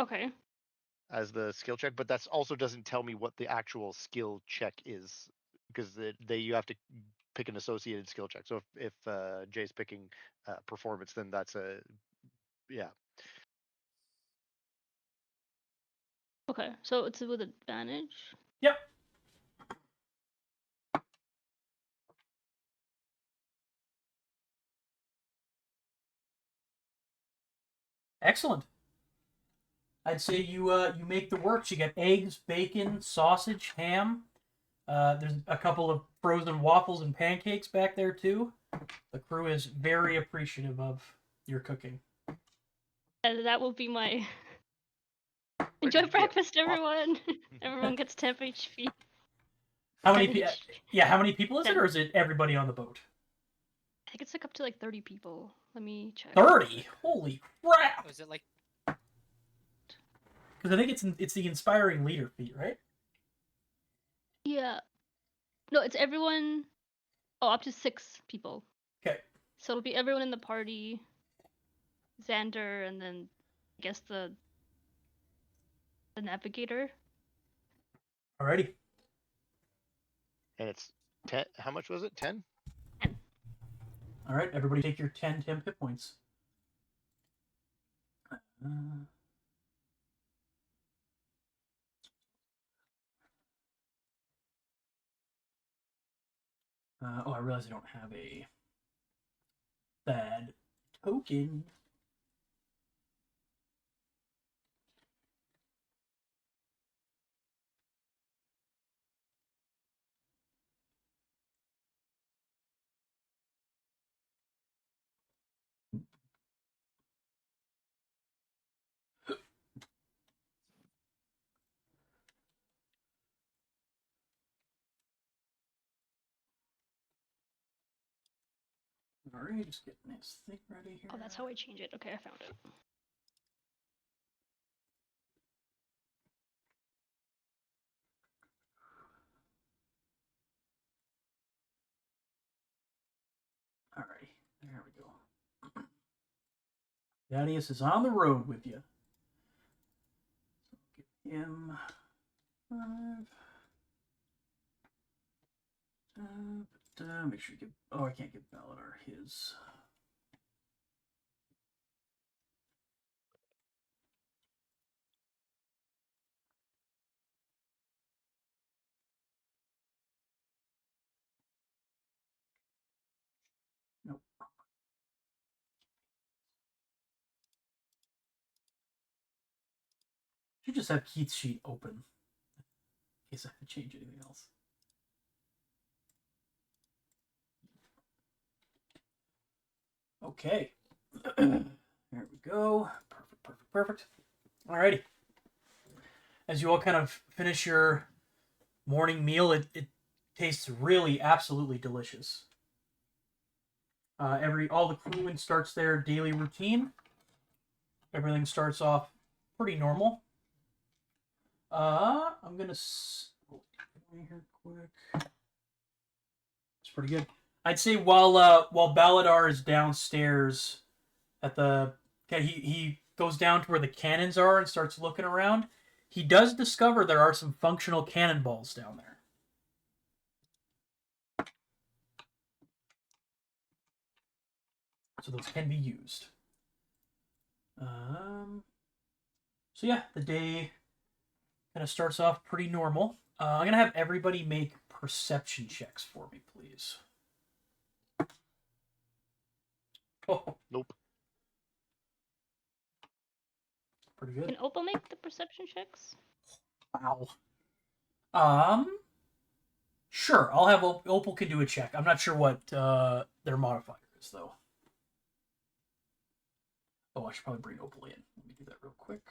Okay. as the skill check. But that also doesn't tell me what the actual skill check is because you have to pick an associated skill check. So if Jay's picking performance, then that's a yeah. Okay, so it's with advantage? Yep. Excellent. I'd say you make the works. You get eggs, bacon, sausage, ham. There's a couple of frozen waffles and pancakes back there too. The crew is very appreciative of your cooking. And that will be my Where enjoy did you get breakfast, waffles? everyone. Everyone gets 10 HP. How 10 many? HP. Yeah, how many people is it, 10. or is it everybody on the boat? I think it's like up to like 30 people. Let me check. 30. Holy crap! Was it like Because I think it's the inspiring leader feat, right? Yeah. No, it's everyone. Oh, up to 6 people. Okay. So it'll be everyone in the party, Xander, and then I guess the navigator. Alrighty. And it's 10. How much was it? 10? 10. All right, everybody take your 10 temp hit points. I realize I don't have a bad token. Alright, just getting this thing ready here. Oh, that's how I change it. Okay, I found it. Alrighty, there we go. Thaddeus is on the road with you. So get him 5. Make sure you give. Oh, I can't give Baladar his. Nope. Should just have Keith's sheet open in case I have to change anything else. Okay. There we go. Perfect. Alrighty. As you all kind of finish your morning meal, it tastes really absolutely delicious. All the crewing starts their daily routine. Everything starts off pretty normal. I'm gonna here quick. It's pretty good. I'd say while Baladar is downstairs at the he goes down to where the cannons are and starts looking around. He does discover there are some functional cannonballs down there. So those can be used. So yeah, the day kind of starts off pretty normal. I'm gonna have everybody make perception checks for me, please. Oh, Nope. pretty good. Can Opal make the perception checks? Wow. Sure. I'll have Opal can do a check. I'm not sure what their modifier is though. Oh, I should probably bring Opal in. Let me do that real quick.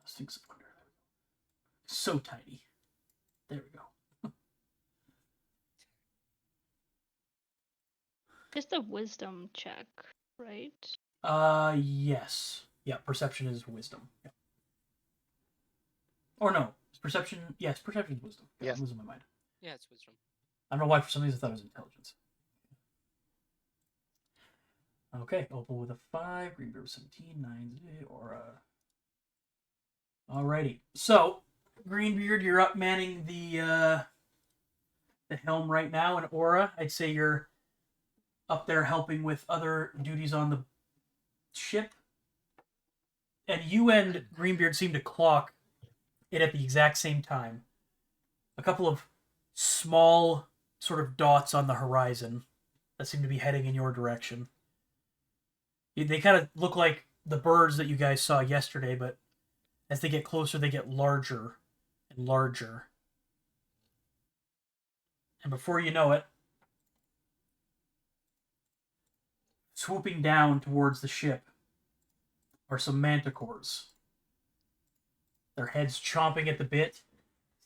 Sphinx of Wonder. So tiny. There we go. Just a wisdom check, right? Yes. Yeah, perception is wisdom. Yeah. Or no, perception. Yes, perception is wisdom. Yes. I'm losing my mind. Yeah, it's wisdom. I don't know why for some reason I thought it was intelligence. Okay, Opal with a 5, Greenbeard with 17, 9, Aura. Alrighty. So, Greenbeard, you're up manning the helm right now, and Aura, I'd say you're up there helping with other duties on the ship. And you and Greenbeard seem to clock it at the exact same time. A couple of small sort of dots on the horizon that seem to be heading in your direction. They kind of look like the birds that you guys saw yesterday, but as they get closer, they get larger and larger. And before you know it, swooping down towards the ship are some manticores. Their heads chomping at the bit,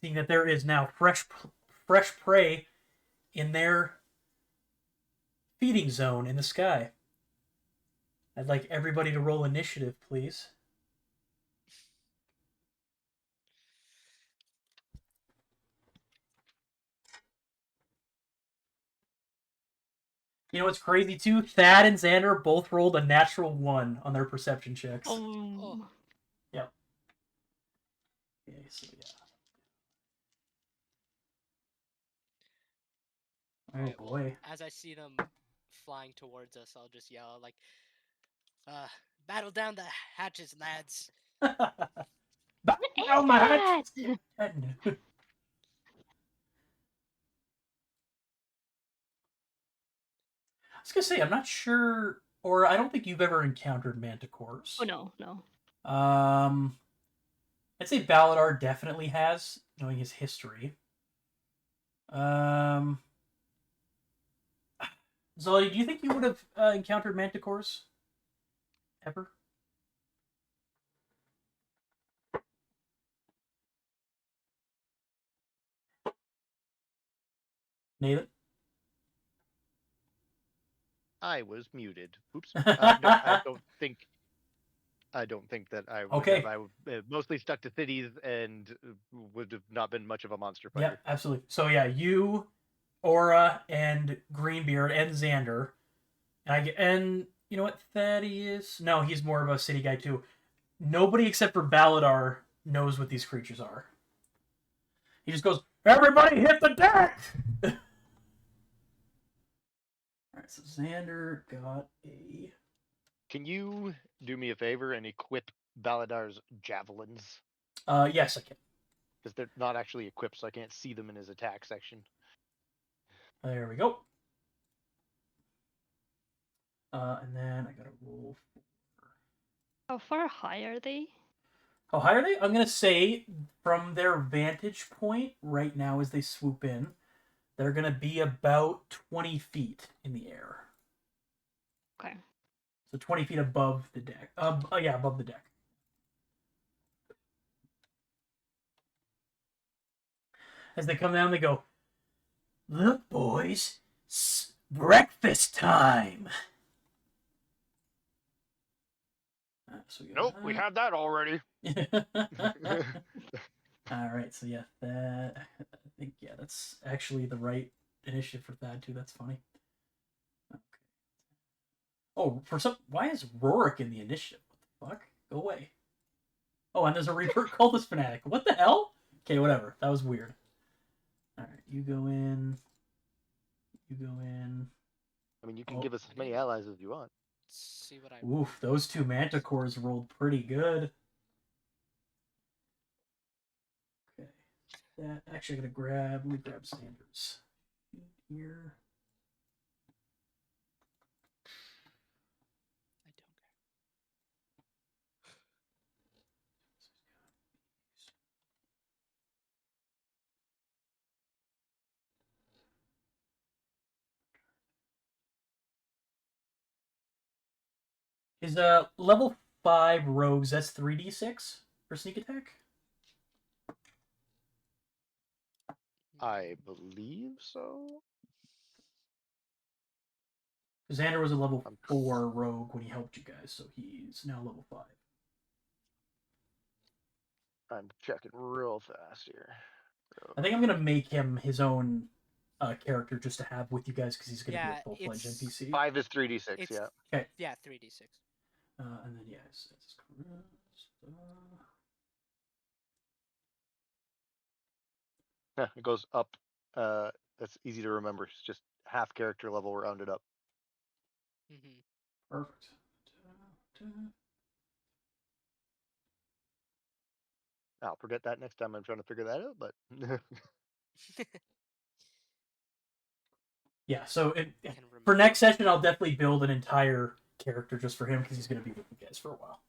seeing that there is now fresh prey in their feeding zone in the sky. I'd like everybody to roll initiative, please. You know what's crazy too? Thad and Xander both rolled a natural 1 on their perception checks. Oh. Yep. Okay, so yeah. Oh Alright, boy. well, as I see them flying towards us, I'll just yell like, battle down the hatches, lads. What is Oh my that? I was gonna say, I'm not sure, or I don't think you've ever encountered manticores. Oh no. I'd say Baladar definitely has, knowing his history. Zolly, do you think you would have encountered manticores? Ever? Nathan? I was muted. Oops. No, I don't think that I would Okay. have. I mostly stuck to cities and would have not been much of a monster Yeah, fighter. absolutely. So yeah, you, Aura, and Greenbeard, and Xander, and you know what Thaddeus? No, he's more of a city guy too. Nobody except for Baladar knows what these creatures are. He just goes, "Everybody hit the deck!" All right, so Xander got a. Can you do me a favor and equip Baladar's javelins? Yes, I can. Because they're not actually equipped, so I can't see them in his attack section. There we go. And then I gotta roll. How far high are they? How high are they? I'm gonna say from their vantage point right now as they swoop in, they're gonna be about 20 feet in the air. Okay. So 20 feet above the deck. Yeah, above the deck. As they come down, they go, "Look, boys, breakfast time." So Nope, we had that already. All right, so yeah, that I think that's actually the right initiative for Thad too. That's funny. Okay. Oh, why is Rorik in the initiative? What the fuck? Go away. Oh, and there's a Reaper Cultist Fanatic. What the hell? Okay, whatever. That was weird. All right, you go in. You go in. I mean, you can give us as many allies as you want. Let's see what I. Oof, those two Manticores rolled pretty good. Okay. That actually, I'm gonna let me grab Sanders here. I don't care. Is level 5 rogues, that's 3d6 for sneak attack? I believe so. Xander was a level 4 rogue when he helped you guys, so he's now level 5. I'm checking real fast here. I think I'm gonna make him his own character just to have with you guys because he's gonna be a full-fledged NPC. 5 is 3d6, yeah. Okay. Yeah, 3d6. And then it's Yeah, it goes up. That's easy to remember. It's just half character level rounded up. Mm-hmm. Perfect. I'll forget that next time I'm trying to figure that out, but yeah, so for next session, I'll definitely build an entire character just for him because he's going to be with you guys for a while.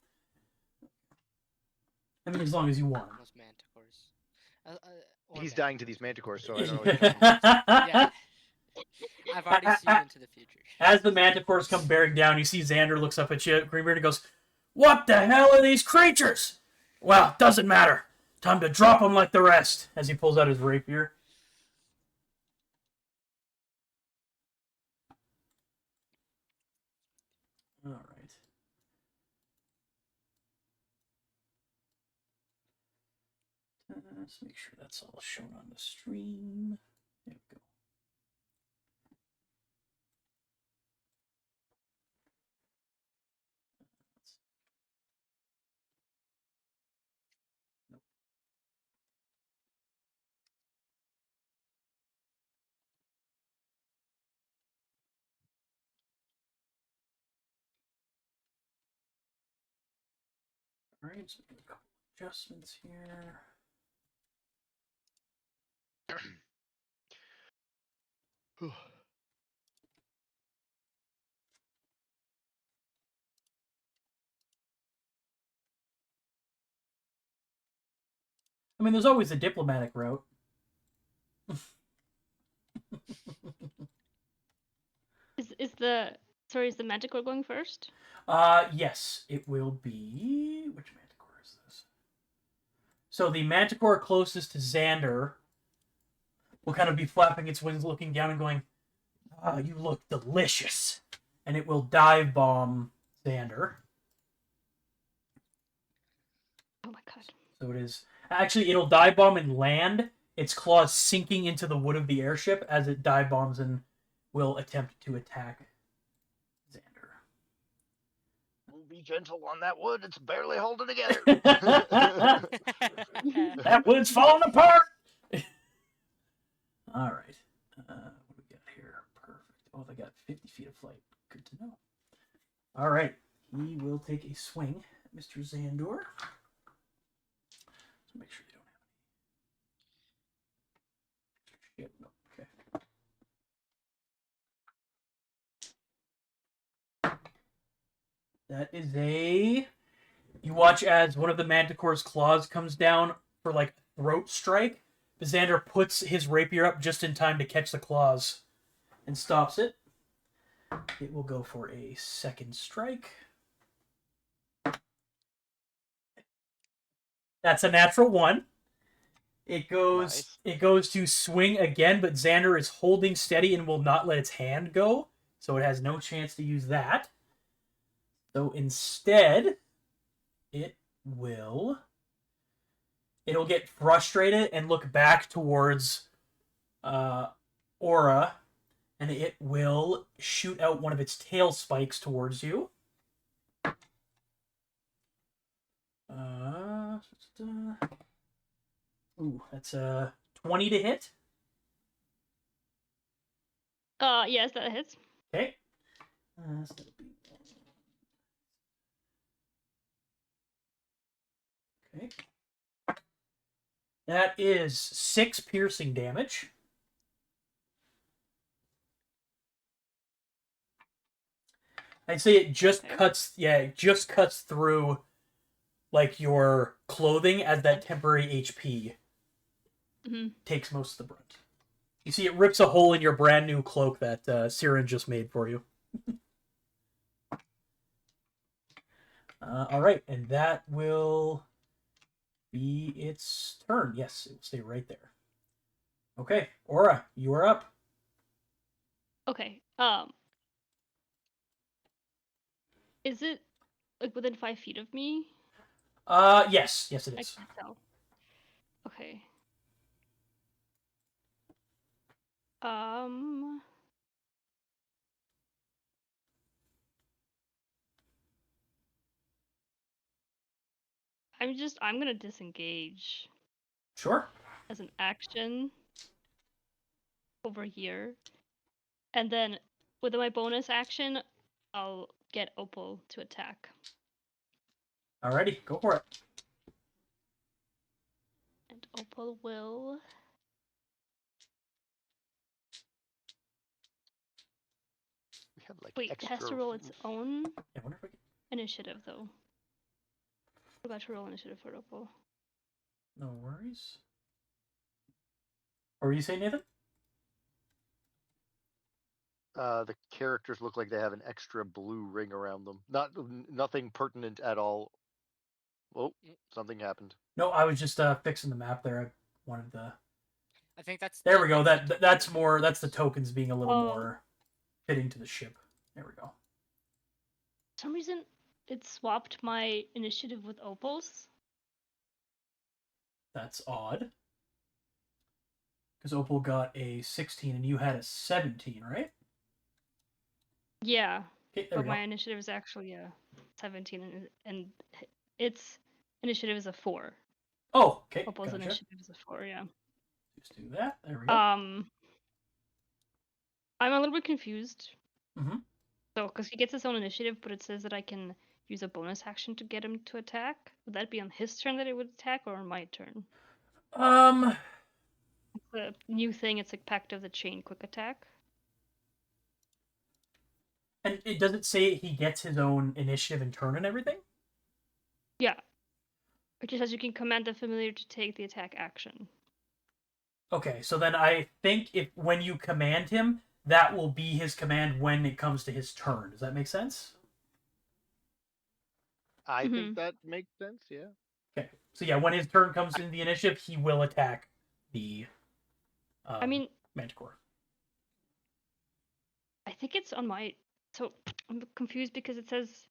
I mean, as long as you want him. Those manticores. he's dying to these manticores, so I don't know. Yeah. I've already seen into the future. As the manticores come bearing down, you see Xander looks up at you, Greenbeard, and goes, "What the hell are these creatures?" "Well, doesn't matter. Time to drop them like the rest," as he pulls out his rapier. All right. Let's make sure that's all shown on the stream. There we go. Nope. All right, so a couple adjustments here. I mean, there's always a diplomatic route. Is the Manticore going first? Yes, it will be. Which Manticore is this? So the Manticore closest to Xander will kind of be flapping its wings, looking down and going, "Ah, you look delicious," and it will dive bomb Xander. Oh my god. So it is actually it'll dive bomb and land. Its claws sinking into the wood of the airship as it dive bombs and will attempt to attack Xander. Be gentle on that wood. It's barely holding together. That wood's falling apart. All right. What do we got here? Perfect. Oh, they got 50 feet of flight. Good to know. All right. He will take a swing at Mr. Xandor. So make sure you don't have any. Shit. No. Okay. That is a. You watch as one of the Manticore's claws comes down for like a throat strike. Xander puts his rapier up just in time to catch the claws and stops it. It will go for a second strike. That's a natural 1. It goes Nice. it goes to swing again, but Xander is holding steady and will not let its hand go, so it has no chance to use that. So instead, it'll get frustrated and look back towards Aura, and it will shoot out one of its tail spikes towards you. Ooh, that's a 20 to hit. Yes, that hits. Okay. So that'll be okay. That is 6 piercing damage. I'd say it just cuts. Yeah, it just cuts through, like, your clothing as that temporary HP takes most of the brunt. You see, it rips a hole in your brand new cloak that Siren just made for you. All right, and that will be its turn. Yes, it will stay right there. Okay, Aura, you are up. Okay. Is it like within 5 feet of me? Yes, it I is. can tell. Okay. I'm gonna disengage Sure. as an action over here. And then with my bonus action, I'll get Opal to attack. Alrighty, go for it. And Opal will We have like wait, it has to roll its own Yeah, wonder if I can... initiative though. I forgot to roll initiative for Opal. No worries. What were you saying, Nathan? The characters look like they have an extra blue ring around them. Nothing pertinent at all. Oh, something happened. No, I was just fixing the map there. I wanted the... I think that's. There we go. That's more. That's the tokens being a little Oh. more fitting to the ship. There we go. For some reason, it swapped my initiative with Opal's. That's odd. Because Opal got a 16 and you had a 17, right? Yeah, Okay, there but we my go. initiative is actually 17, and its initiative is a 4. Oh, okay. Opal's Gotcha. initiative is a 4. Yeah. Just do that. There we go. I'm a little bit confused. Mhm. So, because he gets his own initiative, but it says that I can use a bonus action to get him to attack. Would that be on his turn that it would attack, or on my turn? It's a new thing. It's like Pact of the Chain quick attack. And it doesn't say he gets his own initiative and turn and everything? Yeah. It just says you can command the familiar to take the attack action. Okay, so then I think when you command him, that will be his command when it comes to his turn. Does that make sense? I think that makes sense. Yeah. Okay, so yeah, when his turn comes in the initiative, he will attack the I mean, Manticore. I think it's on my. So I'm confused because it says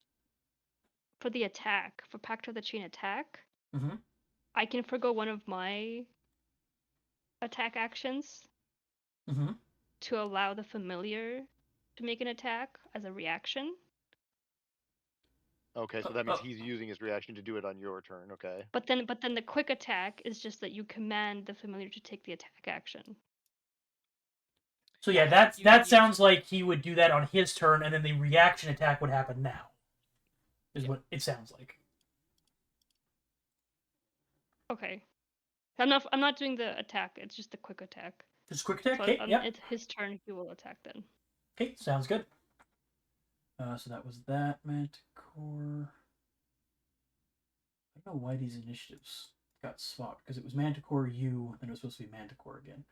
for the attack, for Pact of the Chain attack, Mm-hmm. I can forgo one of my attack actions Mm-hmm. to allow the familiar to make an attack as a reaction. Okay, so that means he's using his reaction to do it on your turn. Okay. But then the quick attack is just that you command the familiar to take the attack action. So Yeah, yeah, you that can sounds like he would do that on his turn, and then the reaction attack would happen now. Is what it sounds like. Okay. I'm not doing the attack. It's just the quick attack. Just quick attack. So Okay, on yep. it's his turn. He will attack then. Okay, sounds good. So that was that Manticore. I don't know why these initiatives got swapped, because it was Manticore you, then it was supposed to be Manticore again.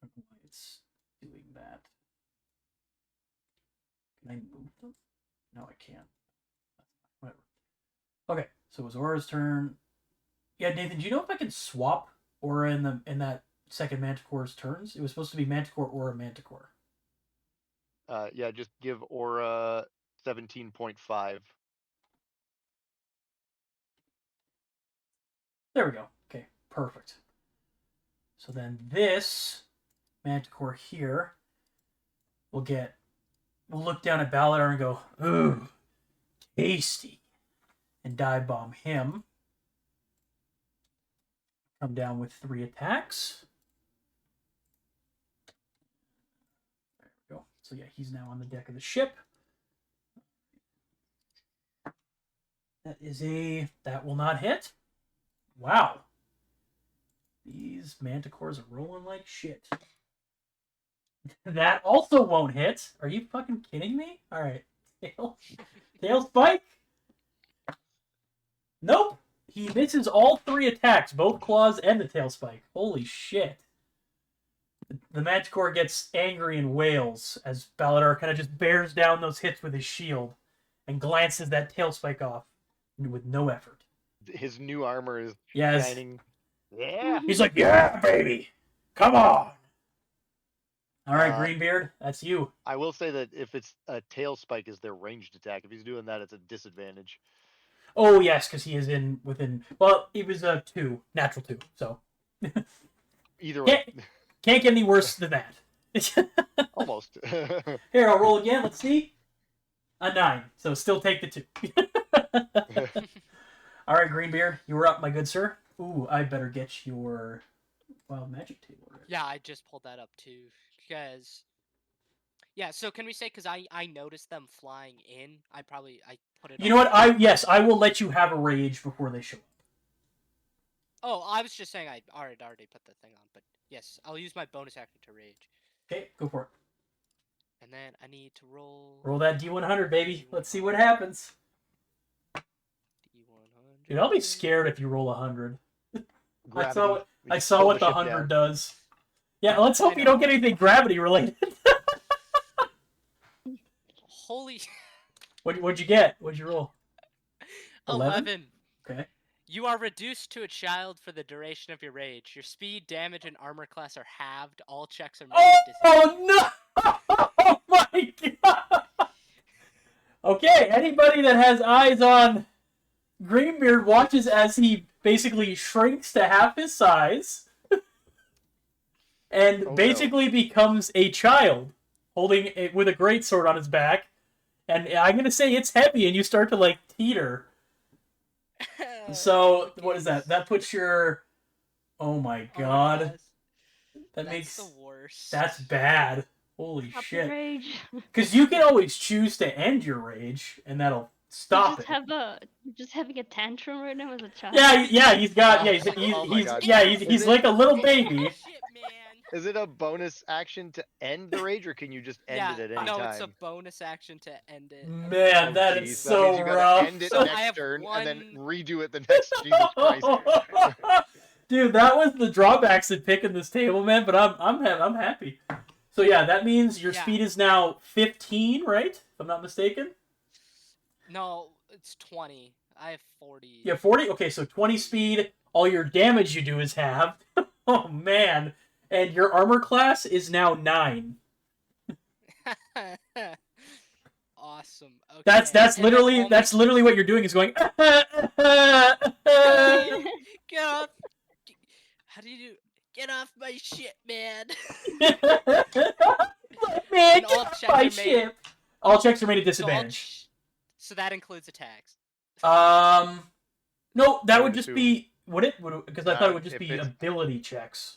I don't know why it's doing that. Can I move them? No, I can't. Whatever. Okay, so it was Aura's turn. Yeah, Nathan, do you know if I can swap Aura in that second Manticore's turns? It was supposed to be Manticore, Aura, Manticore. Yeah, just give Aura 17.5. There we go. Okay, perfect. So then this Manticore here will we'll look down at Baladar and go, ooh, tasty, and dive bomb him. Come down with 3 attacks. There we go. So yeah, he's now on the deck of the ship. That will not hit. Wow. These Manticores are rolling like shit. That also won't hit. Are you fucking kidding me? Alright. Tail spike? Nope. He misses all 3 attacks, both claws and the tail spike. Holy shit. The Manticore gets angry and wails as Baladar kind of just bears down those hits with his shield and glances that tail spike off with no effort. His new armor is Yes. shining. Yeah. He's like, yeah, baby. Come on. All right, Greenbeard, that's you. I will say that if it's a tail spike is their ranged attack, if he's doing that, it's a disadvantage. Oh, yes, because he is within... Well, he was a 2, natural 2, so... Either way. Can't get any worse than that. Almost. Here, I'll roll again. Let's see. A 9, so still take the 2. All right, Greenbeard, you're up, my good sir. Ooh, I better get your wild magic table ready. Yeah, I just pulled that up too, because... Yeah, so can we say, because I noticed them flying in, I put it You know what? I will let you have a rage before they show up. Oh, I was just saying I already put the thing on, but yes, I'll use my bonus action to rage. Okay, go for it. And then I need to roll... Roll that D100, baby. D100. Let's see what happens. D100. Dude, I'll be scared if you roll 100. Gravity. I saw what the 100 does. Yeah, let's hope you don't get anything gravity related. Holy... What'd you get? What'd you roll? 11. Okay. You are reduced to a child for the duration of your rage. Your speed, damage, and armor class are halved. All checks are made at disadvantage. Oh no! Oh my god! Okay, anybody that has eyes on Greenbeard watches as he basically shrinks to half his size and basically becomes a child holding it with a greatsword on his back. And I'm gonna say it's heavy, and you start to like teeter. So what is that? That puts your... Oh my god! That makes the worst. That's bad. Holy Stop shit! your rage. Because you can always choose to end your rage, and that'll stop it. You're just having a tantrum right now as a child. Yeah, he's got Oh my God. he's like a little baby. Shit, man. Is it a bonus action to end the rage, or can you just end it at any no, time? it's a bonus action to end it. Man, that Jeez, is that so means you gotta rough. end it So I next have turn and then one- redo it the next. Jesus Christ. Dude, that was the drawbacks of picking this table, man. But I'm happy. So yeah, that means your speed is now 15, right? If I'm not mistaken. No, it's 20. I have 40. Yeah, 40. Okay, so 20 speed. All your damage you do is halved. Oh man, And your armor class is now 9. Awesome. Okay. That's and then all my- literally what you're doing is going. Get off. How do you do? Get off my shit, man. Man, And all get off checks my are made. ship. All checks are made at So, disadvantage. so that includes attacks. No, that I would would just assume. be because I thought it would just If be it's- ability checks.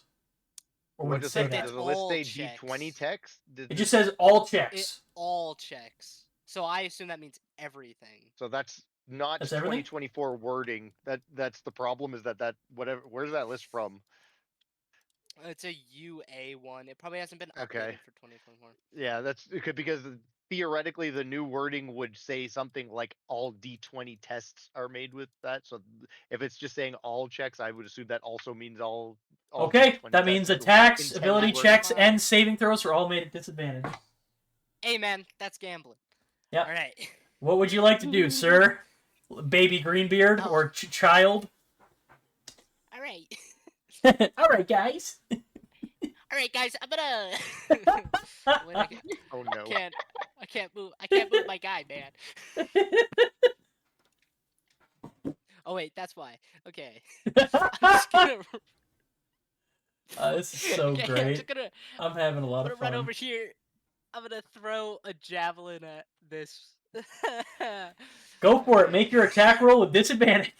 Or What would it does say the, that? does the list all say checks. D20 text? It just says all It checks. all checks. So I assume that means everything. So that's not That's everything? 2024 wording. That's the problem. Is that whatever? Where's that list from? It's a UA one. It probably hasn't been updated Okay. for 2024. Yeah, that's because theoretically the new wording would say something like all D20 tests are made with that. So if it's just saying all checks, I would assume that also means all Okay, D20 that tests means are attacks, intended ability wording. checks, and saving throws are all made at disadvantage. Hey man, that's gambling. Yep. All right. What would you like to do, sir? Baby Greenbeard Oh. or child? All right. All right, guys. All right, guys. I'm gonna. Wait, Oh no. I can't move. I can't move my guy, man. Oh wait, that's why. Okay. I'm just gonna. This is so Okay, great. I'm having a lot I'm of gonna run fun. over here. I'm gonna throw a javelin at this. Go for it. Make your attack roll with disadvantage.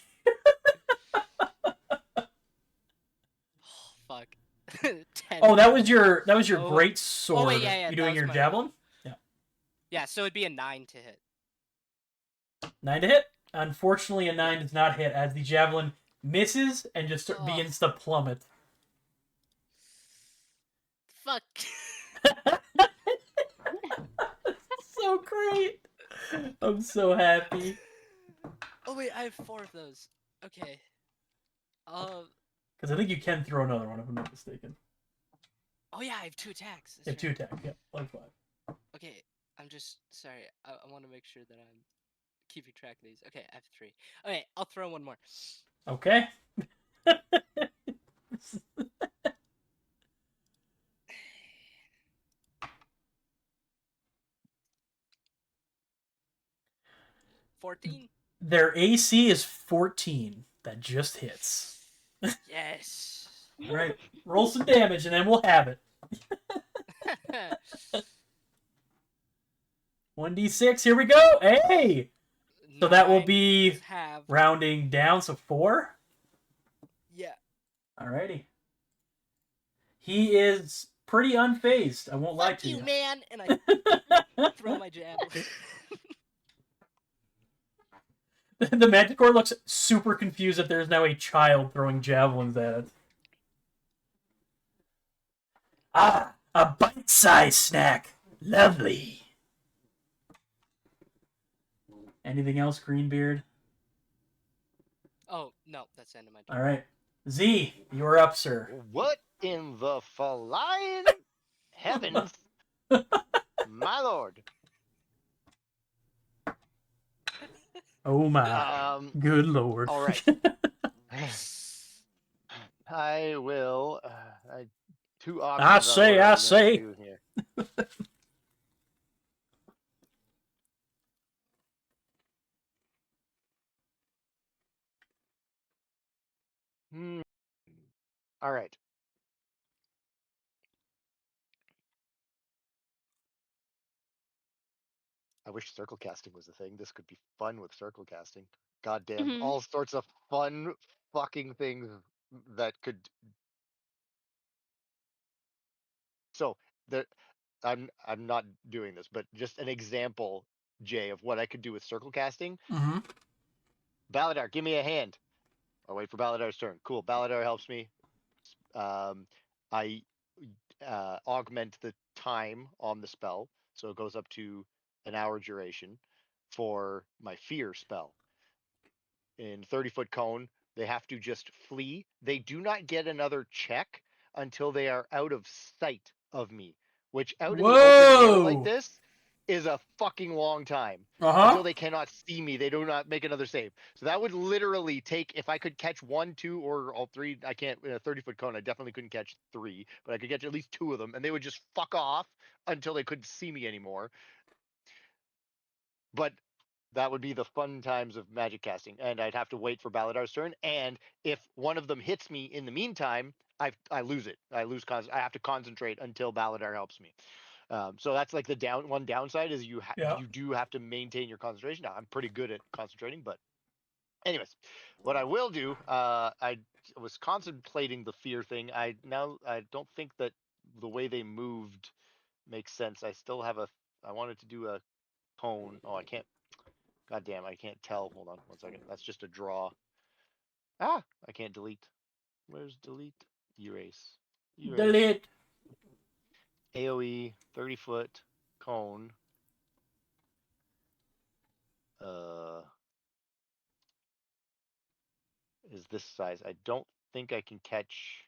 Fuck. 10. Oh, that was your Oh. great sword. Oh, wait, yeah, You that doing was your my- javelin? Yeah, so it'd be a 9 to hit. 9 to hit. Unfortunately, a 9 does not hit as the javelin misses and just Ugh. begins to plummet. Fuck. So great. I'm so happy. Oh wait, I have 4 of those. Okay. Because I think you can throw another one if I'm not mistaken. Oh yeah, I have 2 attacks. You have That's 2 right. attacks. Yeah, like 5. Okay, I'm just sorry. I want to make sure that I'm keeping track of these. Okay, I have 3. Okay, I'll throw one more. Okay. 14. Their AC is 14. That just hits. Yes. All right. Roll some damage and then we'll have it. 1d6. Here we go. Hey. So that will 9 be is half. rounding down. So 4. Yeah. Alrighty. He is pretty unfazed. I won't lie Fuck to you, you. man! And I throw my javelin. The Manticore looks super confused that there's now a child throwing javelins at it. Ah, a bite-sized snack. Lovely. Anything else, Greenbeard? Oh no, that's the end of my turn. All right. Z, you're up, sir. What in the flying heavens, my lord? Oh my. Good lord. All right. I will. 2 options. I on say, what I I'm gonna say. do here. All right. I wish circle casting was a thing. This could be fun with circle casting. Goddamn, Mhm. all sorts of fun fucking things that could. So there, I'm not doing this, but just an example, Jay, of what I could do with circle casting. Mm-hmm. Baladar, give me a hand. I'll wait for Baladar's turn. Cool. Baladar helps me. I augment the time on the spell, so it goes up to an hour duration for my fear spell. In 30-foot cone, they have to just flee. They do not get another check until they are out of sight of me, which out in the open air like Whoa! this is a fucking long time. Uh-huh. Until they cannot see me, they do not make another save. So that would literally take, if I could catch 1, 2, or all 3. I can't in a 30-foot cone. I definitely couldn't catch 3, but I could catch at least 2 of them, and they would just fuck off until they couldn't see me anymore. But that would be the fun times of magic casting, and I'd have to wait for Baladar's turn. And if one of them hits me in the meantime, I lose it. I have to concentrate until Baladar helps me. So that's like the one downside is you do have to maintain your concentration. Now I'm pretty good at concentrating, but anyways, what I will do, I was contemplating the fear thing. I don't think that the way they moved makes sense. I wanted to do a cone. Oh, I can't. God damn, I can't tell. Hold on 1 second. That's just a draw. I can't delete. Where's delete? Erase. Delete. AoE 30-foot cone. Is this size. I don't think I can catch.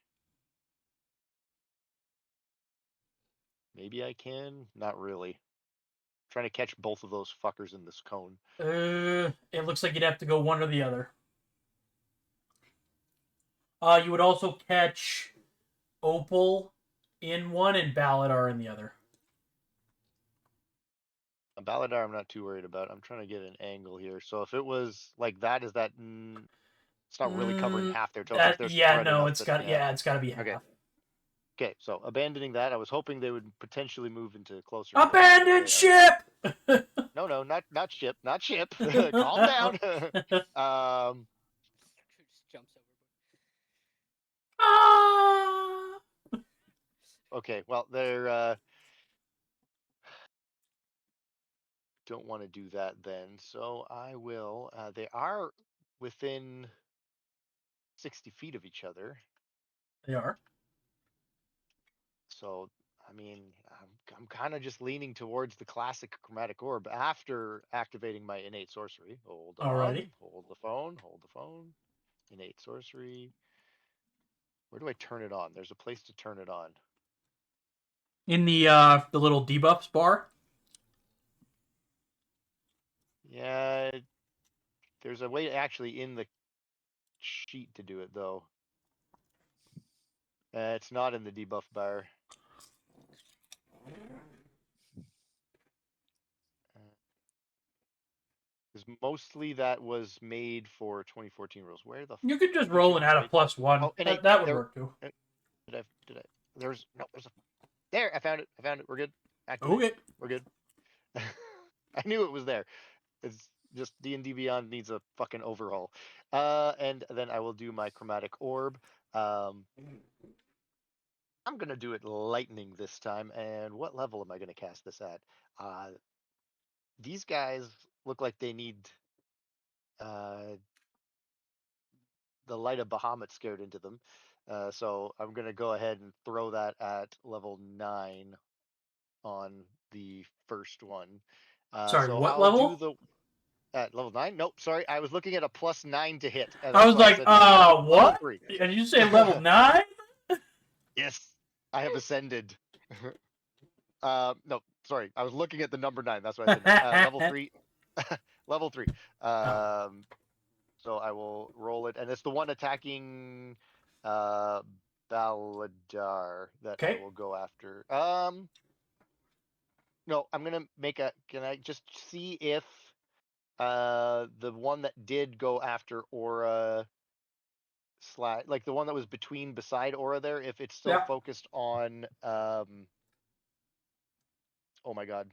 Maybe I can. Not really. I'm trying to catch both of those fuckers in this cone. It looks like you'd have to go one or the other. You would also catch Opal in one and Baladar in the other. Baladar, I'm not too worried about. I'm trying to get an angle here. So if it was like that, is that? It's not really covering half their tokens. They're spread enough it's got to be half. Okay. Okay, so abandoning that, I was hoping they would potentially move into closer. Abandon ship. No, not ship, not ship. Calm down. Just jumps over. Ah! Okay, well they're don't want to do that then, so I will. They are within 60 feet of each other. They are. So, I mean, I'm kind of just leaning towards the classic chromatic orb after activating my innate sorcery. Hold on. Alrighty. Hold the phone. Hold the phone. Innate sorcery. Where do I turn it on? There's a place to turn it on. In the little debuffs bar. Yeah, there's a way actually in the sheet to do it though. It's not in the debuff bar. Because mostly that was made for 2014 rules. Where the You could just roll and add a +1. Oh, that would work too. Did I? There's a. There, I found it. We're good. Activate. Okay. We're good. I knew it was there. It's just D&D Beyond needs a fucking overhaul. And then I will do my chromatic orb. I'm gonna do it lightning this time. And what level am I gonna cast this at? These guys look like they need the light of Bahamut scared into them. So I'm gonna go ahead and throw that at level 9 on the first one. Sorry, so what I'll level? do the at level 9. Nope, sorry, I was looking at a +9 to hit. I was like, level what? 3. Did you say level 9? Yes, I have ascended. No, sorry, I was looking at the number 9. That's what I said. Level 3. Level 3. So I will roll it, and it's the one attacking Baladar that I will go after. No, I'm gonna make a. Can I just see if the one that did go after Aura like the one that was beside Aura there, if it's still focused on oh my god,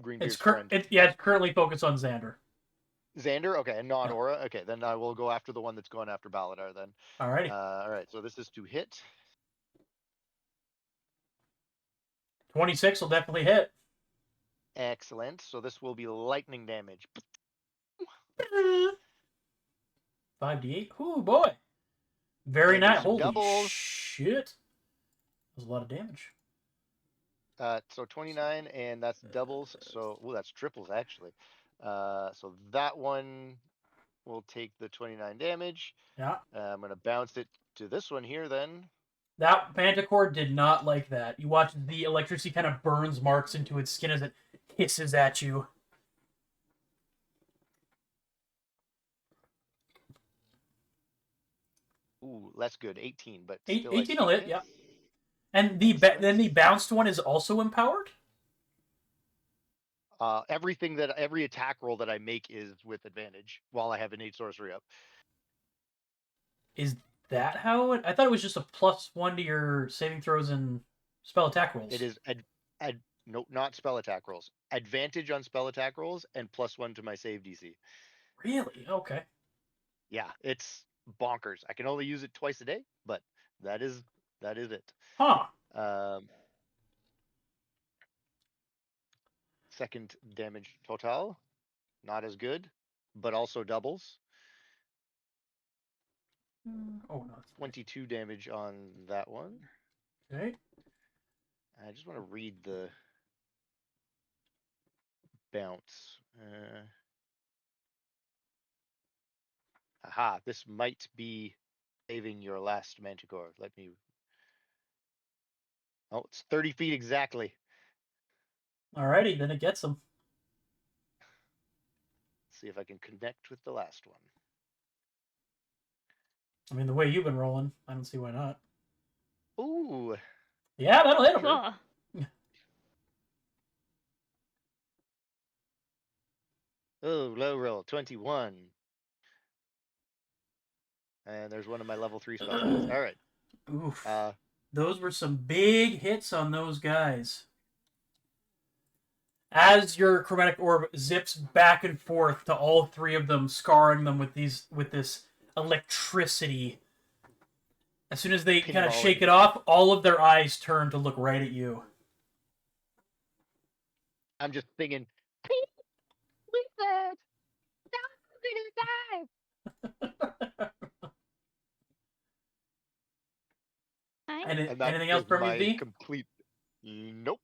Greenbeard's friend. It's currently focused on Xander. Xander, okay, and not Aura. Okay, then I will go after the one that's going after Baladar then. Alrighty. All right, so this is to hit. 26 will definitely hit. Excellent. So this will be lightning damage. 5d8. Ooh, boy. Very nice. Holy doubles. shit. That's a lot of damage. So 29, and that's doubles. So, that's triples, actually. So that one will take the 29 damage. Yeah. I'm going to bounce it to this one here, then. That Manticore did not like that. You watch the electricity kind of burns marks into its skin as it hisses at you. Ooh, less good. 18, but still 18 I will still hit, hit. yeah. And then the bounced one is also empowered? Every attack roll that I make is with advantage while I have innate sorcery up. Is that how it... I thought it was just a +1 to your saving throws and spell attack rolls. It is no, not spell attack rolls. Advantage on spell attack rolls and +1 to my save DC. Really? Okay. Yeah, it's bonkers. I can only use it twice a day, but that is it. Huh. Second damage total, not as good, but also doubles. Oh, no. 22 damage on that one. Okay. I just want to read the bounce. Aha, this might be saving your last Manticore. Let me... Oh, it's 30 feet exactly. Alrighty, then it gets him. See if I can connect with the last one. I mean, the way you've been rolling, I don't see why not. Ooh. Yeah, that'll hit him. Cool. Oh, low roll, 21. And there's one of my level 3 spell attacks. All right. Oof. Those were some big hits on those guys. As your chromatic orb zips back and forth to all three of them, scarring them with this electricity. As soon as they kind of shake it off, all of their eyes turn to look right at you. I'm just thinking, please, Dad, they're gonna die. Anything else from you, V? Complete. Nope.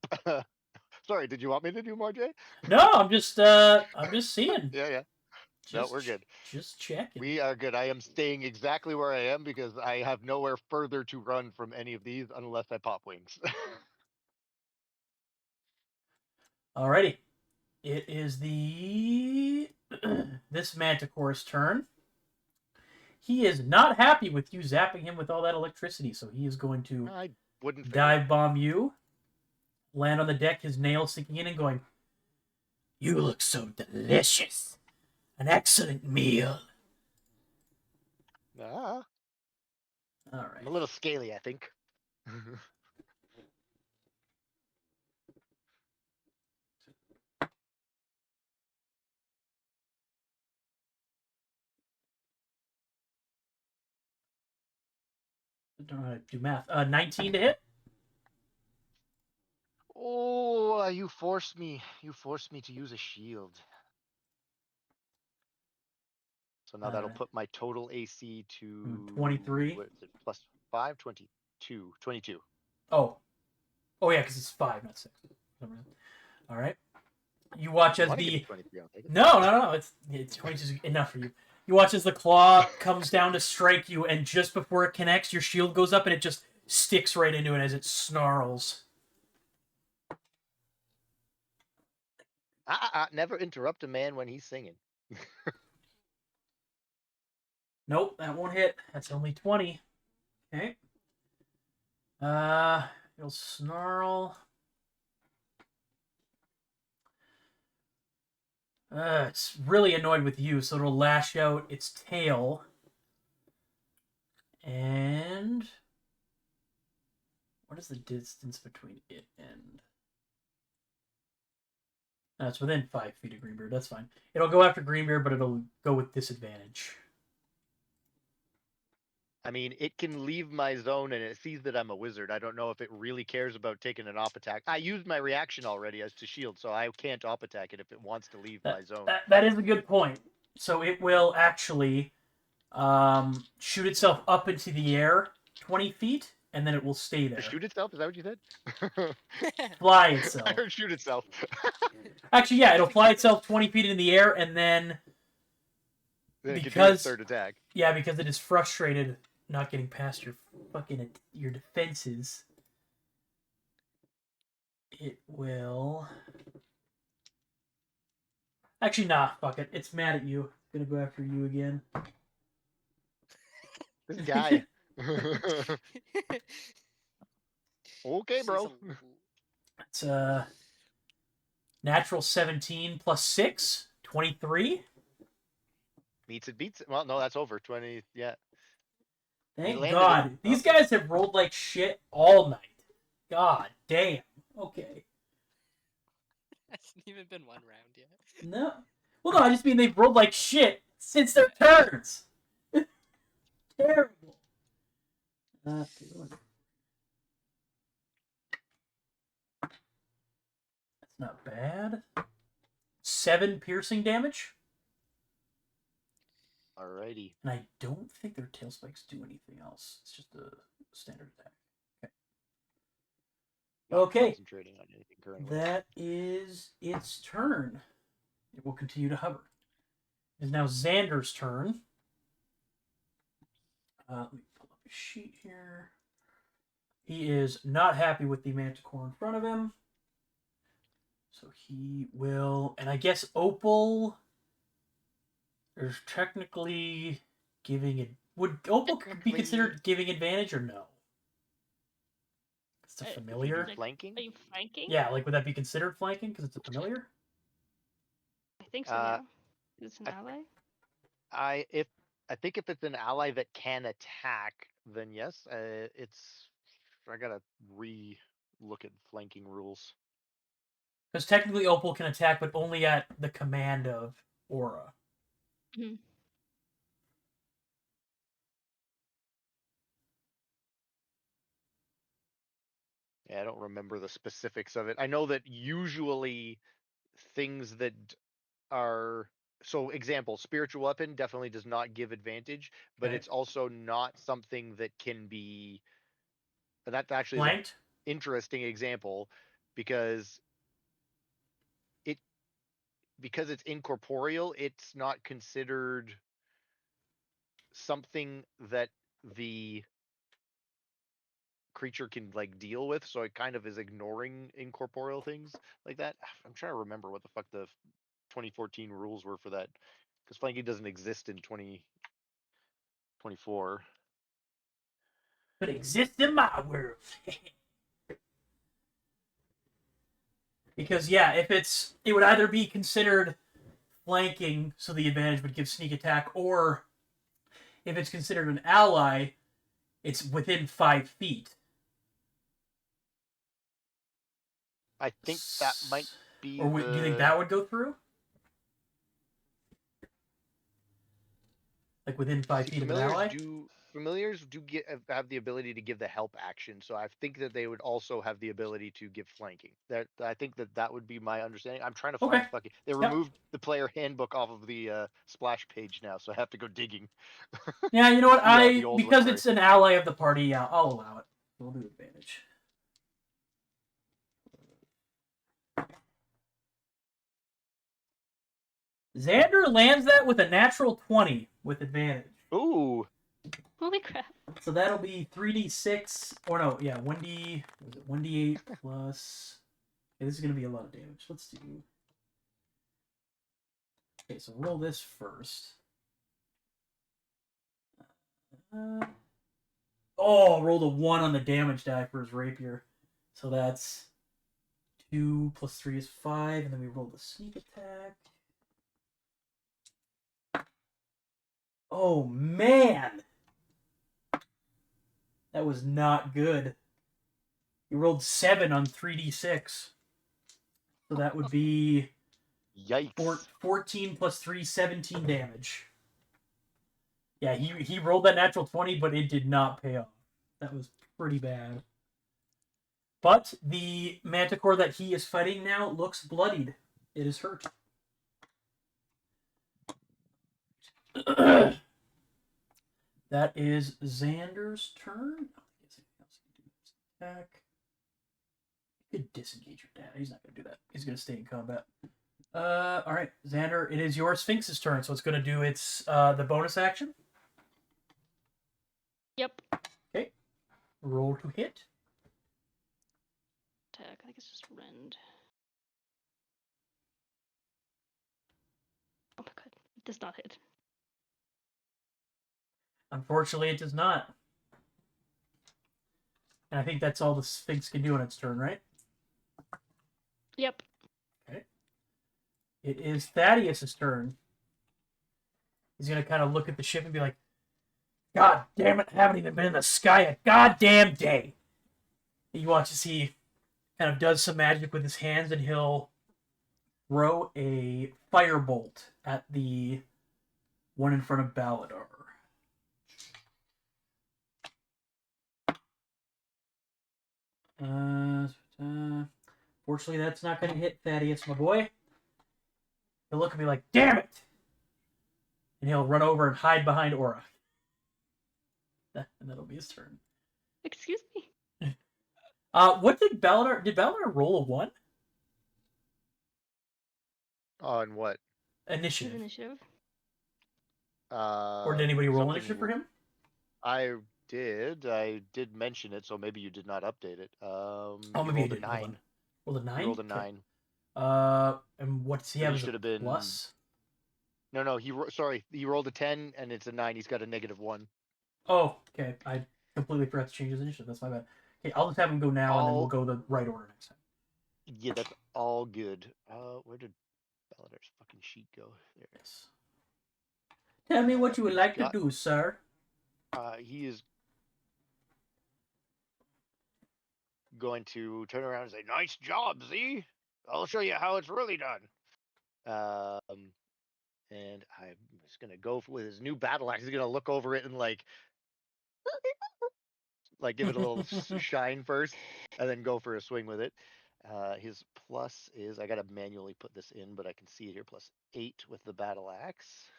Sorry, did you want me to do more, Jay? No, I'm just seeing. Yeah. No, we're good. Just checking. We are good. I am staying exactly where I am because I have nowhere further to run from any of these unless I pop wings. Alrighty. It is this Manticore's turn. He is not happy with you zapping him with all that electricity, so he is going to dive bomb you, land on the deck, his nails sinking in and going, "You look so delicious. An excellent meal." All right. I'm a little scaly, I think. I don't know how to do math. 19 to hit. Oh, you forced me. You forced me to use a shield. So now that'll put my total AC to 23. What is it? Plus 5, 22. 22. Oh yeah, because it's 5, not 6. All right. You watch as the no, it's 22 is enough for you. You watch as the claw comes down to strike you, and just before it connects, your shield goes up, and it just sticks right into it as it snarls. Never interrupt a man when he's singing. Nope, that won't hit. That's only 20. Okay. It'll snarl. It's really annoyed with you, so it'll lash out its tail. And what is the distance between it and... No, it's within 5 feet of Greenbeard. That's fine. It'll go after Greenbeard, but it'll go with disadvantage. I mean, it can leave my zone and it sees that I'm a wizard. I don't know if it really cares about taking an op attack. I used my reaction already as to shield, so I can't op attack it if it wants to leave my zone. That is a good point. So it will actually shoot itself up into the air 20 feet, and then it will stay there. Shoot itself? Is that what you said? Fly itself. I heard shoot itself. Actually, yeah, it'll fly itself 20 feet in the air, and then it can do its third attack. Yeah, because it is frustrated not getting past your defenses. It will Actually, nah. Fuck it. It's mad at you. It's gonna go after you again. This guy. Okay, She's bro. It's natural 17 plus 6, 23. Beats it, beats it. Well, no, that's over. 20, yeah. Thank landed it. God. These guys have rolled like shit all night. God damn. Okay. Hasn't even been one round yet. No. Well, no, I just mean they've rolled like shit since their turns. Terrible. Okay, that's not bad. 7 piercing damage. Alrighty. And I don't think their tail spikes do anything else. It's just a standard attack. Not Okay. concentrating on anything currently. That is its turn. It will continue to hover. It is now Xander's turn. Let me pull up his sheet here. He is not happy with the manticore in front of him. So he will... And I guess Opal... There's technically giving it... Would Opal be considered giving advantage or no? It's a Hey, familiar. Flanking? Are you flanking? Yeah, like would that be considered flanking because it's a familiar? I think so, yeah. It's an ally. I think if it's an ally that can attack, then yes. I gotta look at flanking rules. Because technically Opal can attack, but only at the command of Aura. Mhm. Yeah, I don't remember the specifics of it. I know that usually things that are example, spiritual weapon definitely does not give advantage, but Okay. it's also not something that can be. That actually is an Flanked? interesting example because it's incorporeal. It's not considered something that the creature can like deal with, so it kind of is ignoring incorporeal things like that. I'm trying to remember what the fuck the 2014 rules were for that, because flanking doesn't exist in 2024. But exists in my world. Because yeah, if it would either be considered flanking, so the advantage would give sneak attack, or if it's considered an ally, it's within 5 feet. I think that might be Or do you think that would go through? Like within 5 feet of an ally? Familiars do have the ability to give the help action, so I think that they would also have the ability to give flanking. I think that would be my understanding. I'm trying to find fucking. They removed the player handbook off of the splash page now, so I have to go digging. Yeah, you know what? Because one, it's an ally of the party, yeah, I'll allow it. We'll do advantage. Xander lands that with a natural 20 with advantage. Ooh. Holy crap. So that'll be 3d6, or no, yeah, 1d8 plus... Okay, this is going to be a lot of damage. Let's do... Okay, so roll this first. Rolled a 1 on the damage die for his rapier. So that's 2 plus 3 is 5, and then we roll the sneak attack. Oh, man! That was not good. You rolled 7 on 3d6. So that would be... Yikes. 14 plus 3, 17 damage. Yeah, he rolled that natural 20, but it did not pay off. That was pretty bad. But the manticore that he is fighting now looks bloodied. It is hurt. That is Xander's turn. Attack. You could disengage your dad. He's not going to do that. He's going to stay in combat. All right, Xander, it is your Sphinx's turn, so it's going to do its the bonus action. Yep. Okay. Roll to hit. Attack. I think it's just rend. does not hit. Unfortunately, it does not. And I think that's all the Sphinx can do on its turn, right? Yep. Okay. It is Thaddeus' turn. He's going to kind of look at the ship and be like, God damn it, I haven't even been in the sky a goddamn day. You watch as he kind of does some magic with his hands, and he'll throw a firebolt at the one in front of Baladar. Fortunately, that's not going to hit Thaddeus, my boy. He'll look at me like, damn it! And he'll run over and hide behind Aura. And that'll be his turn. Excuse me. What did Baladar... Did Baladar roll a 1? On what? His Initiative. initiative. Or did anybody roll initiative for him? I did mention it, so maybe you did not update it. Oh, You maybe rolled you a did. Hold 9. on. Rolled a 9? You rolled a Okay. 9. And what does he So have he as should a have been- plus? No, he rolled a 10 and it's a 9. He's got a -1. Oh, okay. I completely forgot to change his initiative. That's my bad. Okay, I'll just have him go now, and then we'll go the right order next time. Yeah, that's all good. Where did Baladar's fucking sheet go? There. Yes. Tell me what you would He's like got- to do, sir. He is going to turn around and say, "Nice job, Z. I'll show you how it's really done." And I'm just gonna go with his new battle axe. He's gonna look over it and like give it a little shine first, and then go for a swing with it. His plus is, I gotta manually put this in, but I can see it here, +8 with the battle axe.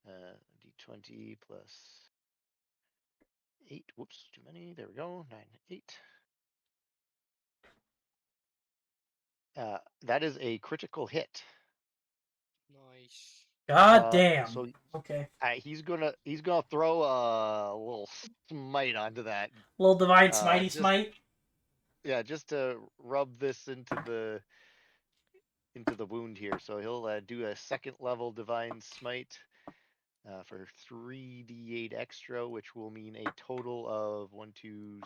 D20 plus 8. Whoops, too many. There we go. 9, 8. That is a critical hit. Nice. God damn. So Okay. he's gonna throw a little smite onto that. Little divine smitey smite. Yeah, just to rub this into the wound here. So he'll do a 2nd level divine smite for 3d8 extra, which will mean a total of 1, 2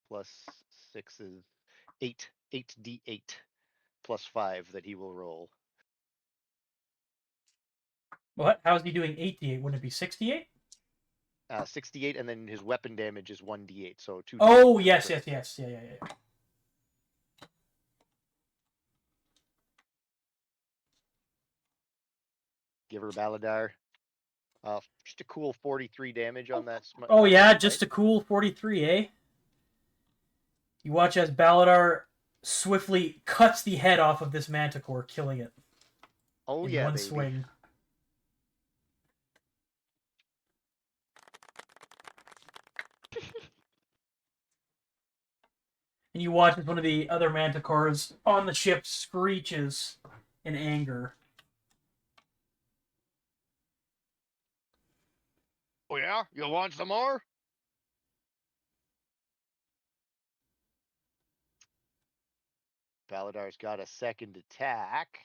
plus 6 is 8d8 plus 5 that he will roll. What? How's he doing 8d8? Wouldn't it be 68? 68, and then his weapon damage is 1d8, so 2. Oh, yes. Yeah. Give her Baladar. Just a cool 43 damage on that. Oh, yeah, just a cool 43, eh? You watch as Baladar swiftly cuts the head off of this manticore, killing it. Oh, in yeah, one baby. swing. And you watch as one of the other manticores on the ship screeches in anger. Oh, yeah? You want some more? Baladar's got a 2nd attack.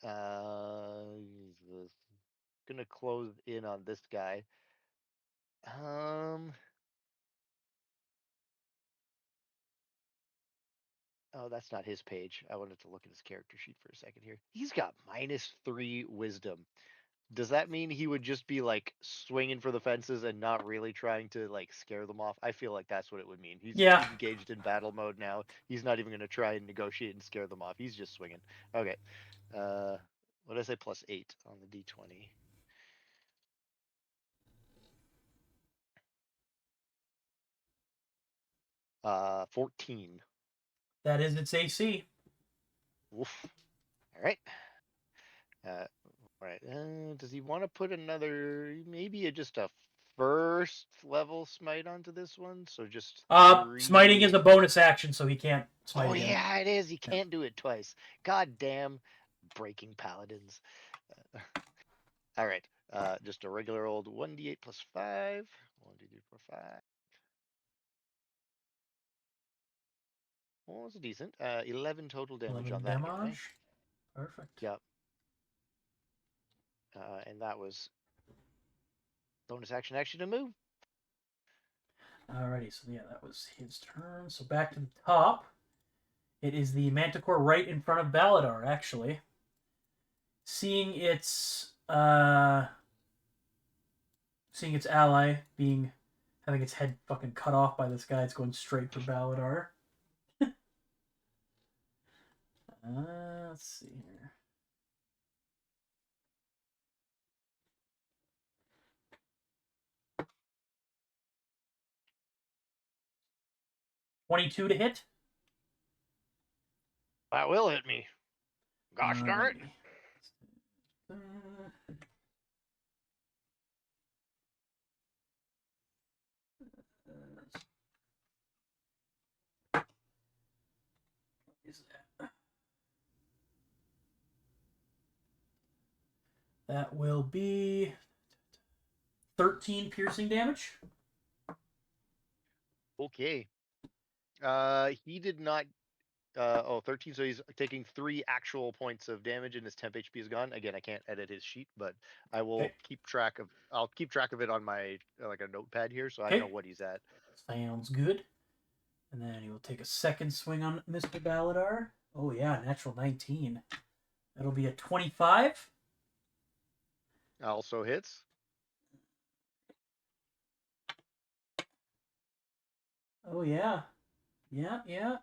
He's gonna close in on this guy. Oh, that's not his page. I wanted to look at his character sheet for a second here. He's got -3 wisdom. Does that mean he would just be like swinging for the fences and not really trying to like scare them off? I feel like that's what it would mean. He's engaged in battle mode now. He's not even going to try and negotiate and scare them off. He's just swinging. Okay. What did I say? +8 on the D20. Uh, 14. That is its AC. Oof. All right. Right. Does he want to put another, maybe just a 1st level smite onto this one? So just 3. Smiting is a bonus action, so he can't smite again. Yeah, it is. He can't do it twice. God damn breaking paladins. All right. Just a regular old 1d8 plus 5. 1, 2, 3, 4, 5. Well, it's decent. 11 total damage 11 on that guy. damage. Perfect. Yep. And that was bonus action to move. Alrighty, so yeah, that was his turn. So back to the top. It is the Manticore right in front of Baladar, actually. Seeing its ally having its head fucking cut off by this guy, it's going straight for Baladar. Let's see here. $22 to hit. That will hit me. Gosh darn it. Is that will be 13 piercing damage. Okay. He did not. 13. So he's taking 3 actual points of damage, and his temp HP is gone. Again, I can't edit his sheet, but I will Okay. keep track of. I'll keep track of it on my like a notepad here, so I Okay. know what he's at. Sounds good. And then he will take a second swing on Mr. Baladar. Oh yeah, natural 19. That'll be a 25. Also hits. Oh yeah. Yeah.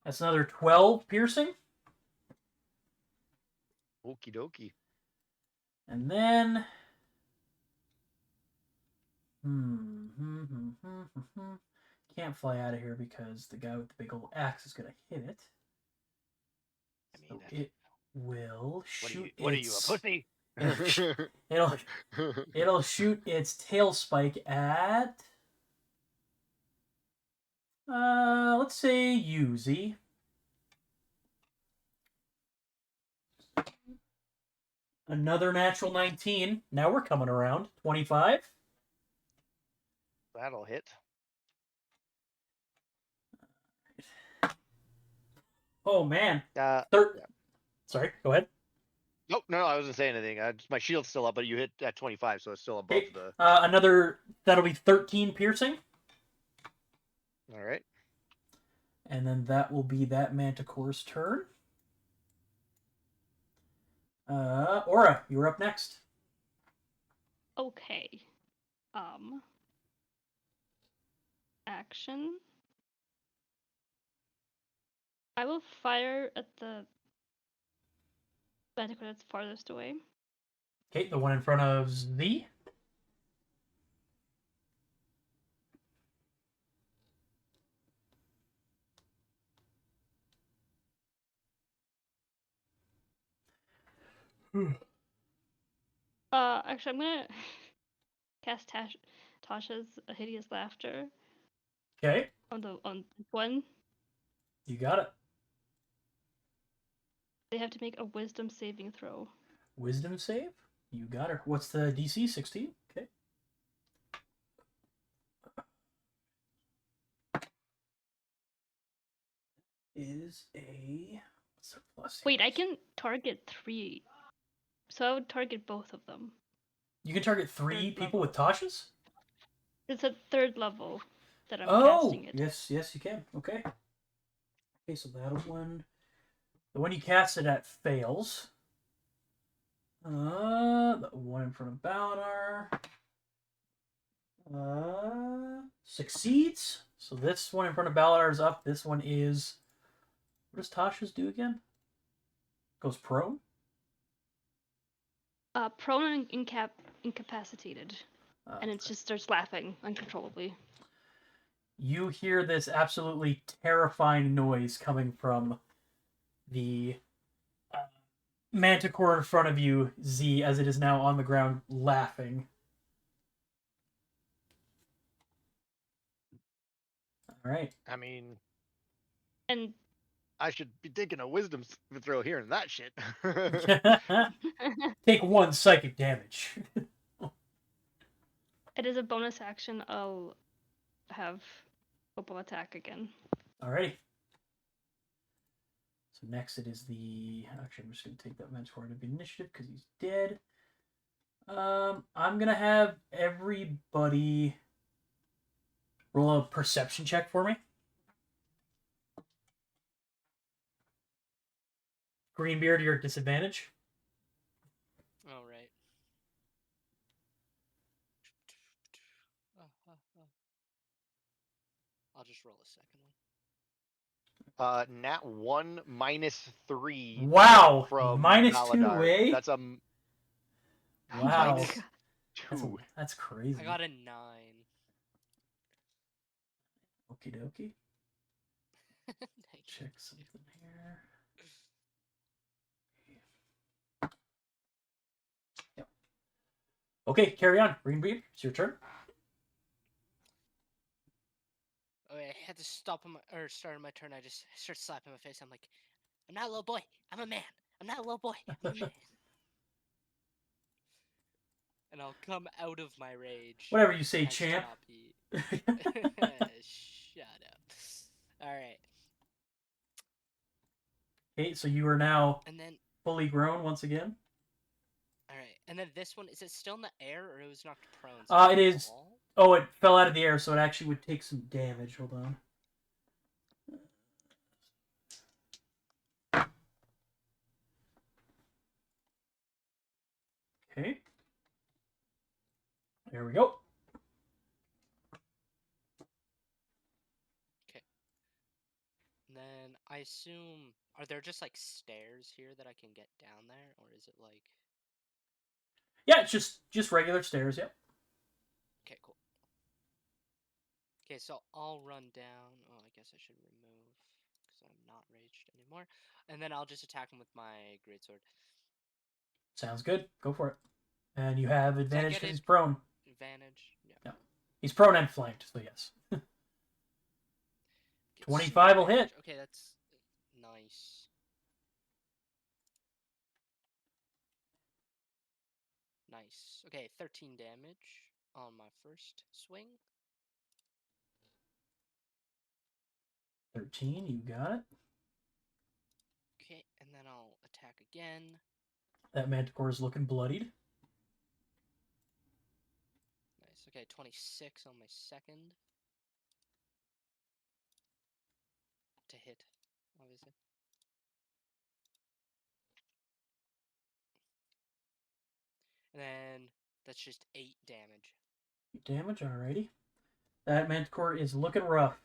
That's another 12 piercing. Okie dokie. And then can't fly out of here because the guy with the big old axe is gonna hit it. I mean, So it will shoot. What are you, a pussy? It'll shoot its tail spike at let's say Yuzi. Another natural 19. Now we're coming around. 25. That'll hit. Oh man. Sorry, go ahead. Nope, no, I wasn't saying anything. My shield's still up, but you hit at 25, so it's still above Okay. the. Another, that'll be 13 piercing. All right. And then that will be that Manticore's turn. Aura, you're up next. Okay. Action. I will fire at the Manticore that's farthest away. Okay, the one in front of Z. Actually, I'm gonna cast Tasha's Hideous Laughter. Okay. On this one. You got it. They have to make a Wisdom saving throw. Wisdom save. You got her. What's the DC? 16. Okay. Is a plus. Wait, I can target 3. So I would target both of them. You can target 3 people with Tasha's? It's a 3rd level that I'm casting it. Yes, you can. Okay. Okay, so that one. The one you cast it at fails. The one in front of Baladar. Succeeds. So this one in front of Baladar is up. This one is. What does Tasha's do again? Goes prone? Prone and incapacitated. And it just starts laughing uncontrollably. You hear this absolutely terrifying noise coming from the Manticore in front of you, Z, as it is now on the ground laughing. All right. I mean, and I should be taking a wisdom throw here and that shit. Take 1 psychic damage. It is a bonus action. I'll have Opal attack again. Alrighty. So next it is the. Actually, I'm just going to take that Manticore out of initiative because he's dead. I'm going to have everybody roll a perception check for me. Greenbeard, you're at disadvantage. All right. I'll just roll a second one. Nat 1 -3. Wow! From -2, Maladar. eh? That's a Wow. -2. That's crazy. I got a 9. Okie dokie. Thank you. Check something here. Yep. Okay, carry on. Greenbeard, it's your turn. Oh, I had to stop on start my turn. I just start slapping my face. I'm like, I'm not a little boy. I'm a man. I'm not a little boy. I'm a man. And I'll come out of my rage. Whatever you say, as champ. Choppy. Shut up. All right. Okay, so you are now And then, fully grown once again. all right. And then this one, is it still in the air or it was knocked prone? So It is. fall? Oh, it fell out of the air, so it actually would take some damage. Hold on. Okay. There we go. Okay. And then I assume, are there just like stairs here that I can get down there, or is it like? Yeah, it's just regular stairs. Yep. Okay, cool. Okay, so I'll run down. Oh, I guess I should remove because I'm not raged anymore. And then I'll just attack him with my greatsword. Sounds good. Go for it. And you have advantage get because it? he's prone. Advantage. Yeah. Yeah. He's prone and flanked, so yes. Get 25 will damage. hit. Okay, that's nice. Nice. Okay, 13 damage on my first swing. 13, you got it. Okay, and then I'll attack again. That Manticore is looking bloodied. Nice. Okay, 26 on my second. To hit, obviously. And then that's just 8 damage. 8 damage, alrighty. That Manticore is looking rough.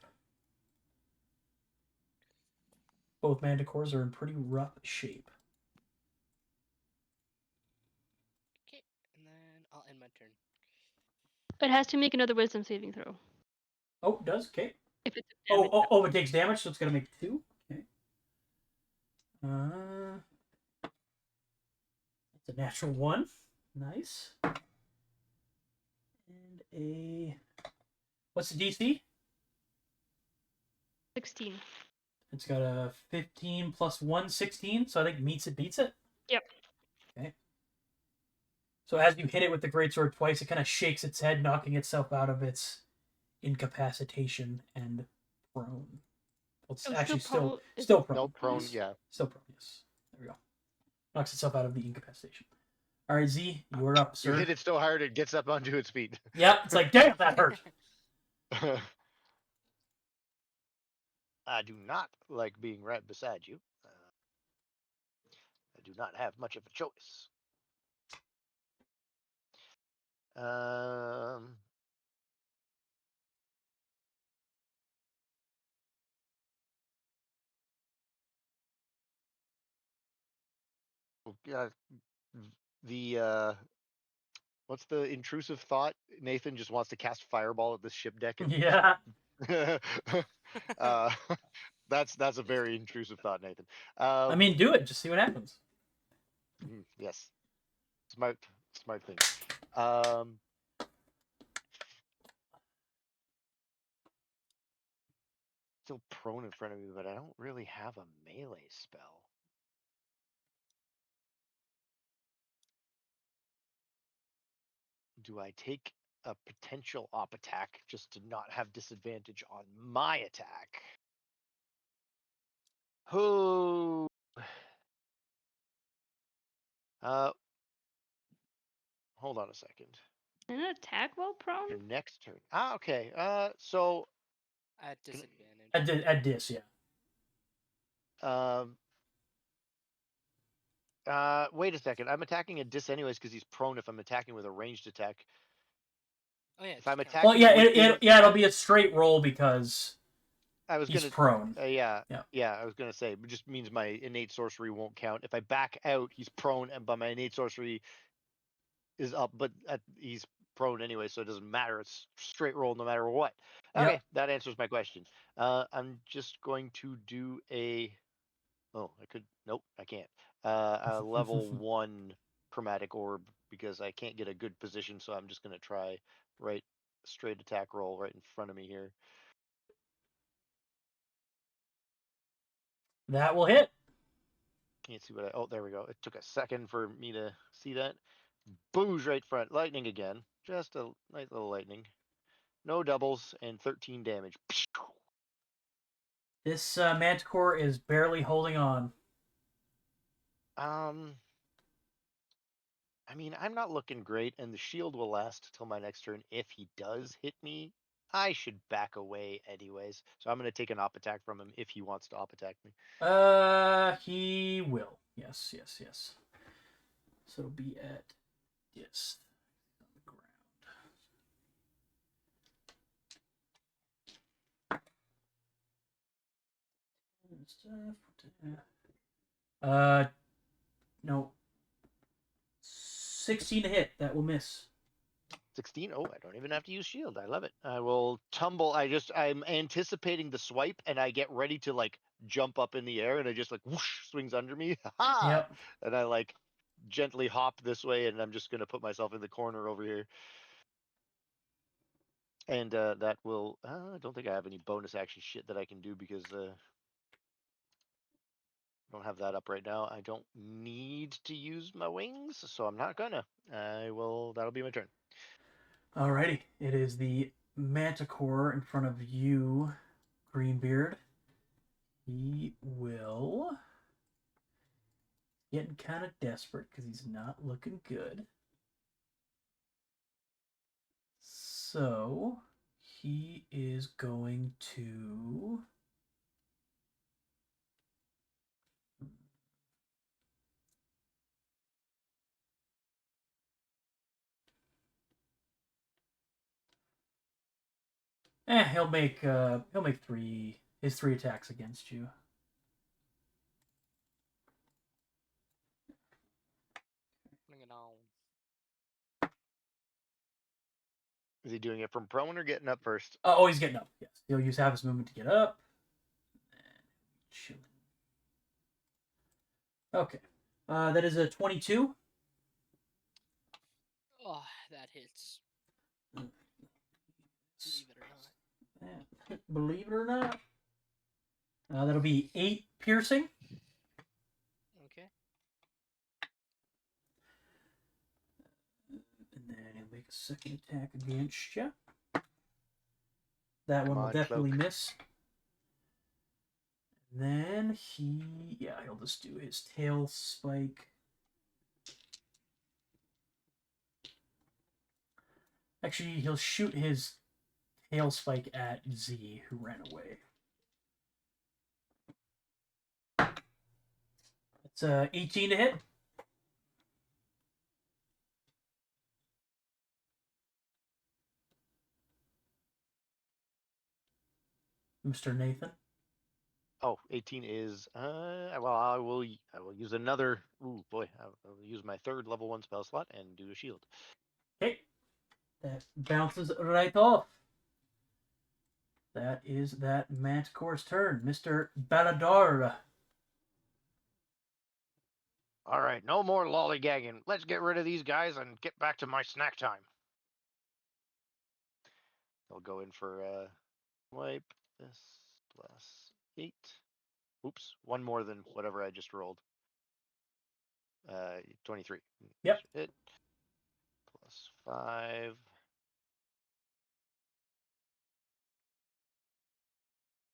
Both Manticores are in pretty rough shape. Okay, and then I'll end my turn. It has to make another wisdom saving throw. Oh, it does? Okay. If it's damage. Oh, it takes damage, so it's going to make 2? Okay. It's a natural 1. Nice. And a... What's the DC? 16. It's got a 15 plus 1, 16, so I think meets it, beats it? Yep. Okay. So as you hit it with the greatsword twice, it kind of shakes its head, knocking itself out of its incapacitation and prone. Well, it's actually still prone. No, prone, Yes. yeah. Still prone, yes. There we go. Knocks itself out of the incapacitation. All right, Z, you're up, sir. You hit it so hard it gets up onto its feet. Yep, it's like, damn, that hurt. I do not like being right beside you. I do not have much of a choice. The what's the intrusive thought? Nathan just wants to cast fireball at this ship deck. And Yeah. That's a very intrusive thought, Nathan. I mean, do it. Just see what happens. Yes, smart thing. Still prone in front of me, but I don't really have a melee spell. Do I take a potential op attack just to not have disadvantage on my attack? Who? Hold on a second. An attack while prone? Your next turn. Okay. So At Can- disadvantage. At dis, yeah. um. Wait a second. I'm attacking a dis anyways because he's prone. If I'm attacking with a ranged attack, Oh yeah. if I'm just count. Well, attacking yeah, within, it'll be a straight roll because I was he's gonna. prone. Yeah, Yeah. yeah. I was gonna say, it just means my innate sorcery won't count. If I back out, he's prone, and but my innate sorcery is up, but he's prone anyway, so it doesn't matter. It's straight roll no matter what. Okay, Yep. that answers my question. I'm just going to do a. Oh, I could. Nope, I can't. A level 1 chromatic orb because I can't get a good position, so I'm just gonna try right straight attack roll right in front of me here. That will hit. Can't see what I. Oh, there we go. It took a second for me to see that. Booze right front. Lightning again. Just a nice little lightning. No doubles and 13 damage. This Manticore is barely holding on. I mean, I'm not looking great, and the shield will last till my next turn. If he does hit me, I should back away anyways. So I'm going to take an op attack from him if he wants to op attack me. He will. Yes, yes, yes. So it'll be at dis on the ground. No. 16 to hit. That will miss. 16. Oh, I don't even have to use shield. I love it. I will tumble. I'm anticipating the swipe, and I get ready to like jump up in the air, and I just like whoosh swings under me. Ha! Yep. And I like gently hop this way, and I'm just gonna put myself in the corner over here. And that will. I don't think I have any bonus action shit that I can do because I don't have that up right now. I don't need to use my wings, so I'm not gonna. I will. That'll be my turn. Alrighty. It is the Manticore in front of you, Greenbeard. He will. Getting kind of desperate because he's not looking good. So he is going to. He'll make his three attacks against you. Bring it on. Is he doing it from prone or getting up first? Oh, he's getting up. Yes, he'll use half his movement to get up. Chilling. Okay, that is a 22. Oh, that hits. Believe it or not. Believe it or not, that'll be 8 piercing. Okay. And then he'll make a second attack against you. That Come one will on, definitely cloak. miss. And then he'll just do his tail spike. Actually, he'll shoot his tail spike at Z, who ran away. It's 18 to hit. Mr. Nathan. Oh, 18 is well, I will use another. Ooh boy, I will use my third level 1 spell slot and do a shield. Okay. That bounces right off. That is that Manticore's turn. Mr. Baladar. All right, no more lollygagging. Let's get rid of these guys and get back to my snack time. I'll go in for wipe this plus 8. Oops, one more than whatever I just rolled. 23. Yep. Hit. Plus 5.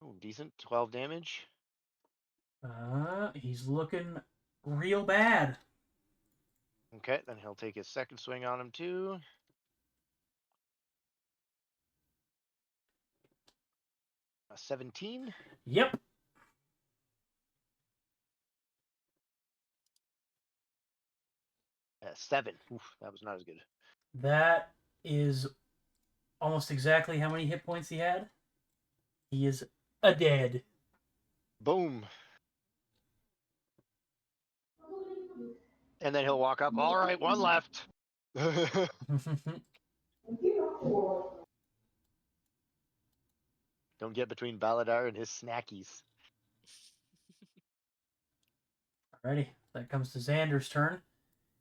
Ooh, decent. 12 damage. He's looking real bad. Okay, then he'll take his second swing on him too. A 17. Yep. A 7. Oof, that was not as good. That is almost exactly how many hit points he had. He is a dead. Boom. And then he'll walk up. All right, one left. Don't get between Baladar and his snackies. Alrighty, that comes to Xander's turn.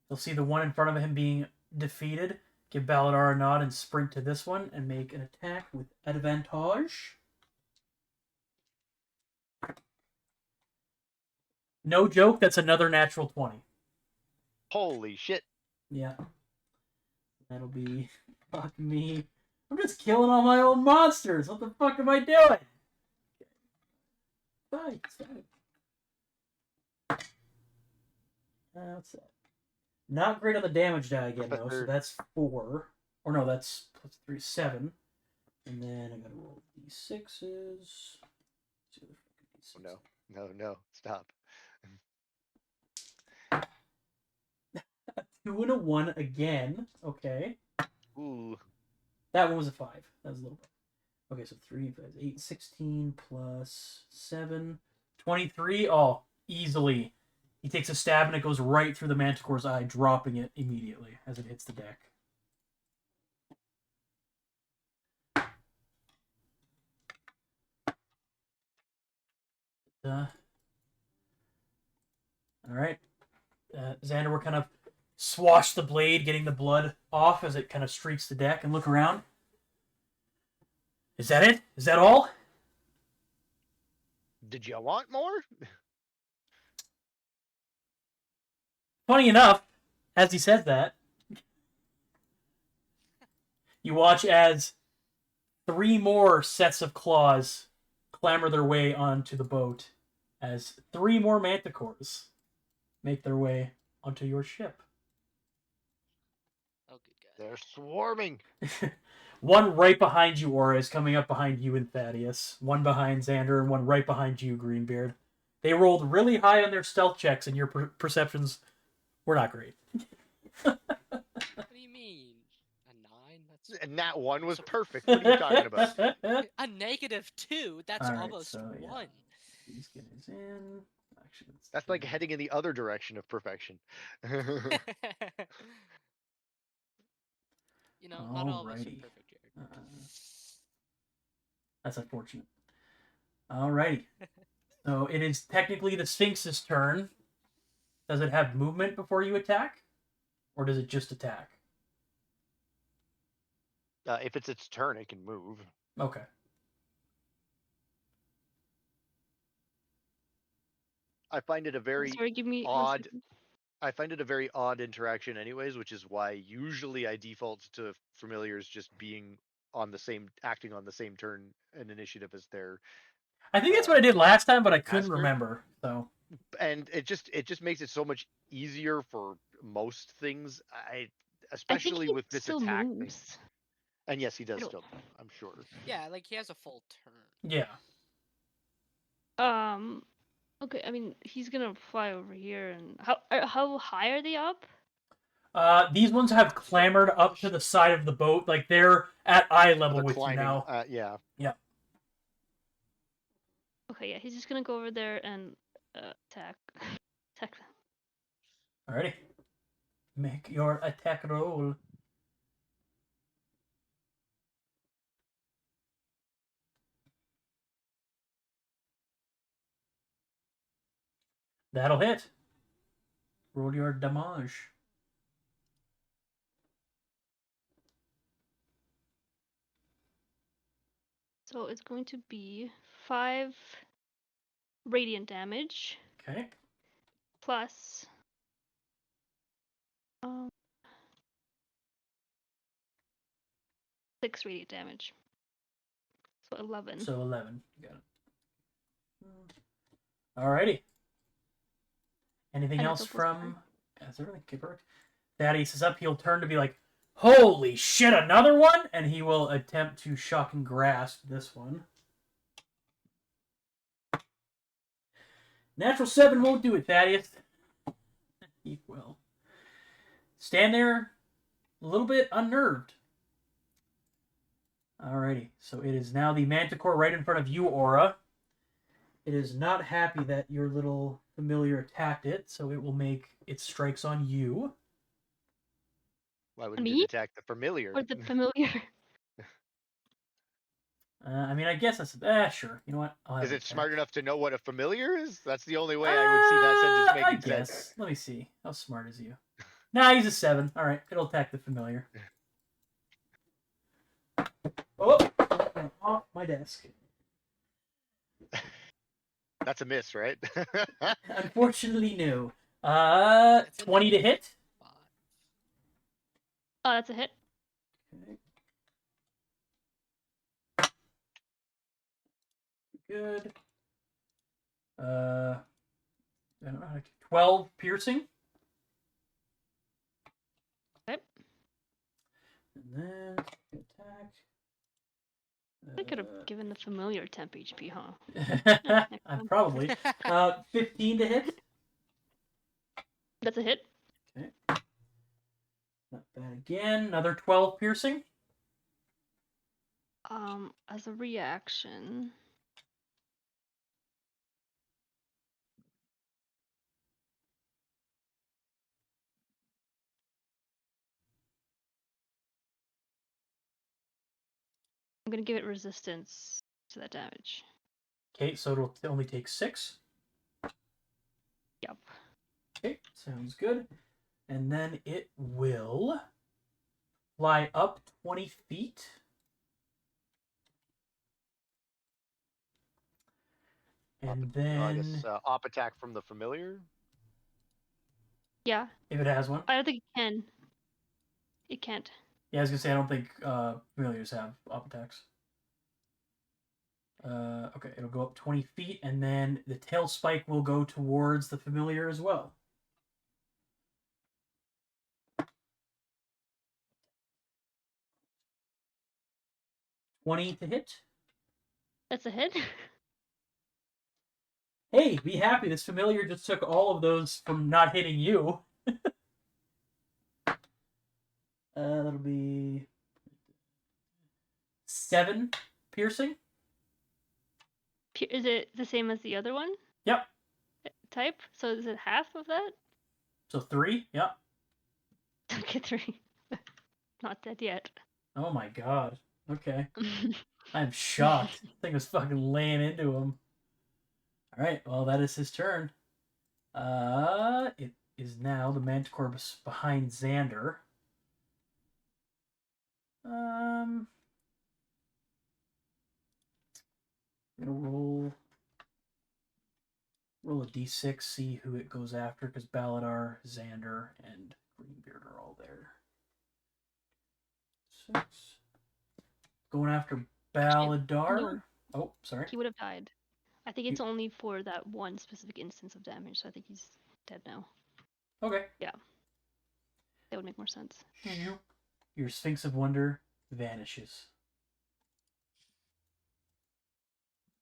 He'll see the one in front of him being defeated. Give Baladar a nod and sprint to this one and make an attack with advantage. No joke, that's another natural 20. Holy shit. Yeah. That'll be... Fuck me. I'm just killing all my old monsters. What the fuck am I doing? Fine. What's that? Not great on the damage die again, though, so that's 4. Or no, that's plus 3, 7. And then I gotta roll d6s. Oh, no, stop. 2 and a 1 again. Okay. Ooh. That one was a 5. That was a little bit. Okay, so 3, 5, 8, 16 plus 7. 23. Oh, easily. He takes a stab and it goes right through the Manticore's eye, dropping it immediately as it hits the deck. Alright. Xander will kind of swash the blade, getting the blood off as it kind of streaks the deck, and look around. Is that it? Is that all? Did you want more? Funny enough, as he says that, you watch as 3 more sets of claws clamber their way onto the boat, as 3 more manticores make their way onto your ship. Oh, good God. They're swarming. One right behind you, Aura, is coming up behind you and Thaddeus. One behind Xander, and one right behind you, Greenbeard. They rolled really high on their stealth checks, and your perceptions were not great. What do you mean? A 9? That's And that one was So- perfect. What are you talking about? a -2. That's All right, almost so, yeah. 1. These guys in. Actually, That's like heading in the other direction of perfection. You know, not all of us are Alrighty. perfect, Jared. That's unfortunate. Alrighty. So it is technically the Sphinx's turn. Does it have movement before you attack? Or does it just attack? If it's its turn, it can move. Okay. I find it a very Sorry, give me 1 odd. second. I find it a very odd interaction, anyways, which is why usually I default to familiars just being acting on the same turn and initiative as their. I think that's what I did last time, but I couldn't Master? remember. So And it just makes it so much easier for most things. I think Especially he with this still attack thing. moves. And yes, he does don't- still. I'm sure. Yeah, like he has a full turn. yeah. Okay, I mean, he's gonna fly over here, and how high are they up? These ones have clambered up to the side of the boat, like they're at eye level The with climbing. you now. Yeah. Okay, yeah, he's just gonna go over there and attack them. Alrighty. Make your attack roll. That'll hit. Roll your damage. So it's going to be 5 radiant damage Okay. plus 6 radiant damage. So 11. So 11. Got it. Alrighty. Anything And a else double star. from... Is everything okay, perfect? Thaddeus is up. He'll turn to be like, holy shit, another one? And he will attempt to shock and grasp this one. Natural 7 won't do it, Thaddeus. He will stand there a little bit unnerved. Alrighty, so it is now the Manticore right in front of you, Aura. It is not happy that your little familiar attacked it, so it will make its strikes on you. Why wouldn't Me? it attack the familiar? Or the familiar? I mean, I guess that's... sure. You know what? I'll have Is it it smart attack. enough to know what a familiar is? That's the only way I would see that sentence I making guess. sense. Let me see. How smart is you? Nah, he's a 7. Alright, it'll attack the familiar. Oh! Off my desk. That's a miss, right? Unfortunately, no. That's a 20 to hit. 5. Oh, that's a hit. Okay. Good. I don't know how to... 12 piercing. Okay. And then attack. I could have given the familiar temp HP, huh? I'm probably. 15 to hit. That's a hit. Okay. Not bad again. Another 12 piercing. As a reaction. I'm gonna give it resistance to that damage. Okay, so it'll only take 6. Yep. Okay, sounds good. And then it will fly up 20 feet. And then... I guess op attack from the familiar. Yeah. if it has one. I don't think it can. It can't. Yeah, I was going to say, I don't think familiars have op attacks. Okay, it'll go up 20 feet, and then the tail spike will go towards the familiar as well. $20 to hit. That's a hit. Hey, be happy. This familiar just took all of those from not hitting you. That'll be 7 piercing. Is it the same as the other one? Yep. Type? So is it half of that? So 3. Yep. Okay, 3. Not dead yet. Oh my god. Okay. I'm shocked. This thing was fucking laying into him. Alright, well, that is his turn. It is now the Manticore behind Xander. I'm gonna roll a d6, see who it goes after, because Baladar, Xander, and Greenbeard are all there. 6. Going after Baladar. No. Oh, sorry. He would have died. I think it's only for that one specific instance of damage, so I think he's dead now. Okay. Yeah. That would make more sense. Your Sphinx of Wonder vanishes.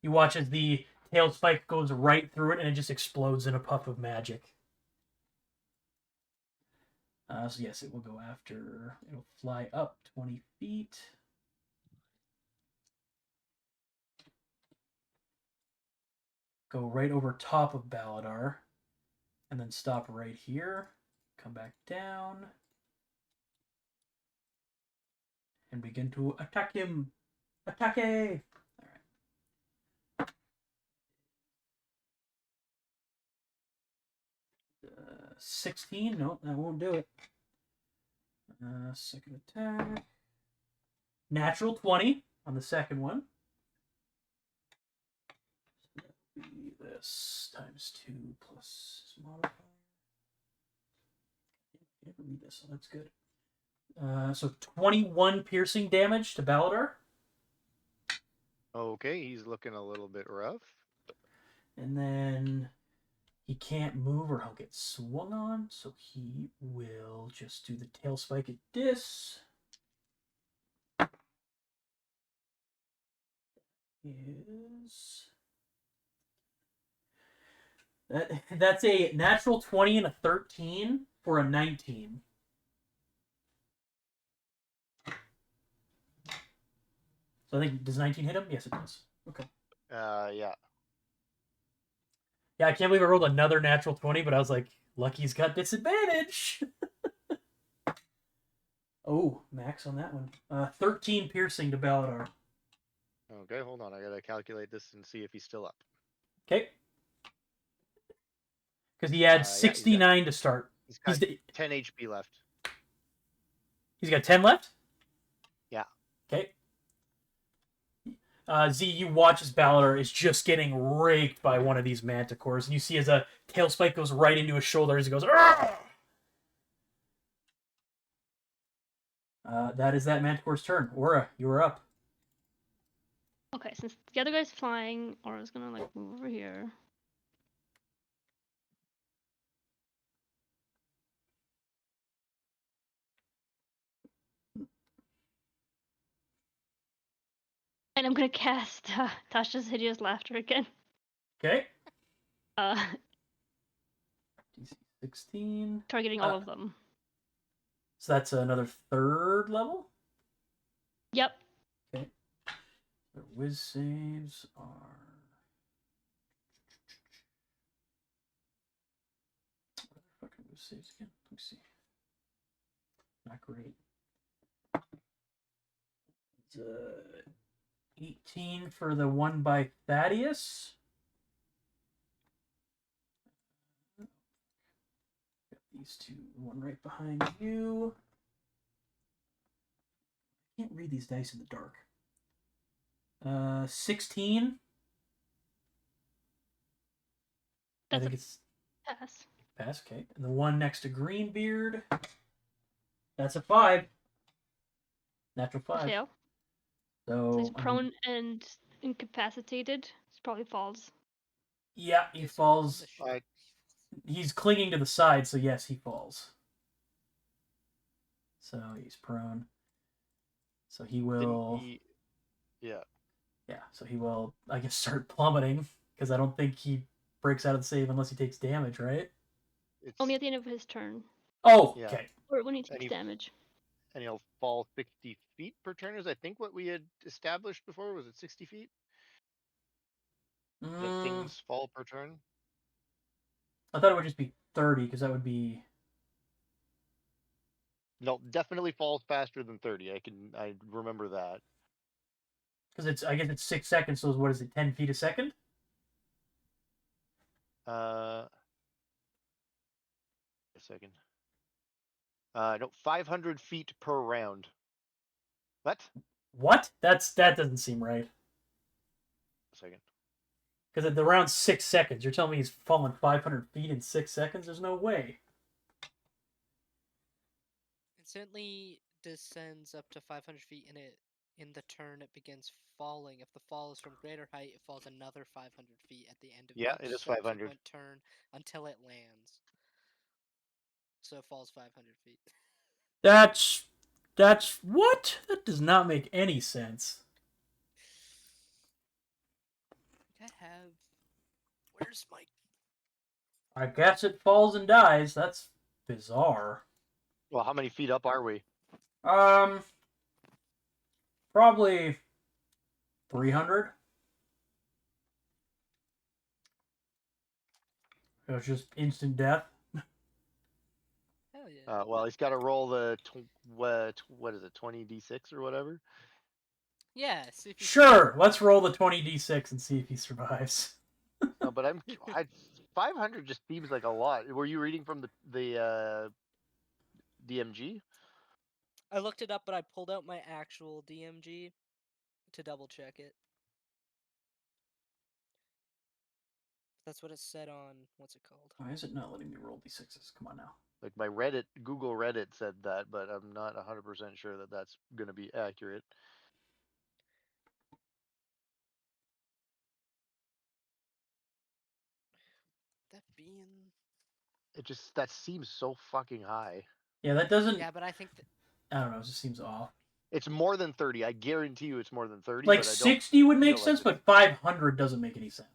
You watch as the tail spike goes right through it and it just explodes in a puff of magic. So yes, it will go after... It'll fly up 20 feet. Go right over top of Baladar. And then stop right here. Come back down. And begin to attack him. Attack! Alright. 16. Nope, that won't do it. Second attack. Natural 20 on the second one. So that would be this times 2 plus modifier. I never read this, so that's good. So 21 piercing damage to Baladar. Okay, he's looking a little bit rough. And then He can't move or he'll get swung on, so he will just do the tail spike at this. That's a natural 20 and a 13 for a 19. So I think, does 19 hit him? Yes, it does. Okay. Yeah. Yeah, I can't believe I rolled another natural 20, but I was like, Lucky's got disadvantage. Oh, max on that one. 13 piercing to Baladar. Okay, hold on. I gotta calculate this and see if he's still up. Okay. Because he had Yeah, 69 to start. He's got 10 HP left. He's got 10 left? Yeah. Okay. Z, you watch as Baladar is just getting raked by one of these manticores, and you see as a tail spike goes right into his shoulder as he goes, "Argh!" That is that manticore's turn. Aura, you are up. Okay, since the other guy's flying, Aura's gonna like move over here. And I'm gonna cast Tasha's Hideous Laughter again. Okay. DC DC 16. Targeting all of them. So that's another 3rd level? Yep. Okay. The whiz saves are... What are the fucking whiz saves again? Let me see. Not great. It's 18 for the one by Thaddeus. Got these two, one right behind you. I can't read these dice in the dark. 16. That's I think a it's pass. pass. Okay, and the one next to Greenbeard. That's a 5. Natural 5. Fail. So he's prone and incapacitated. He probably falls. Yeah, he falls. Alright. He's clinging to the side, so yes, he falls. So he's prone. So he will. Yeah. Yeah, so he will, I guess, start plummeting, because I don't think he breaks out of the save unless he takes damage, right? Only at the end of his turn. Oh, Yeah. okay. Or when he takes damage. And he'll fall 60 feet per turn. Is I think what we had established before. Was it 60 feet? That things fall per turn? I thought it would just be 30, because that would be... No, definitely falls faster than 30. I remember that. Because I guess it's 6 seconds, so what is it, 10 feet a second? A second. No, 500 feet per round. What? What? That doesn't seem right. A second. Because at the round 6 seconds, you're telling me he's fallen 500 feet in 6 seconds? There's no way. It certainly descends up to 500 feet in the turn it begins falling. If the fall is from greater height, it falls another 500 feet at the end of Yeah, each it is 500. subsequent turn until it lands. So it falls 500 feet. That's what? That does not make any sense. Where's my... I guess it falls and dies. That's bizarre. Well, how many feet up are we? Probably 300. It was just instant death. Hell yeah. Well, he's got to roll the what is it, 20d6 or whatever. Yeah. See if Sure, let's roll the 20d6 and see if he survives. No, but 500 just seems like a lot. Were you reading from the DMG? I looked it up, but I pulled out my actual DMG to double check it. That's what it said on, what's it called? Why is it not letting me roll d6s? Come on now. Like my Google Reddit said that, but I'm not 100% sure that that's going to be accurate. That being. That seems so fucking high. Yeah, that doesn't. Yeah, but I think I don't know. It just seems off. It's more than 30. I guarantee you, it's more than 30. Like but I don't 60 would make feel like sense, it's... but 500 doesn't make any sense.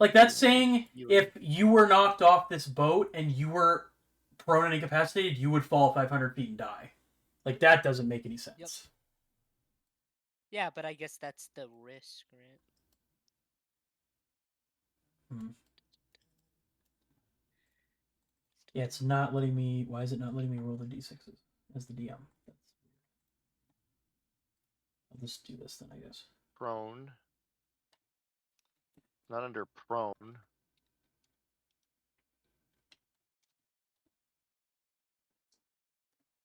Like that's saying if you were knocked off this boat and you were prone and incapacitated, you would fall 500 feet and die. Like that doesn't make any sense. Yep. Yeah, but I guess that's the risk, right? Yeah, it's not letting me. Why is it not letting me roll the d6s as the DM? That's weird. I'll just do this then, I guess. Prone. Not under prone.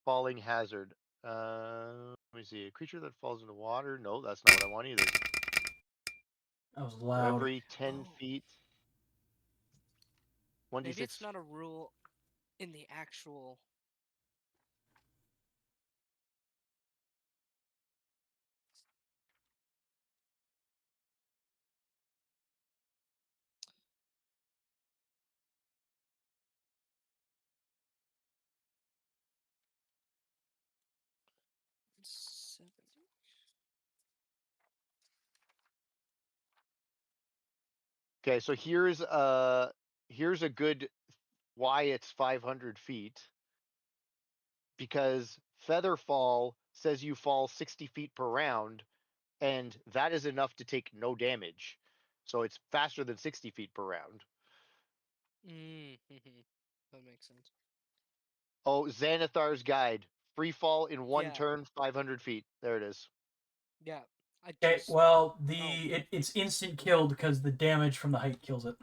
Falling hazard. Let me see. A creature that falls into water. No, that's not what I want either. That was For loud. every 10 feet. 1d6. Maybe it's not a rule in the actual. Okay, so here's a good why it's 500 feet. Because Featherfall says you fall 60 feet per round, and that is enough to take no damage. So it's faster than 60 feet per round. That makes sense. Oh, Xanathar's Guide. Free fall in one Yeah. turn, 500 feet. There it is. Yeah. I Okay, just. well, Oh. it's instant killed because the damage from the height kills it.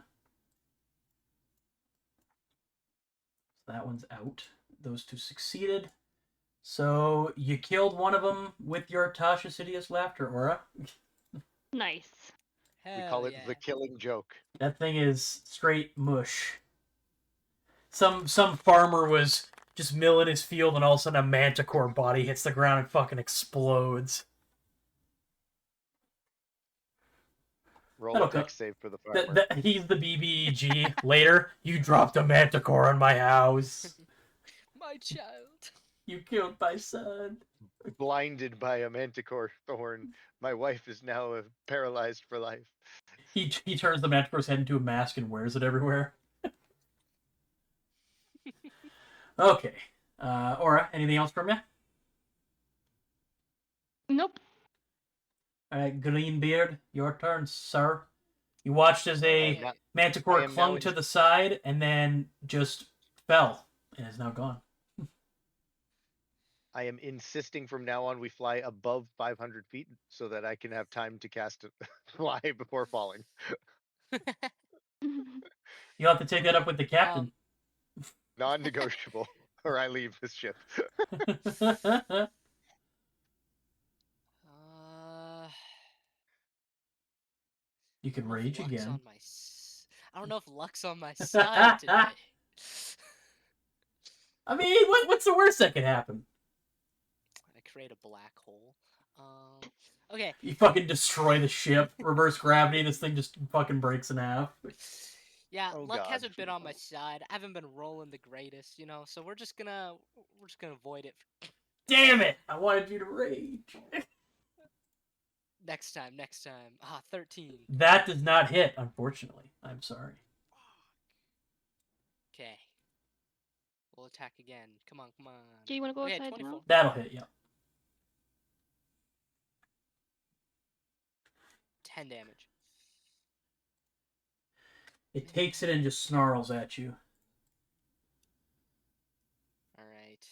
So that one's out. Those two succeeded. So you killed one of them with your Tasha Sidious laughter aura. Nice. We Hell call it yeah. the killing joke. That thing is straight mush. Some farmer was just milling his field, and all of a sudden a manticore body hits the ground and fucking explodes. Roll That'll a go. dex save for the farmer. He's the BBEG. Later, you dropped a manticore on my house. My child. You killed my son. Blinded by a manticore thorn. My wife is now paralyzed for life. He turns the manticore's head into a mask and wears it everywhere. Okay. Aura, anything else from you? Nope. All right, Greenbeard, your turn, sir. You watched as a Okay. manticore I am now clung to the side and then just fell and is now gone. I am insisting from now on we fly above 500 feet so that I can have time to cast a fly before falling. You'll have to take that up with the captain. Non-negotiable, or I leave this ship. You can rage again. I don't know if luck's on my side today. I mean, what's the worst that could happen? I create a black hole. Okay. You fucking destroy the ship, reverse gravity, this thing just fucking breaks in half. Yeah, Oh, luck God. hasn't been on my side. I haven't been rolling the greatest, so we're just gonna avoid it. Damn it! I wanted you to rage. Next time. 13. That does not hit, unfortunately. I'm sorry. Okay. We'll attack again. Come on. Do you want to go Okay, outside 24. now? That'll hit, yeah. 10 damage. It takes it and just snarls at you. Alright.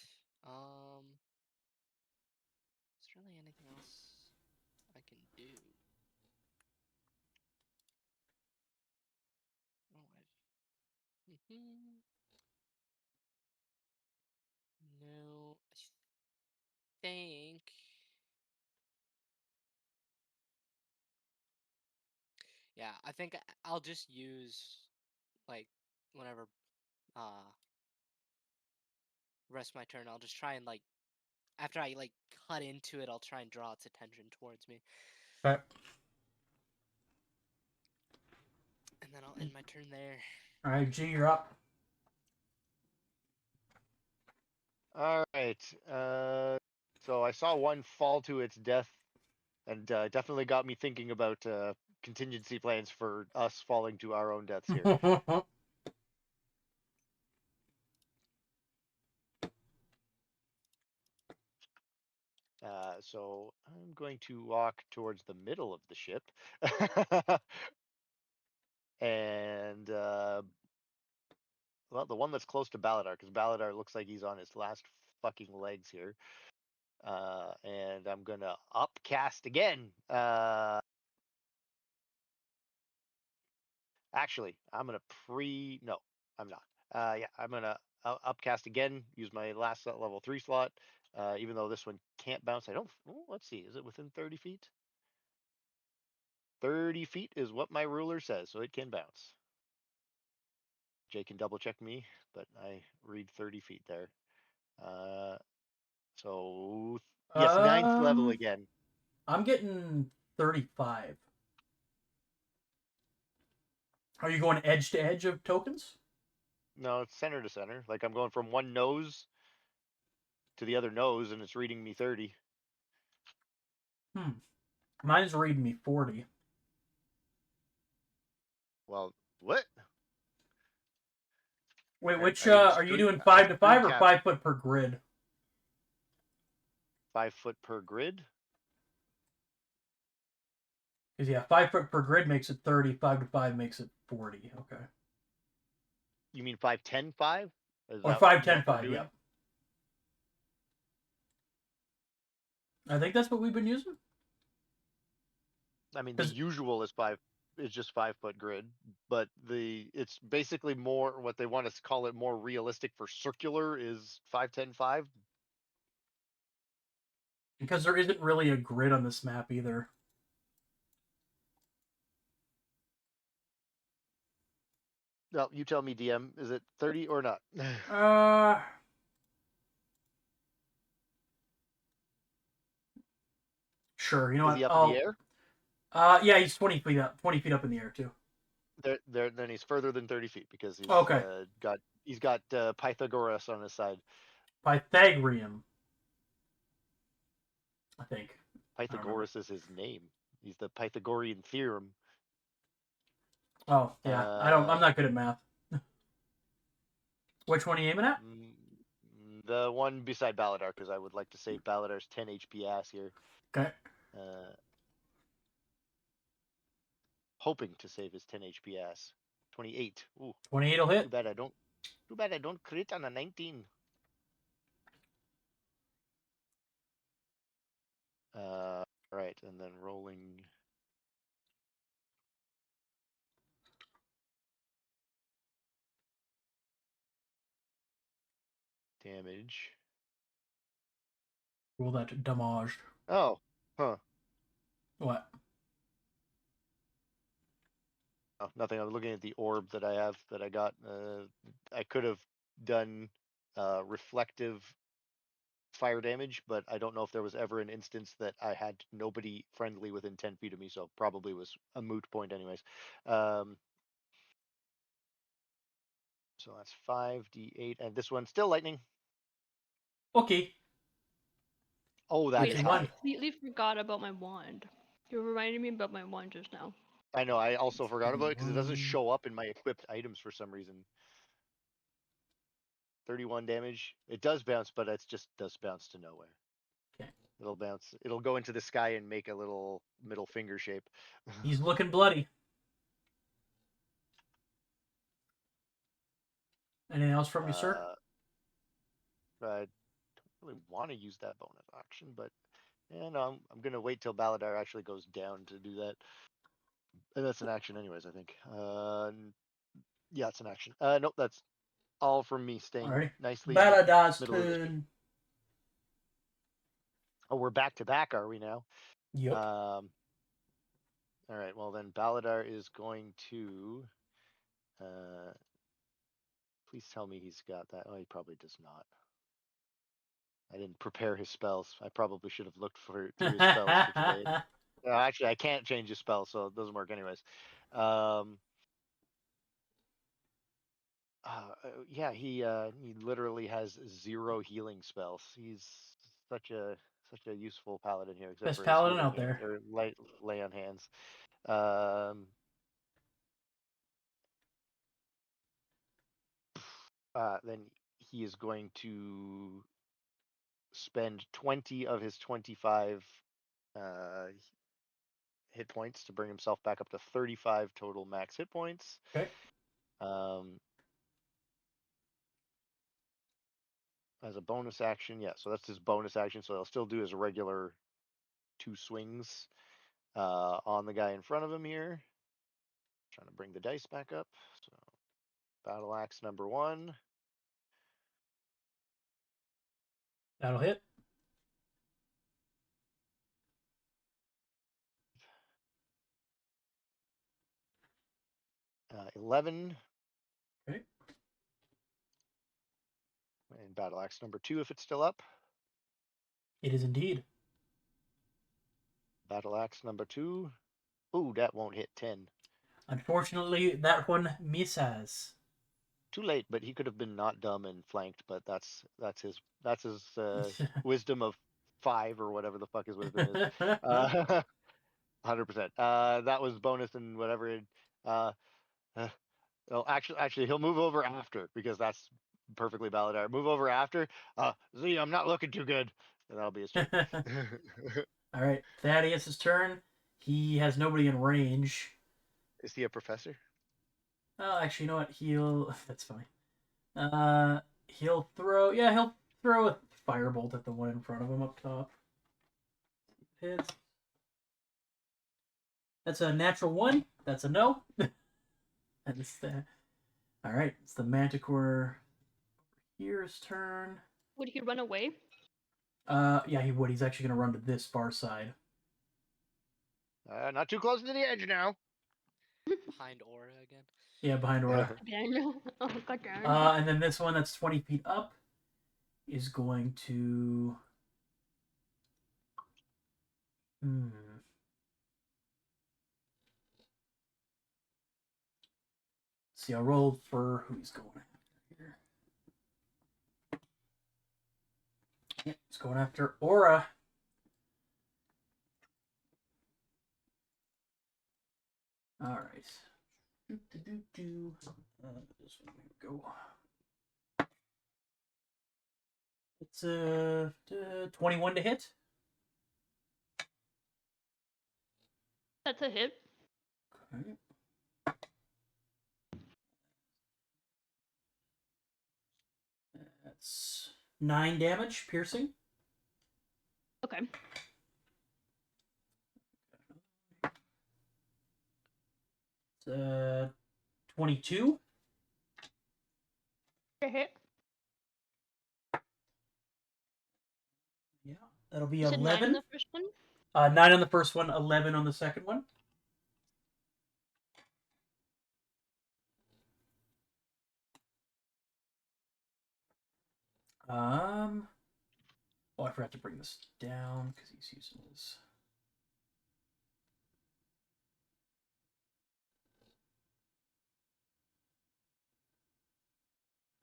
Is there really anything else I can do? No, I think. Yeah, I think I'll just use, like, whenever, rest my turn, I'll just try and, like, after I, like, cut into it, I'll try and draw its attention towards me. Okay. then I'll end my turn there. All right, G, you're up. All right. So I saw one fall to its death, and definitely got me thinking about contingency plans for us falling to our own deaths here. So I'm going to walk towards the middle of the ship, and well, the one that's close to Baladar, because Baladar looks like he's on his last fucking legs here. And I'm gonna upcast again. Actually, I'm gonna no, I'm not. Yeah, I'm gonna upcast again. Use my last level 3 slot. Even though this one can't bounce, I don't. Oh, let's see. Is it within 30 feet? 30 feet is what my ruler says, so it can bounce. Jay can double check me, but I read 30 feet there. So yes, 9th level again. I'm getting 35. Are you going edge to edge of tokens? No, it's center to center. Like I'm going from one nose to the other nose, and it's reading me 30. Mine's reading me 40. Well, what? Wait, which I even are you doing I 5 to 5 or cap 5 foot per grid? 5 foot per grid. Because yeah, 5 foot per grid makes it 30. 5 to 5 makes it 40. Okay. You mean 5, 10, 5? Is Or that 5, 10, what we're 5. doing? Yep. I think that's what we've been using. I mean, the usual is 5 is just 5 foot grid, but it's basically more what they want to call it more realistic for circular is 5, 10, 5. Because there isn't really a grid on this map either. No, you tell me, DM. Is it 30 or not? Sure. You know Is what? he up in the air? Yeah, he's 20 feet up. 20 feet up in the air too. Then he's further than 30 feet because he's Okay. got Pythagoras on his side. Pythagorean, I think. Pythagoras is his name. He's the Pythagorean theorem. Oh yeah, I'm not good at math. Which one are you aiming at? The one beside Baladar, because I would like to save Baladar's 10 HP ass here. Okay. Hoping to save his 10 HP ass. 28. Ooh. 28 will hit. Too bad I don't crit on a 19. Right, and then rolling. Damage. Roll that damage. Oh, huh. What? Oh, nothing. I was looking at the orb that I have that I got. I could have done reflective fire damage, but I don't know if there was ever an instance that I had nobody friendly within 10 feet of me, so probably was a moot point anyways. So that's 5d8, and this one's still lightning. Okay. Oh, that Wait, is I high. completely forgot about my wand. You reminded me about my wand just now. I know, I also forgot about it because it doesn't show up in my equipped items for some reason. 31 damage. It does bounce, but it just does bounce to nowhere. Okay. It'll bounce. It'll go into the sky and make a little middle finger shape. He's looking bloody. Anything else from you, sir? I don't really want to use that bonus action, but no, I'm gonna wait till Baladar actually goes down to do that. And that's an action anyways, I think. Yeah, it's an action. Nope, that's all from me, staying Alright. nicely Baladar's middle of the ship. turn. Oh, we're back to back, are we now? Yep. All right, well then Baladar is going to please tell me he's got that. Oh, he probably does not. I didn't prepare his spells. I probably should have looked through his spells for today. Actually, I can't change his spell, so it doesn't work anyways. Yeah, he literally has 0 healing spells. He's such a useful paladin here, except Best for his paladin healing out hand there. or lay on hands. Um, then he is going to spend 20 of his 25 uh, hit points to bring himself back up to 35 total max hit points. Okay. As a bonus action, yeah, so that's his bonus action, so he'll still do his regular 2 swings on the guy in front of him here. Trying to bring the dice back up. So battle axe number 1. That'll hit. Uh, 11. Okay. And battle axe number 2 if it's still up. It is indeed. Battle axe number 2. Ooh, that won't hit 10. Unfortunately, that one misses. Too late, but he could have been not dumb and flanked, but that's his wisdom of 5 or whatever the fuck his wisdom is. 100%. That was bonus and whatever. Well, actually, he'll move over after because that's perfectly valid. Move over after. Z, I'm not looking too good. And that'll be his turn. All right, Thaddeus' turn. He has nobody in range. Is he a professor? Oh, actually, you know what? He'll. That's fine. He'll throw. Yeah, he'll throw a firebolt at the one in front of him up top. Hits. That's a natural 1. That's a no. That's the. All right, it's the Manticore. Here's turn. Would he run away? Yeah, he would. He's actually gonna run to this far side. Not too close to the edge now. Behind Aura again. Yeah, behind Aura. Again. Oh, goddamn. And then this one that's 20 feet up is going to. See, I'll roll for who he's going after here. Yeah, he's going after Aura. All right. This one, here we go. It's a 21 to hit. That's a hit. Okay. That's 9 damage, piercing. Okay. It's 22. A hit. Yeah, that'll be You said 9 on 11. the first one? 9 on the first one, 11 on the second one. Oh, I forgot to bring this down because he's using his.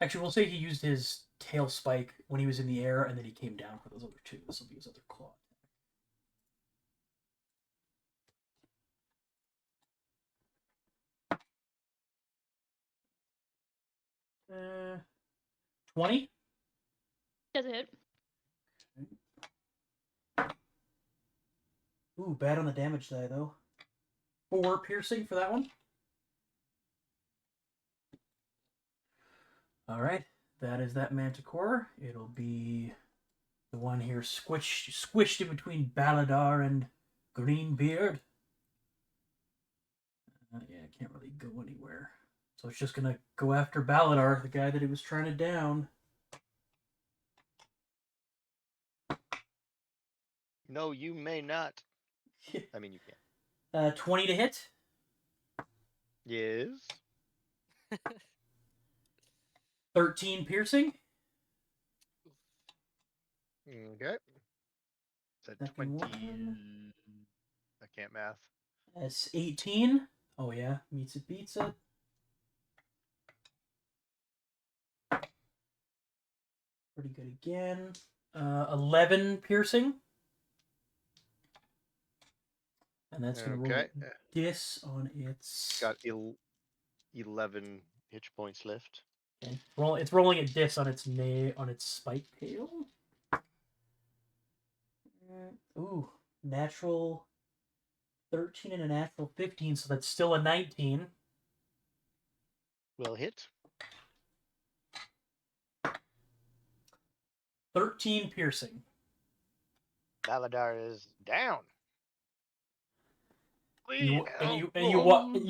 Actually, we'll say he used his tail spike when he was in the air, and then he came down for those other 2. This will be his other claw. 20. Does a hit. Ooh, bad on the damage die, though. 4 piercing for that one. Alright, that is that Manticore. It'll be the one here squished in between Baladar and Greenbeard. Yeah, I can't really go anywhere. So it's just gonna go after Baladar, the guy that he was trying to down. No, you may not. I mean, you can. 20 to hit. Yes. 13 piercing. Okay. It's at Second 20. one. I can't math. That's 18. Oh yeah, meets it, beats it. pretty good again. 11 piercing. And that's going to roll Okay. dis on its... Got 11 hit points left. Okay. It's rolling a dis on its on its spike tail. Ooh, natural 13 and a natural 15, so that's still a 19. Will hit. 13 piercing. Baladar is down. You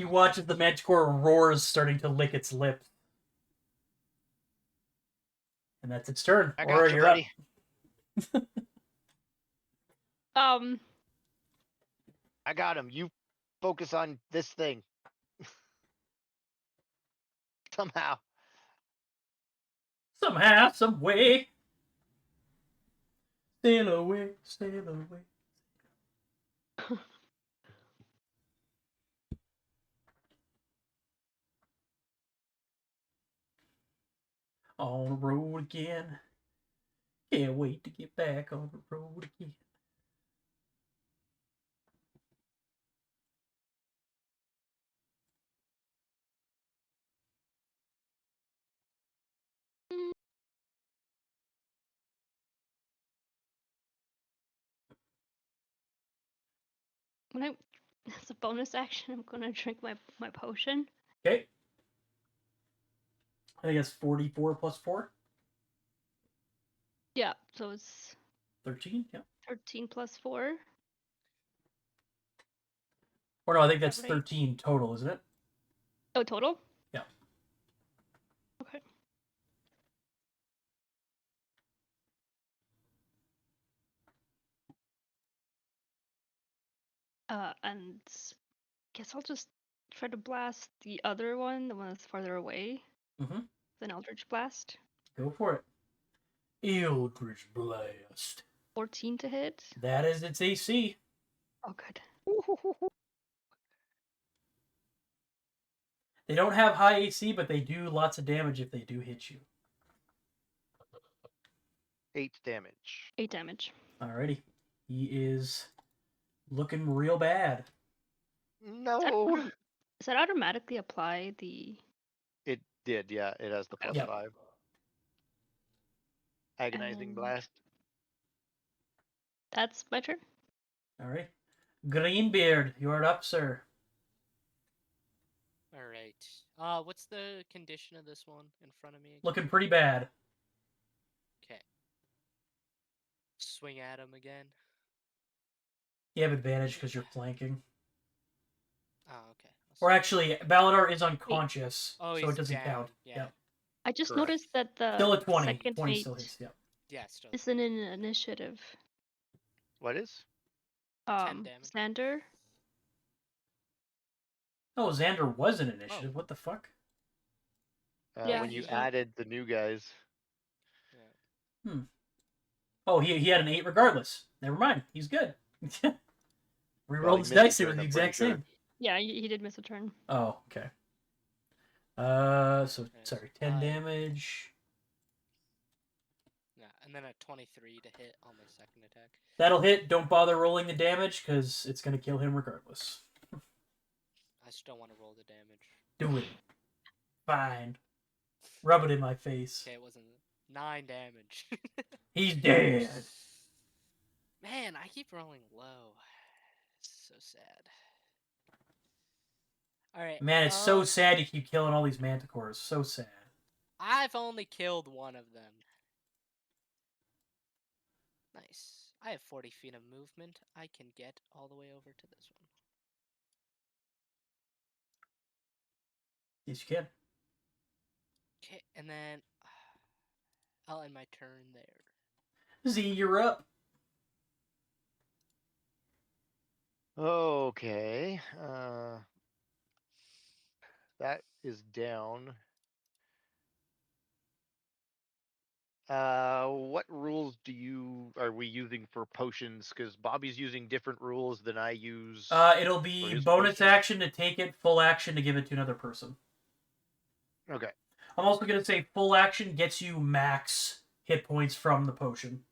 watch as the Manticore roars, starting to lick its lips. And that's its turn. I Aura, got you, you're up. buddy. I got him. You focus on this thing. Somehow. Somehow, some way. Sail away, sail away. On the road again. Can't wait to get back on the road again. As a bonus action, I'm gonna drink my potion. Okay. I think it's 44 plus 4. Yeah, so it's 13, yeah. 13 plus 4. Or no, I think that's Right. 13 total, isn't it? Oh, total? Yeah. Okay. And guess I'll just try to blast the other one, the one that's farther away. Mm-hmm. An Eldritch Blast. Go for it. Eldritch Blast. 14 to hit. That is its AC. Oh, good. They don't have high AC, but they do lots of damage if they do hit you. 8 damage. 8 damage. Alrighty. He is looking real bad. No. Does that automatically apply the... It did, yeah. It has the plus Yep. 5. Agonizing blast. That's my turn? Alright. Greenbeard, you're up, sir. All right. What's the condition of this one in front of me? Looking pretty bad. Okay. Swing at him again. You have advantage because you're flanking. Oh, okay. Or actually, Baladar is unconscious, Oh, so he's it doesn't down. count. Yeah. I just Correct. noticed that the Still at 20. second 20 mate still hits, yeah. Yeah, still. isn't in initiative. What is? 10 damage. Xander. Oh, Xander was an initiative. Oh. What the fuck? Yeah, When you he- added the new guys. Yeah. Oh, he had an 8 regardless. Never mind. He's good. Well, Rerolled he his missed dice. a It was turn, the I'm exact pretty sure. same. Yeah, he did miss a turn. Oh, okay. So, sorry. 10 damage. Yeah, and then a 23 to hit on my second attack. That'll hit. Don't bother rolling the damage because it's going to kill him regardless. I just don't want to roll the damage. Do it. Fine. Rub it in my face. Okay, it wasn't 9 damage. He's dead. Man, I keep rolling low. So sad. Alright. Man, it's so sad you keep killing all these manticores. So sad. I've only killed one of them. Nice. I have 40 feet of movement. I can get all the way over to this one. Yes, you can. Okay, and then I'll end my turn there. Z, you're up. Okay. That is down. What rules are we using for potions? Because Bobby's using different rules than I use. It'll be his bonus potions? action to take it, full action to give it to another person. Okay. I'm also going to say full action gets you max hit points from the potion.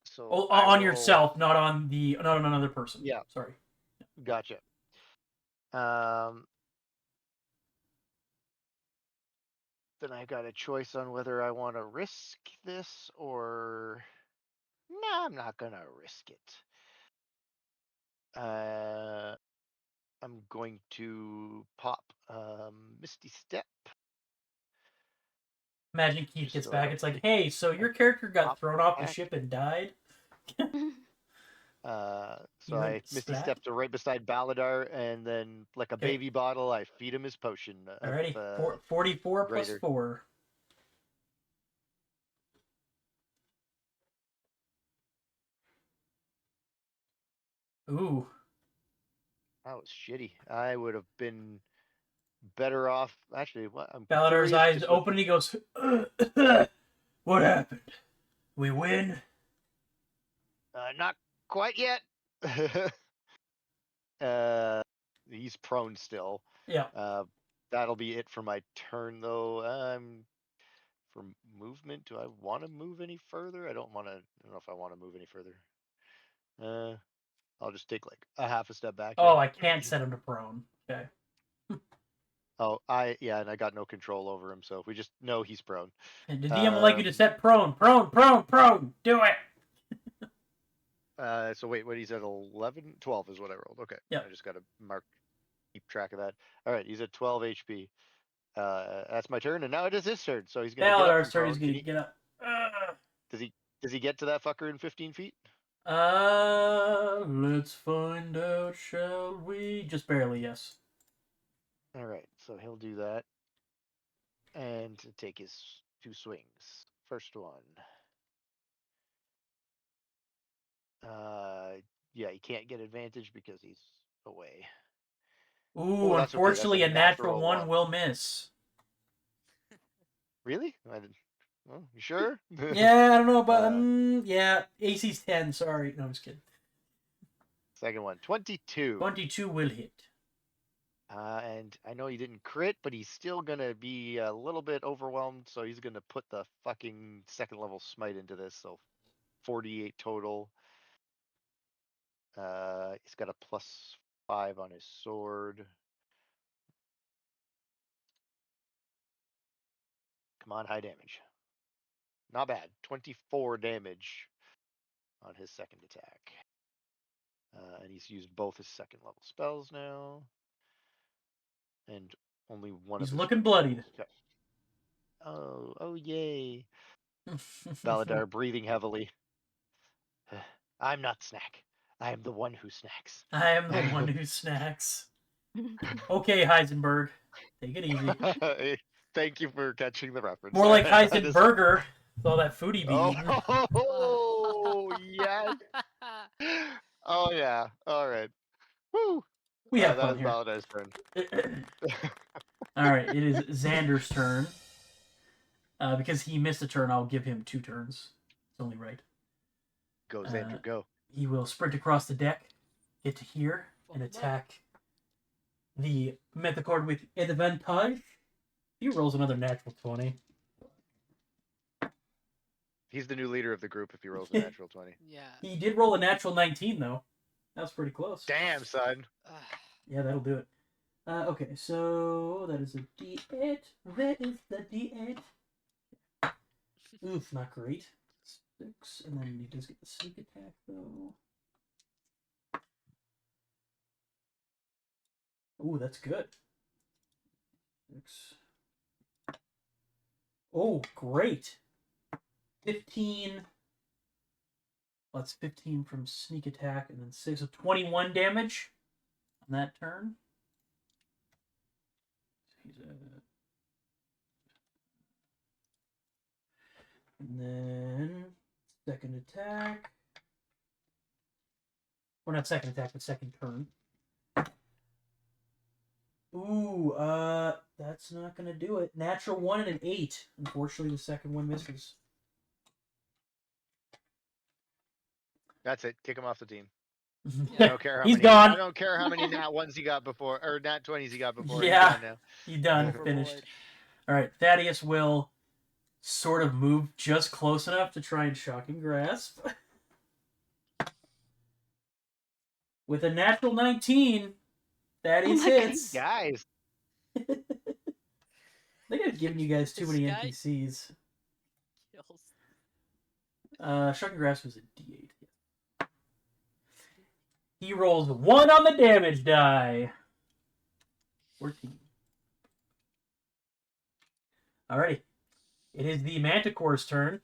So Oh, I on will- yourself, not on another person. Yeah. Sorry. Gotcha. Then I got a choice on whether I want to risk this or. Nah, I'm not gonna risk it. I'm going to pop Misty Step. Imagine Keith Just gets so I back. don't It's like, take hey, so your character got pop thrown off the back. ship and died. So You I went Misty splat? Step to right beside Baladar, and then like a Okay. baby bottle, I feed him his potion of Alrighty. 44 plus greater. 4. Ooh. That was shitty. I would have been better off. Actually, what I'm Baladar's curious eyes just with- open and he goes, what happened? We win? Not quite yet. He's prone still. Yeah. That'll be it for my turn, though. For movement, do I want to move any further? I don't know if I want to move any further. I'll just take like a half a step back. Oh, Here. I can't set him to prone. Okay. Oh, and I got no control over him, so we just know he's prone. And the DM would like you to set prone. Do it. So wait, what he's at 11? 12 is what I rolled. Okay. Yep. I just got to keep track of that. All right, he's at 12 HP. That's my turn, and now it is his turn. So he's gonna get up Baladar's from turn. He's prone. going to get up. Does he get to that fucker in 15 feet? Let's find out, shall we? Just barely, yes. All right, so he'll do that, and to take his 2 swings. First one. Yeah, he can't get advantage because he's away. Ooh, Oh, that's okay, that's unfortunately, a a natural natural one one. will miss. Really? Well, you sure? Yeah, I don't know, but yeah, AC's 10. Sorry, no, I'm just kidding. Second one, 22. 22 will hit. And I know he didn't crit, but he's still gonna be a little bit overwhelmed, so he's gonna put the fucking second level smite into this. So 48 total. He's got a +5 on his sword. Come on, high damage. Not bad. 24 damage on his second attack. And he's used both his second level spells now. And only one He's of his looking first bloodied. levels. Oh yay. Baladar breathing heavily. I'm not Snack. I am the one who snacks. I am the one who snacks. Okay, Heisenberg. Take it easy. Thank you for catching the reference. More like Alright, that is- Heisenberger with all that food he be eating. Oh, yes. Oh, yeah. All right. Woo. We have That fun is here. Baladar's turn. Alright, it is Xander's turn. Because he missed a turn, I'll give him 2 turns. It's only right. Go, Xander, go. He will sprint across the deck, get to here, and attack the Mythicord with advantage. He rolls another natural 20. He's the new leader of the group if he rolls a natural 20. Yeah. He did roll a natural 19, though. That was pretty close. Damn, son. Yeah, that'll do it. Okay, so that is a D8. That is the D8. Oof, not great. 6, and then he does get the sneak attack, though. Ooh, that's good. 6. Oh, great. 15. Well, that's 15 from sneak attack, and then 6 of 21 damage on that turn. And then second attack. Or not second attack, but second turn. Ooh, that's not gonna do it. Natural 1 and an 8. Unfortunately, the second one misses. That's it. Kick him off the team. Yeah, I don't care how he's many. gone. I don't care how many nat 1s he got before, or nat 20s he got before. Yeah. He's gone now. He's done. Finished. All right, Thaddeus will sort of move just close enough to try and shocking grasp. With a natural 19, Thaddeus Oh my God. hits. Guys, I think I've given you guys too This many guy- NPCs. Kills. Shocking grasp was a D8. He rolls 1 on the damage die. 14. Alrighty. It is the Manticore's turn.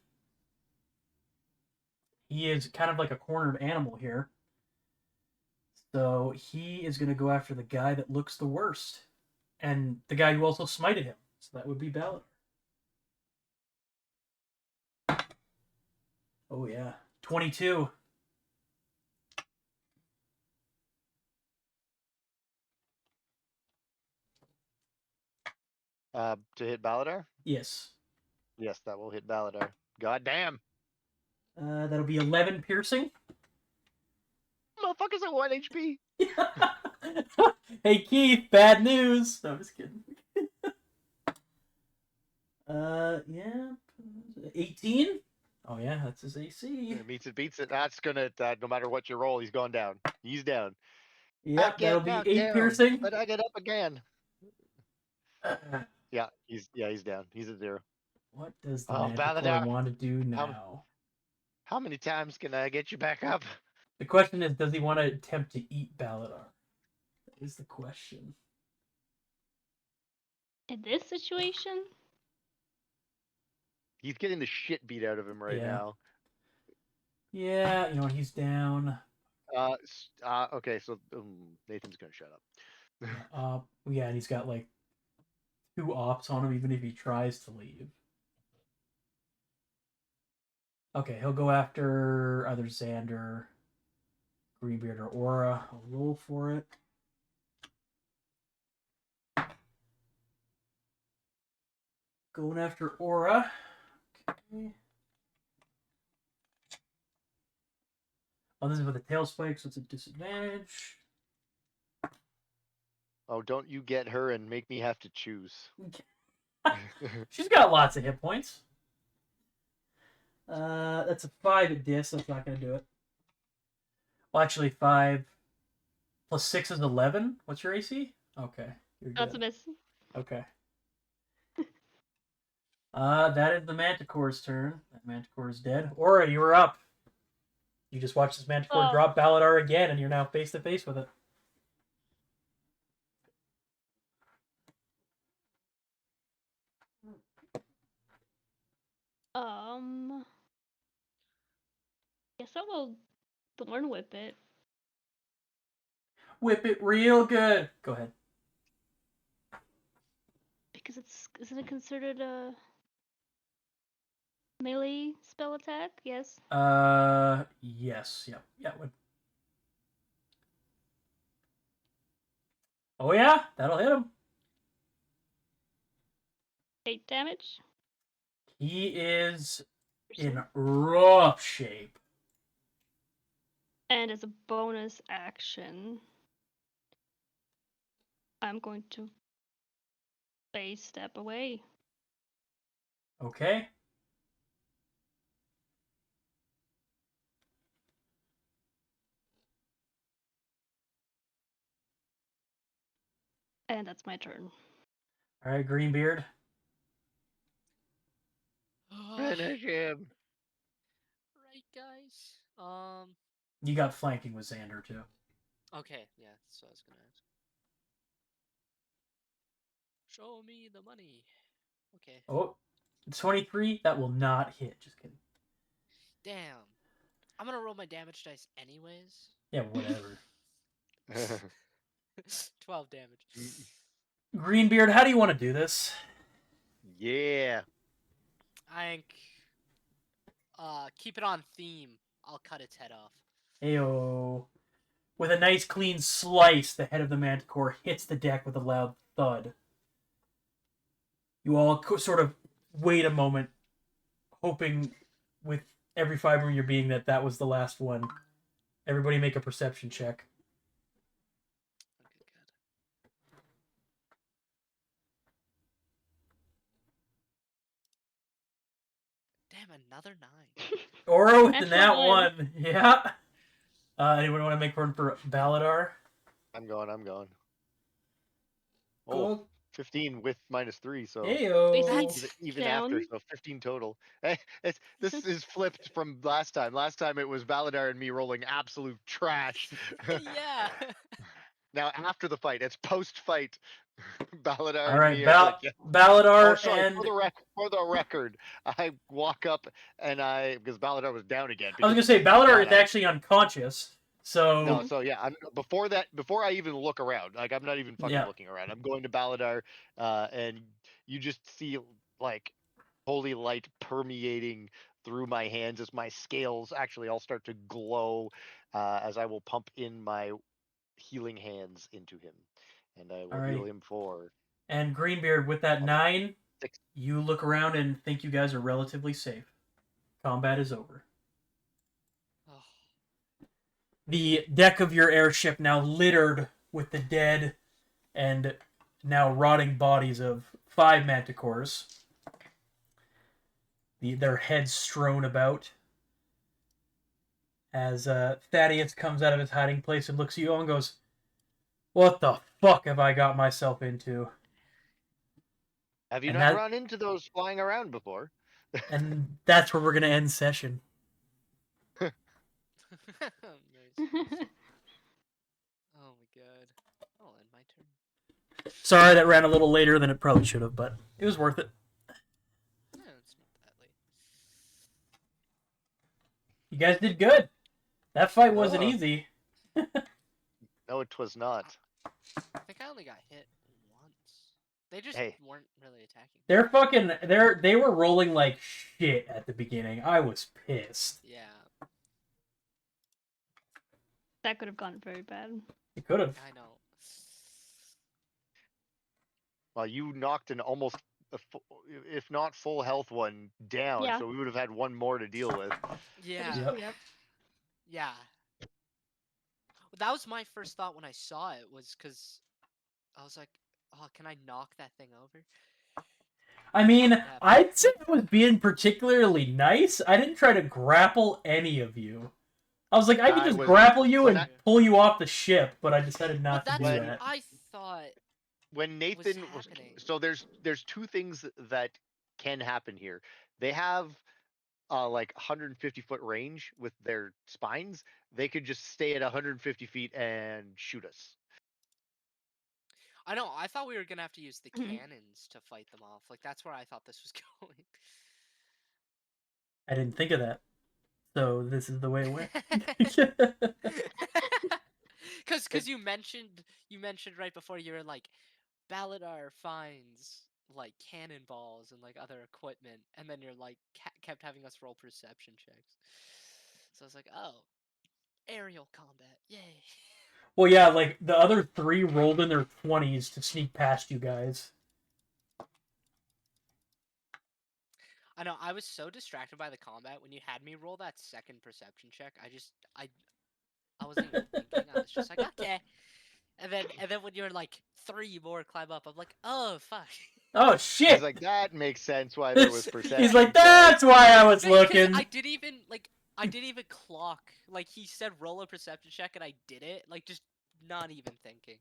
He is kind of like a cornered animal here. So he is going to go after the guy that looks the worst. And the guy who also smited him. So that would be Balladar. Oh, yeah. 22. to hit Baladar? Yes. Yes, that will hit Baladar. God damn. That'll be 11 piercing. Motherfucker's at 1 HP. Hey, Keith, bad news. No, I'm just kidding. Yeah. 18? Oh, yeah, that's his AC. It meets it, beats it. That's gonna, no matter what you roll, he's going down. He's down. I Yep, that'll get be knocked 8 down, piercing. but I get up again. Yeah, he's down. He's at 0. What does the Oh, Manticore Baladar. want to do now? How many times can I get you back up? The question is, does he want to attempt to eat Baladar? That is the question. In this situation, He's getting the shit beat out of him right Yeah. now. Yeah, you know what? He's down. Okay, so Nathan's gonna shut up. Yeah, and he's got like 2 ops on him, even if he tries to leave. Okay, he'll go after either Xander, Greenbeard, or Aura. I'll roll for it. Going after Aura. Okay. Oh, this is with a tail spike, so it's a disadvantage. Oh, don't you get her and make me have to choose. She's got lots of hit points. That's a 5 at dis. That's not going to do it. Well, actually, 5 plus 6 is 11. What's your AC? Okay. You're good. that's a miss. Okay. That is the Manticore's turn. That Manticore is dead. Aura, you were up. You just watched this Manticore Oh. drop Baladar again, and you're now face to face with it. Guess I will Thorn Whip it. Whip it real good. Go ahead. Because isn't it considered a melee spell attack? Yes. Yes. Yep. Yeah, it would. Oh, yeah. That'll hit him. 8 damage. He is in rough shape. And as a bonus action, I'm going to phase step away. Okay. And that's my turn. All right, Greenbeard. Finish him. Right, guys. You got flanking with Xander, too. Okay, yeah, that's what I was gonna ask. Show me the money. Okay. Oh, 23? That will not hit. Just kidding. Damn. I'm gonna roll my damage dice anyways. Yeah, whatever. 12 damage. Greenbeard, how do you want to do this? Yeah. I think. Keep it on theme. I'll cut its head off. Ayo. With a nice clean slice, the head of the Manticore hits the deck with a loud thud. You all sort of wait a moment, hoping with every fiber in your being that that was the last one. Everybody make a perception check. Okay, good. Damn, another 9. Oro with the Natural nat one. Yeah. Anyone want to make one for Baladar? I'm going. Oh, Go. 15 with -3, so Heyo. even down. after, so 15 total. This is flipped from last time. Last time it was Baladar and me rolling absolute trash. Yeah. Now after the fight, it's post-fight. Baladar All and right, me are like, yeah. Oh, Baladar sorry. and For the record, I walk up and because Baladar was down again. I was gonna Because say Baladar is I- actually unconscious. So No, so yeah, before I even look around, like I'm not even fucking Yeah. looking around. I'm going to Baladar, and you just see like holy light permeating through my hands as my scales actually all start to glow, as I will pump in my healing hands into him, and I will heal Alright. him for And Greenbeard with that 9, 6. you look around and think you guys are relatively safe. Combat is over. Oh, The deck of your airship now littered with the dead and now rotting bodies of 5 manticores. Their heads strewn about. As Thaddeus comes out of his hiding place and looks at you all and goes, "What the fuck have I got myself into?" Have you And not that run into those flying around before? and that's where we're gonna end session. nice. Oh my god. I'll end my turn. Sorry that ran a little later than it probably should have, but it was worth it. Yeah, it's not that late. You guys did good. That fight wasn't Oh. easy. No, it was not. I think I only got hit once. They just Hey. weren't really attacking. They were rolling like shit at the beginning. I was pissed. Yeah, That could have gone very bad. It could have. I know. Well, you knocked an almost, if not full health one down, Yeah. so we would have had one more to deal with. Yeah, Yep. Yep. yeah. That was my first thought when I saw it, was because I was like, oh, can I knock that thing over? I mean, Yeah. I'd say I was being particularly nice. I didn't try to grapple any of you. I was like, I could just grapple you when and pull you off the ship, but I decided not But to do that's when- that. I thought. When Nathan happening. so there's two things that can happen here. They have like 150-foot range with their spines. They could just stay at 150 feet and shoot us. I know. I thought we were gonna have to use the Mhm. cannons to fight them off. Like that's where I thought this was going. I didn't think of that. So this is the way it went. Because you mentioned right before, you were like, Baladar finds like cannonballs and like other equipment, and then you're like kept having us roll perception checks. So I was like, oh, aerial combat, yay! Well, yeah, like the other 3 rolled in their 20s to sneak past you guys. I know. I was so distracted by the combat when you had me roll that second perception check. I wasn't even thinking. I was just like, okay. And then when you're like 3 more climb up, I'm like, oh fuck. Oh He's shit! like, that makes sense why there was perception. He's like, that's why I was Because looking. I didn't even clock. Like he said, roll a perception check, and I did it. Like just not even thinking.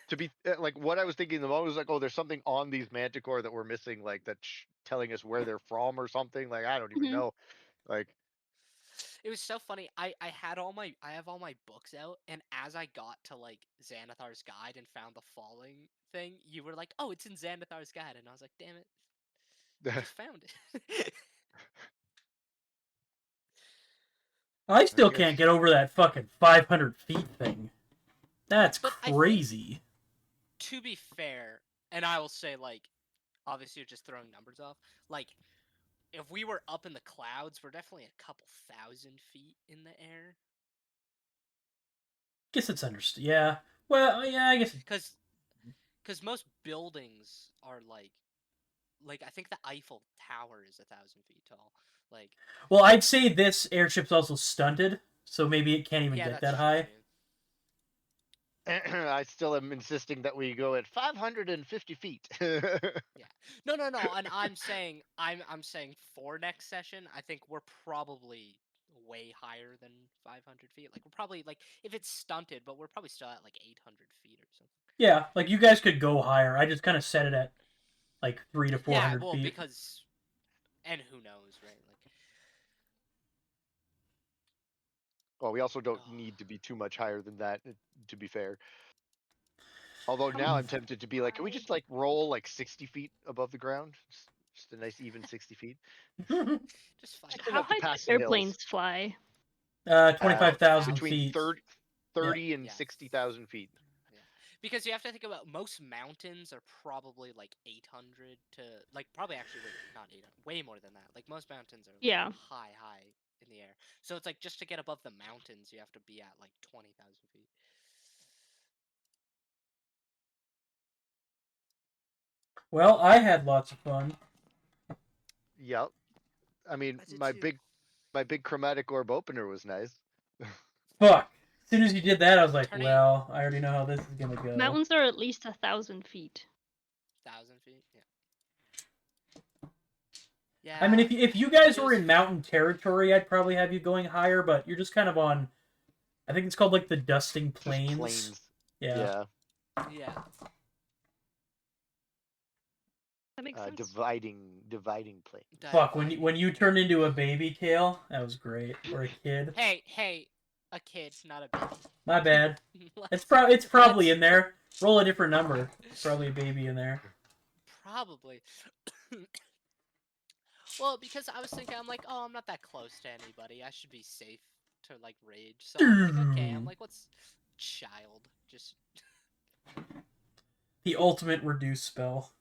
To be like what I was thinking the most was like, oh, there's something on these manticore that we're missing, like that's telling us where they're from or something. Like I don't even Mhm. know. Like It was so funny. I have all my books out, and as I got to like Xanathar's guide and found the falling thing, you were like, "Oh, it's in Xanathar's guide," and I was like, "Damn it, I just found it." I still Okay. can't get over that fucking 500 feet thing. That's But I think- crazy. To be fair, and I will say, like, obviously you're just throwing numbers off. Like, if we were up in the clouds, we're definitely a couple thousand feet in the air. Guess it's understood. Yeah. Well, yeah, I guess. Because most buildings are like I think the Eiffel Tower is 1,000 feet tall. Like, Well, I'd say this airship's also stunted, so maybe it can't even yeah, get that's that true high. too. I still am insisting that we go at 550 feet. No, and I'm saying for next session, I think we're probably way higher than 500 feet. Like we're probably like if it's stunted, but we're probably still at like 800 feet or something. Yeah, like you guys could go higher. I just kind of set it at like 300 to 400 well, feet. because and who knows, right? Like Well, we also don't need to be too much higher than that, to be fair. Although How now much I'm tempted to be like, can we just like roll like 60 feet above the ground? Just a nice even 60 feet. just fine. Just How enough to high do pass some hills. airplanes fly? 25,000 Between feet. 30 and Yeah. 60,000 feet. Yeah. Because you have to think about most mountains are probably like 800 to like probably actually not 800, way more than that. Like most mountains are like Yeah. high in the air. So it's like just to get above the mountains, you have to be at like 20,000 feet. Well, I had lots of fun. Yep. I mean, I did my too. big chromatic orb opener was nice. Fuck. As soon as you did that, I was like, Turning- well, I already know how this is gonna go. Mountains are at least 1,000 feet. 1,000 feet. Yeah. Yeah. I mean, if you guys it were was- in mountain territory, I'd probably have you going higher, but you're just kind of on. I think it's called like the dusting Just plains. plains. Yeah. Yeah. That makes sense. Dividing plane. Fuck, when you turned into a baby, Kale, that was great. Or a kid. Hey, a kid, not a baby. My bad. Let's- It's probably let's- in there. Roll a different number. It's probably a baby in there. Probably. Well, because I was thinking, I'm like, oh, I'm not that close to anybody. I should be safe to like rage. So I'm like, okay, I'm like, what's child? Just The ultimate reduce spell.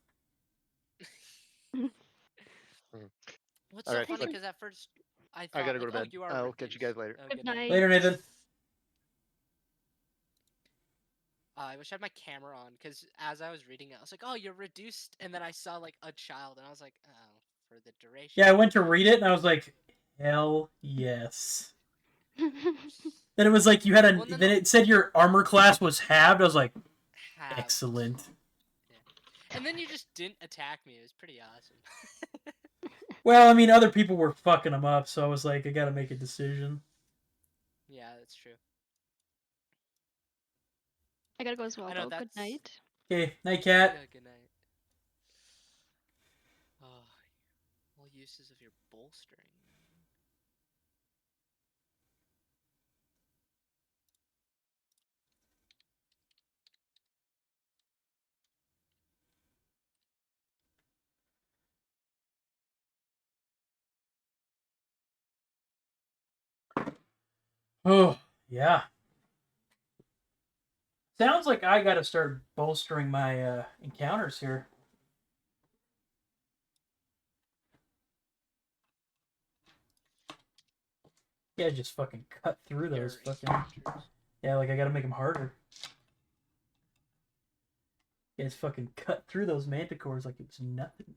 what's All so right, funny? so- Because at first I thought, I gotta go like, to oh, bed. you are. I'll catch you guys later. Oh, Good night. Later, Nathan. I wish I had my camera on because as I was reading it, I was like, oh, you're reduced, and then I saw like a child, and I was like, oh, for the duration. Yeah, I went to read it and I was like, hell yes. Then it was like you had a. Well, then it said your armor class was halved. I was like, Halved. excellent. Yeah. And then you just didn't attack me. It was pretty awesome. Well, I mean, other people were fucking them up, so I was like, I gotta make a decision. Yeah, that's true. I gotta go as well, I know, though. Good that's- night. Okay, night, cat. Yeah, good night. Oh, all uses of your bolstering. Oh, yeah. Sounds like I gotta start bolstering my encounters here. Yeah, just fucking cut through those Your fucking. encounters. Yeah, like I gotta make them harder. Yeah, just fucking cut through those manticores like it was nothing.